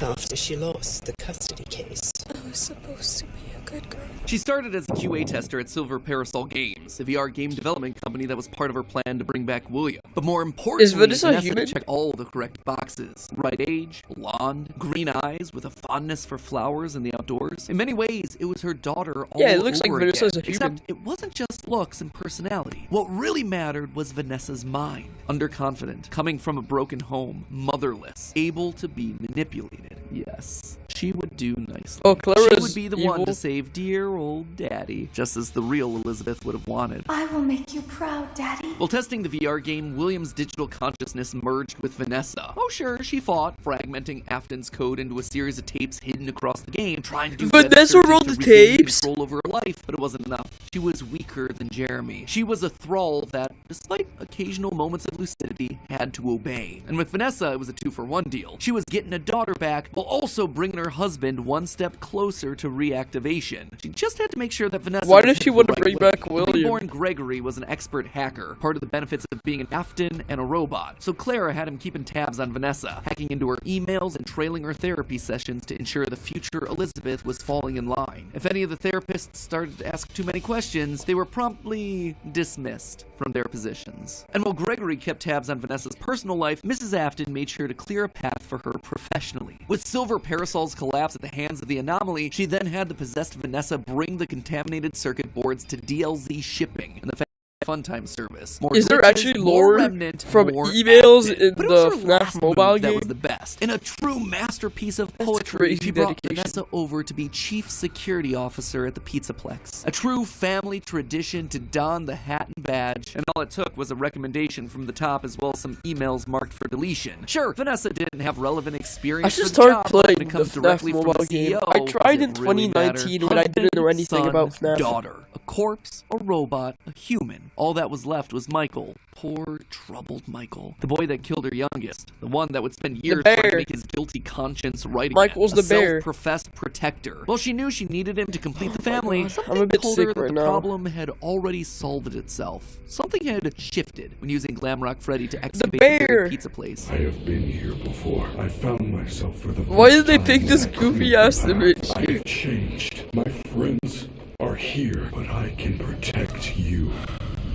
after she lost the custody case. Oh, was supposed to be a good girl. She started as a QA tester at Silver Parasol Games, the VR game development company that was part of her plan to bring back William. But more importantly, is Vanessa human? checked all the correct boxes. Right age, blonde, green eyes, with a fondness for flowers and the outdoors. In many ways, it was her daughter all yeah, it looks like over Vanessa's again. a human. Except it wasn't just looks and personality. What really mattered was Vanessa's mind. Underconfident, coming from a broken home, motherless, able to be manipulated. Yes, she would do nicely. Oh, Clara's She would be the evil. one to save dear old Daddy, just as the real Elizabeth would have wanted. I will make you proud, Daddy. While testing the VR game, William's digital consciousness merged with Vanessa. Oh sure, she fought, fragmenting Afton's code into a series of tapes hidden across the game, trying to do Vanessa rolled the tapes? control over her life, but it wasn't enough. She was weaker than Jeremy. She was a thrall that, despite occasional moments of lucidity, had to obey. And with Vanessa, it was a 2-for-1 deal. She was getting a daughter back, while also bringing her husband one step closer to reactivation. She just had to make sure that Vanessa... Why does she want to bring back William? Reborn Gregory was an expert hacker, part of the benefits of being an Afton and a robot. So Clara had him keeping tabs on Vanessa, hacking into her emails and trailing her therapy sessions to ensure the future Elizabeth was falling in line. If any of the therapists started to ask too many questions, they were promptly dismissed from their positions. And while Gregory kept tabs on Vanessa's personal life, Mrs. Afton made sure to clear a path for her professionally. With Silver Parasol's collapse at the hands of the Anomaly, she then had the possessed Vanessa bring the contaminated circuit boards to DLZ shipping and the Funtime service. More is there glitches, actually more lore remnant, from more emails Afton. in But it was the her FNaF last mobile move game? that was the best. In a true masterpiece of That's poetry, crazy she brought dedication. Vanessa over to be chief security officer at the Pizzaplex. A true family tradition to don the hat and badge, and all it took was a recommendation from the top as well as some emails marked for deletion. Sure, Vanessa didn't have relevant experience I should for the start job, but when playing it comes the directly FNaF from mobile the game. CEO, I tried does in it really 2019 matter? when I didn't know anything Husband, about son, FNaF. daughter, a corpse, a robot, a human. All that was left was Michael. Poor, troubled Michael. The boy that killed her youngest. The one that would spend years trying to make his guilty conscience right again. Michael's the bear. Self-professed protector. Well, she knew she needed him to complete the family. God, Something I'm a bit told her sick that right the now. problem had already solved itself. Something had shifted when using Glamrock Freddy to excavate bear. the very pizza place. I have been here before. I found myself for the Why first did they time pick this in my goofy career. ass image? I have changed. My friends are here, but I can protect you.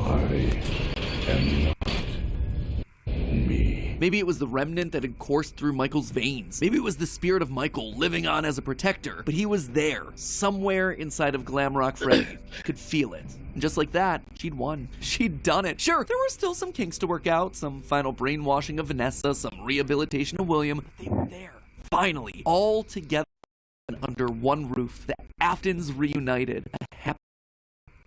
I am not me. Maybe it was the remnant that had coursed through Michael's veins. Maybe it was the spirit of Michael living on as a protector. But he was there, somewhere inside of Glamrock Freddy. She could feel it. And just like that, she'd won. She'd done it. Sure, there were still some kinks to work out, some final brainwashing of Vanessa, some rehabilitation of William. They were there. Finally, all together under one roof. The Aftons reunited. A happy.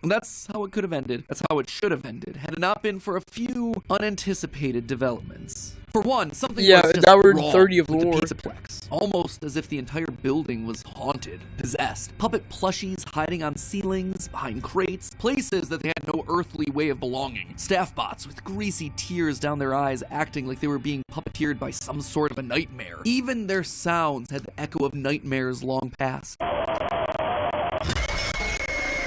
And that's how it could have ended. That's how it should have ended, had it not been for a few unanticipated developments. For one, something was just now we're in wrong 30 of with the lore. Pizzaplex. Almost as if the entire building was haunted, possessed. Puppet plushies hiding on ceilings, behind crates, places that they had no earthly way of belonging. Staff bots with greasy tears down their eyes acting like they were being puppeteered by some sort of a nightmare. Even their sounds had the echo of nightmares long past.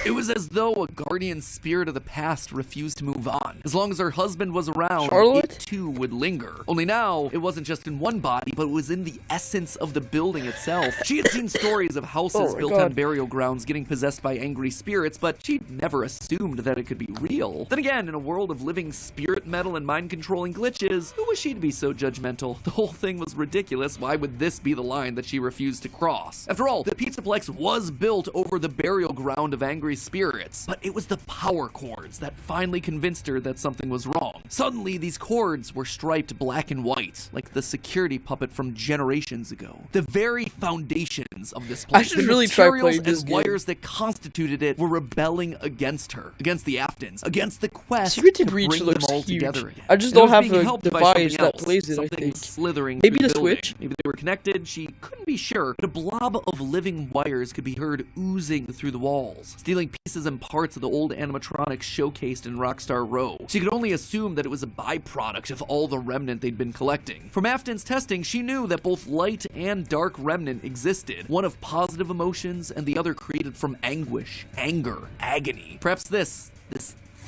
It was as though a guardian spirit of the past refused to move on. As long as her husband was around, Charlotte? it too would linger. Only now, it wasn't just in one body, but it was in the essence of the building itself. She had seen stories of houses built on burial grounds getting possessed by angry spirits, but she'd never assumed that it could be real. Then again, in a world of living spirit metal and mind-controlling glitches, who was she to be so judgmental? The whole thing was ridiculous. Why would this be the line that she refused to cross? After all, the Pizzaplex was built over the burial ground of angry spirits, but it was the power cords that finally convinced her that something was wrong. Suddenly, these cords were striped black and white, like the security puppet from generations ago. The very foundations of this place, I should the really try materials playing this and game. wires that constituted it were rebelling against her, against the Aftons, against the quest Security to Breach bring looks them all huge. together again. I just And it don't was have being a helped by device something that else, plays it, I something think. slithering Maybe through the building. Switch? Maybe they were connected, she couldn't be sure, but a blob of living wires could be heard oozing through the walls, stealing pieces and parts of the old animatronics showcased in Rockstar Row. She could only assume that it was a byproduct of all the remnant they'd been collecting. From Afton's testing, she knew that both light and dark remnant existed, one of positive emotions and the other created from anguish, anger, agony. Perhaps this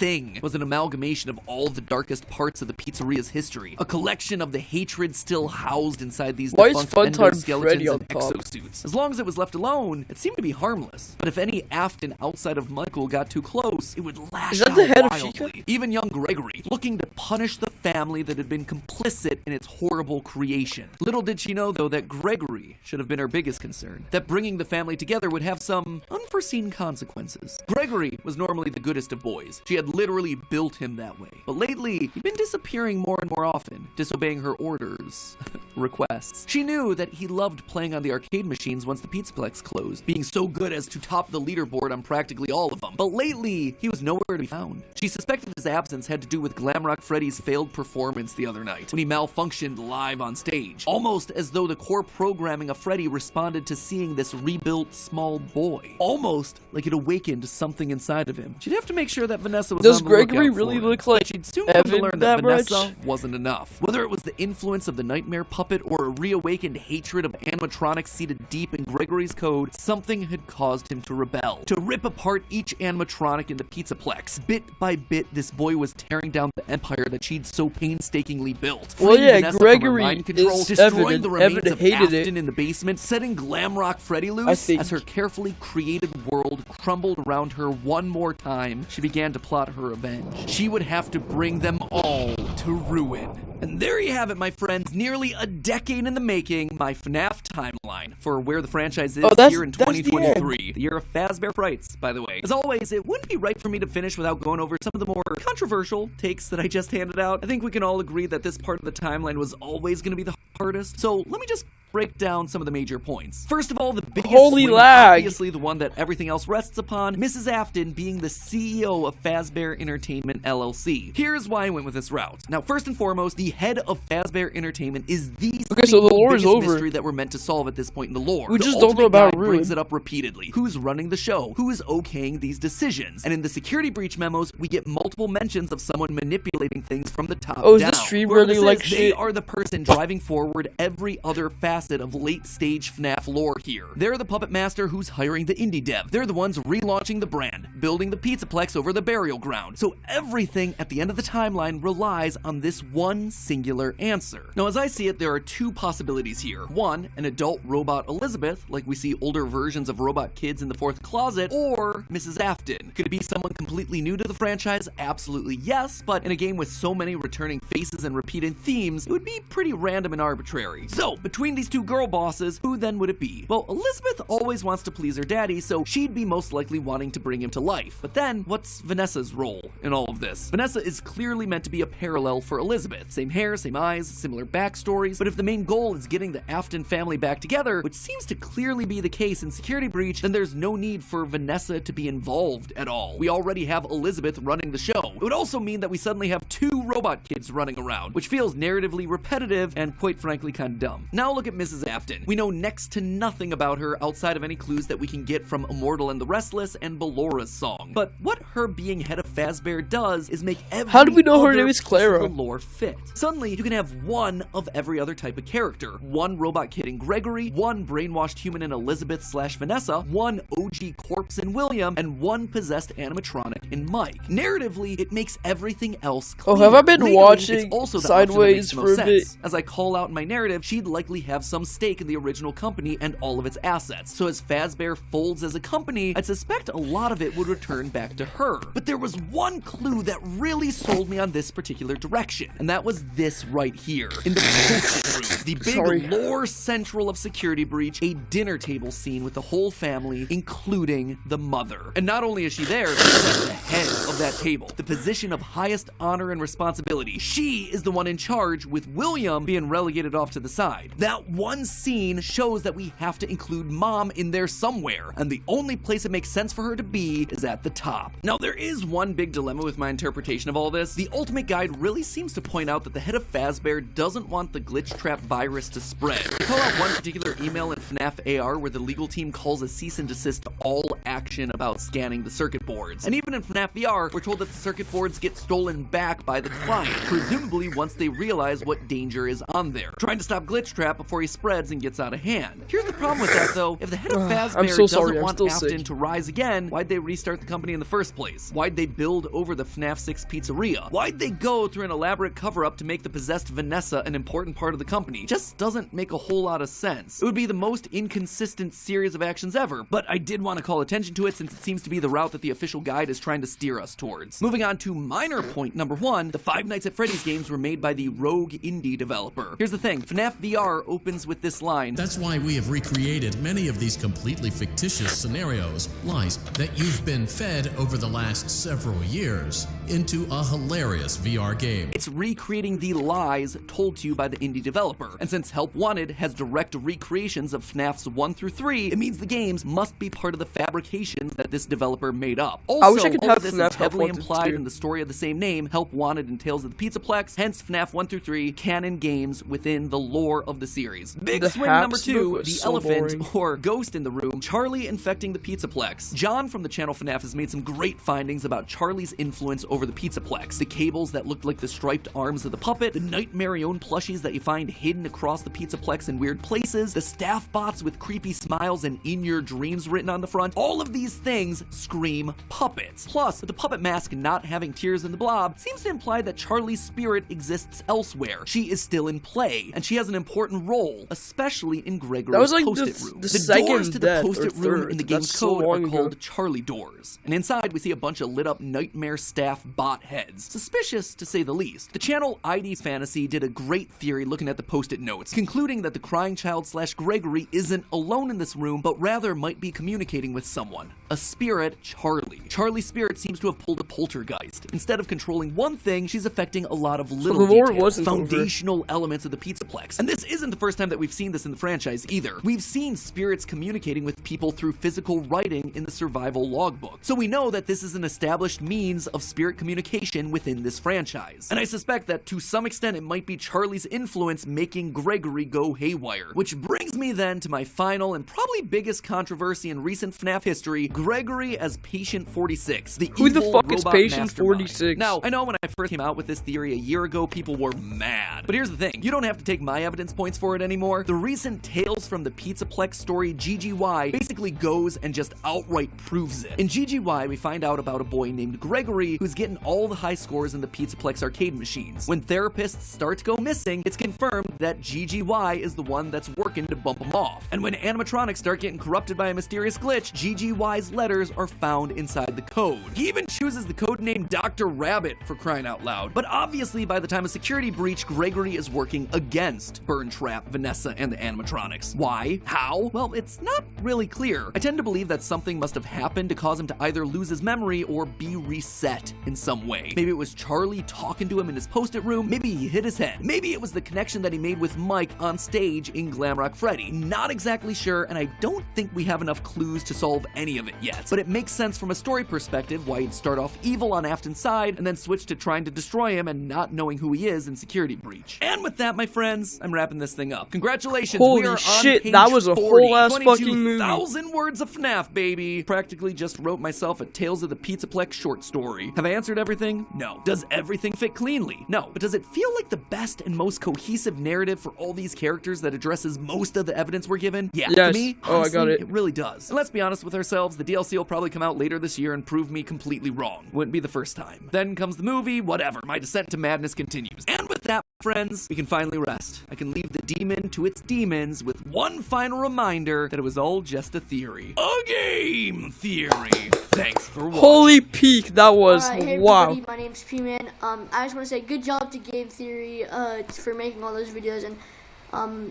thing was an amalgamation of all the darkest parts of the pizzeria's history, a collection of the hatred still housed inside these defunct endoskeletons and exosuits. As long as it was left alone, it seemed to be harmless. But if any Afton outside of Michael got too close, it would lash out wildly. Even young Gregory, looking to punish the family that had been complicit in its horrible creation. Little did she know, though, that Gregory should have been her biggest concern, that bringing the family together would have some unforeseen consequences. Gregory was normally the goodest of boys. She had literally built him that way. But lately, he'd been disappearing more and more often, disobeying her orders, requests. She knew that he loved playing on the arcade machines once the Pizzaplex closed, being so good as to top the leaderboard on practically all of them. But lately, he was nowhere to be found. She suspected his absence had to do with Glamrock Freddy's failed performance the other night, when he malfunctioned live on stage, almost as though the core programming of Freddy responded to seeing this rebuilt small boy. Almost like it awakened something inside of him. She'd have to make sure that Vanessa was Does on the Gregory lookout really for him. look like She'd soon come to Evan learn that that Vanessa much? wasn't enough. Whether it was the influence of the nightmare puppet or a reawakened hatred of animatronics seated deep in Gregory's code, something had caused him to rebel, to rip apart each animatronic in the Pizzaplex. Bit by bit, this boy was tearing down the empire that she'd so painstakingly built. Well, Freeing yeah, Vanessa from her Gregory mind control, is destroying Evan, the and remains Evan of hated Afton it. in the basement, setting Glamrock Freddy loose. As her carefully created world crumbled around her one more time, she began to plot her revenge. She would have to bring them all to ruin. And there you have it, my friends. Nearly a decade in the making, my FNaF timeline for where the franchise is here in 2023. The year of Fazbear Frights, by the way. As always, it wouldn't be right for me to finish without going over some of the more controversial takes that I just handed out. I think we can all agree that this part of the timeline was always going to be the hardest. So let me just break down some of the major points. First of all, the biggest Holy swing, lag. obviously the one that everything else rests upon, Mrs. Afton being the CEO of Fazbear Entertainment LLC. Here's why I went with this route. Now, first and foremost, the head of Fazbear Entertainment is the so the lore is biggest over. mystery that we're meant to solve at this point in the lore. We The just don't know Ultimate about Guide Ruin. brings it up repeatedly. Who's running the show? Who is okaying these decisions? And in the security breach memos, we get multiple mentions of someone manipulating things from the top Oh, is down. this stream Whoever really this like is, shit? They are the person driving forward every other facet of late-stage FNaF lore here. They're the puppet master who's hiring the indie dev. They're the ones relaunching the brand, building the Pizzaplex over the burial ground. So everything at the end of the timeline relies on this one singular answer. Now, as I see it, there are two possibilities here. One, an adult robot Elizabeth, like we see older versions of robot kids in the fourth closet, or Mrs. Afton. Could it be someone completely new to the franchise? Absolutely yes, but in a game with so many returning faces and repeated themes, it would be pretty random and arbitrary. So, between these two girl bosses, who then would it be? Well, Elizabeth always wants to please her daddy, so she'd be most likely wanting to bring him to life. But then, what's Vanessa's role in all of this? Vanessa is clearly meant to be a parallel for Elizabeth. Same hair, same eyes, similar backstories, but if the main goal is getting the Afton family back together, which seems to clearly be the case in Security Breach, then there's no need for Vanessa to be involved at all. We already have Elizabeth running the show. It would also mean that we suddenly have two robot kids running around, which feels narratively repetitive and quite frankly kind of dumb. Now look at Mrs. Afton. We know next to nothing about her outside of any clues that we can get from Immortal and the Restless and Bellora's song. But what her being head of Fazbear does is make every How do we know her other name is piece Clara? of the lore fit. Suddenly, you can have one of every other type of character. One robot kid in Gregory, one brainwashed human in Elizabeth/Vanessa, one OG corpse in William, and one possessed animatronic in Mike. Narratively, it makes everything else clear. Oh, have I been Legally, watching it's also the option that makes Sideways the for most a bit? sense. As I call out in my narrative, she'd likely have some stake in the original company and all of its assets. So as Fazbear folds as a company, I'd suspect a lot of it would return back to her. But there was one clue that really sold me on this particular direction, and that was this right here. In the post-it room, the big lore central of Security Breach, a dinner table scene with the whole family, including the mother. And not only is she there, she's at the head of that table, the position of highest honor and responsibility. She is the one in charge, with William being relegated off to the side. That one scene shows that we have to include Mom in there somewhere, and the only place it makes sense for her to be is at the top. Now, there is one big dilemma with my interpretation of all this. The Ultimate Guide really seems to point out that the head of Fazbear doesn't want the glitch trap virus to spread. They call out one particular email in FNaF AR where the legal team calls a cease and desist to all action about scanning the circuit boards. And even in FNaF VR, we're told that the circuit boards get stolen back by the client, presumably once they realize what danger is on there. Trying to stop glitch trap before story spreads and gets out of hand. Here's the problem with that, though. If the head of Fazbear I'm so sorry, doesn't I'm want still Afton sick. to rise again, why'd they restart the company in the first place? Why'd they build over the FNaF 6 pizzeria? Why'd they go through an elaborate cover-up to make the possessed Vanessa an important part of the company? Just doesn't make a whole lot of sense. It would be the most inconsistent series of actions ever, but I did want to call attention to it since it seems to be the route that the official guide is trying to steer us towards. Moving on to minor point number 1, the Five Nights at Freddy's games were made by the Rogue indie developer. Here's the thing, FNaF VR opens with this line. That's why we have recreated many of these completely fictitious scenarios, lies that you've been fed over the last several years, into a hilarious VR game. It's recreating the lies told to you by the indie developer. And since Help Wanted has direct recreations of FNAFs 1 through 3, it means the games must be part of the fabrications that this developer made up. Also, I wish I could all have of this FNAF is heavily Help Wanted implied too. in the story of the same name, Help Wanted and Tales of the Pizzaplex, hence FNAF 1 through 3, canon games within the lore of the series. Big The swing number Haps 2, book the was so elephant, boring. or ghost in the room, Charlie infecting the Pizzaplex. John from the channel FNAF has made some great findings about Charlie's influence over the Pizzaplex. The cables that looked like the striped arms of the puppet, the Nightmarion plushies that you find hidden across the Pizzaplex in weird places, the staff bots with creepy smiles and in your dreams written on the front. All of these things scream puppets. Plus, the puppet mask not having tears in the blob seems to imply that Charlie's spirit exists elsewhere. She is still in play, and she has an important role, especially in Gregory's That was like post-it the room. second doors to the death or post-it room third. in the game's That's so code are long ago. called Charlie doors. And inside we see a bunch of lit up nightmare staff bot heads. Suspicious to say the least. The channel ID's Fantasy did a great theory looking at the post-it notes, concluding that the crying child / Gregory isn't alone in this room, but rather might be communicating with someone. A spirit, Charlie. Charlie's spirit seems to have pulled a poltergeist. Instead of controlling one thing, she's affecting a lot of little the lore details, wasn't over. foundational elements of the Pizzaplex. And this isn't the first time that we've seen this in the franchise either. We've seen spirits communicating with people through physical writing in the survival logbook. So we know that this is an established means of spirit communication within this franchise. And I suspect that to some extent it might be Charlie's influence making Gregory go haywire. Which brings me then to my final and probably biggest controversy in recent FNAF history, Gregory as Patient 46, the Who the evil fuck is robot Patient mastermind. 46? Now, I know when I first came out with this theory a year ago, people were mad. But here's the thing, you don't have to take my evidence points for it anymore. The recent Tales from the Pizzaplex story, GGY, basically goes and just outright proves it. In GGY, we find out about a boy named Gregory who's getting all the high scores in the Pizzaplex arcade machines. When therapists start to go missing, it's confirmed that GGY is the one that's working to bump them off. And when animatronics start getting corrupted by a mysterious glitch, GGY's letters are found inside the code. He even chooses the code name Dr. Rabbit, for crying out loud. But obviously, by the time of security breach, Gregory is working against Burn Trap, Vanessa, and the animatronics. Why? How? Well, it's not really clear. I tend to believe that something must have happened to cause him to either lose his memory or be reset in some way. Maybe it was Charlie talking to him in his post-it room. Maybe he hit his head. Maybe it was the connection that he made with Mike on stage in Glamrock Freddy. Not exactly sure, and I don't think we have enough clues to solve any of it yet. But it makes sense from a story perspective why he'd start off evil on Afton's side and then switch to trying to destroy him and not knowing who he is in security breach. And with that, my friends, I'm wrapping this thing up. Congratulations, Holy we are shit, on page that was a 40, whole ass fucking movie. 22,000 words of FNAF, baby. Practically just wrote myself a Tales of the Pizzaplex short story. Have I answered everything? No. Does everything fit cleanly? No. But does it feel like the best and most cohesive narrative for all these characters that addresses most of the evidence we're given? Yeah. Yes. To me, Oh, I got honestly, it. it really does. And let's be honest with ourselves, the DLC will probably come out later this year and prove me completely wrong. Wouldn't be the first time. Then comes the movie, whatever. My descent to madness continues. And with that, friends, we can finally rest. I can leave the demon to its demons with one final reminder that it was all just a theory. A game theory. Thanks for watching. Holy peak, that was Hey wow. everybody, my name's P-Man. I just want to say good job to Game Theory for making all those videos and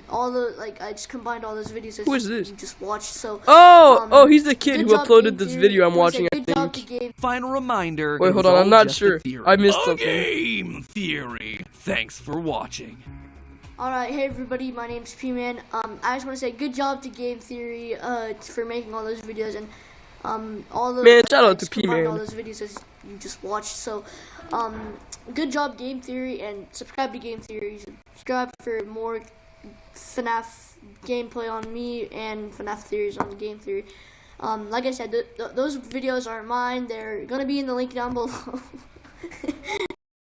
all the I just combined all those videos. Who is this? You just watched. So he's the kid good who job, uploaded Game this Theory. video I'm I wanna watching, say I good job think. to Game. Final reminder. Wait, it hold was on, I'm all not just sure. a theory. I missed A something. game theory. Thanks for watching. Alright, hey everybody, my name's P-Man. I just want to say good job to Game Theory for making all those videos and all the Man, shout out I to just combined all P-Man. those videos as you just watched. So good job Game Theory, and subscribe to Game Theory. Subscribe for more FNAF gameplay on me and FNAF theories on the Game Theory. Like I said, those videos aren't mine. They're gonna be in the link down below.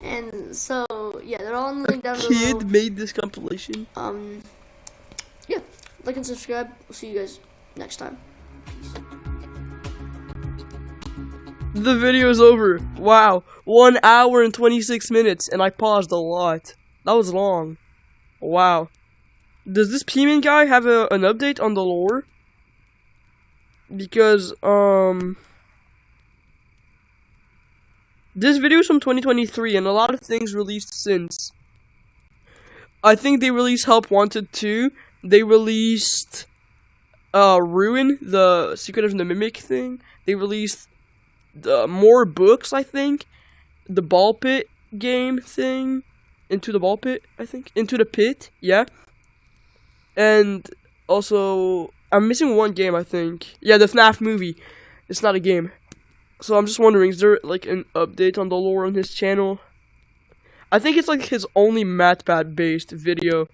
And so yeah, they're all in the link down below. Kid made this compilation. like and subscribe. We'll see you guys next time. The video is over. Wow. 1 hour and 26 minutes, and I paused a lot. That was long. Wow. Does this P-Man guy have an update on the lore? Because, this video is from 2023, and a lot of things released since. I think they released Help Wanted 2. They released, Ruin, the Secret of the Mimic thing. They released more books, I think. The Ball Pit game thing. Into the Ball Pit, I think. Into the Pit, yeah. And also, I'm missing one game, I think. Yeah, the FNaF movie. It's not a game. So I'm just wondering, is there like an update on the lore on his channel? I think it's like his only MatPat based video.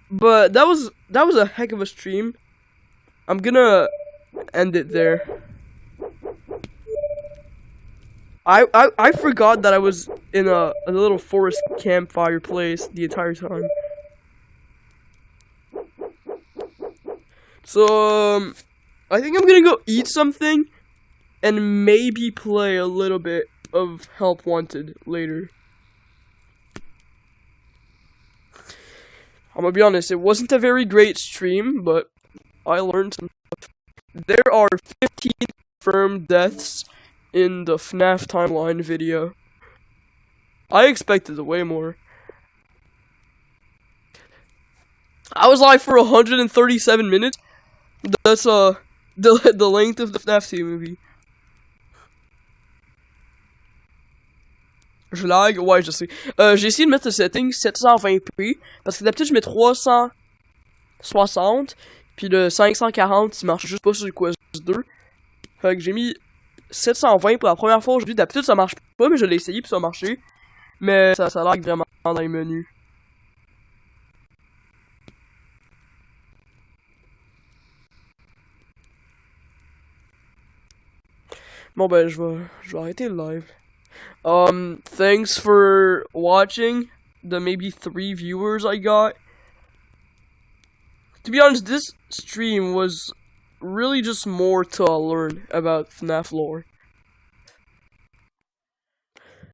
But that was a heck of a stream. I'm gonna end it there. I forgot that I was in a little forest campfire place the entire time. So I think I'm gonna go eat something and maybe play a little bit of Help Wanted later. I'm gonna be honest, it wasn't a very great stream, but I learned some stuff. There are 15 confirmed deaths in the FNaF timeline video. I expected way more. I was live for 137 minutes. That's the length of the FNaF 2 movie. Je lag? Ouais, je sais. J'ai essayé de mettre le setting 720p, parce que d'habitude je mets 360, puis le 540 il marche juste pas sur le Quest 2. Fait que j'ai mis 720 pour la première fois aujourd'hui. D'habitude ça marche pas, mais je l'ai essayé puis ça a marché. Mais ça lag vraiment dans les menus. Bon ben je vais arrêter le live. Thanks for watching the maybe 3 viewers I got. To be honest, this stream was really just more to learn about FNaF lore.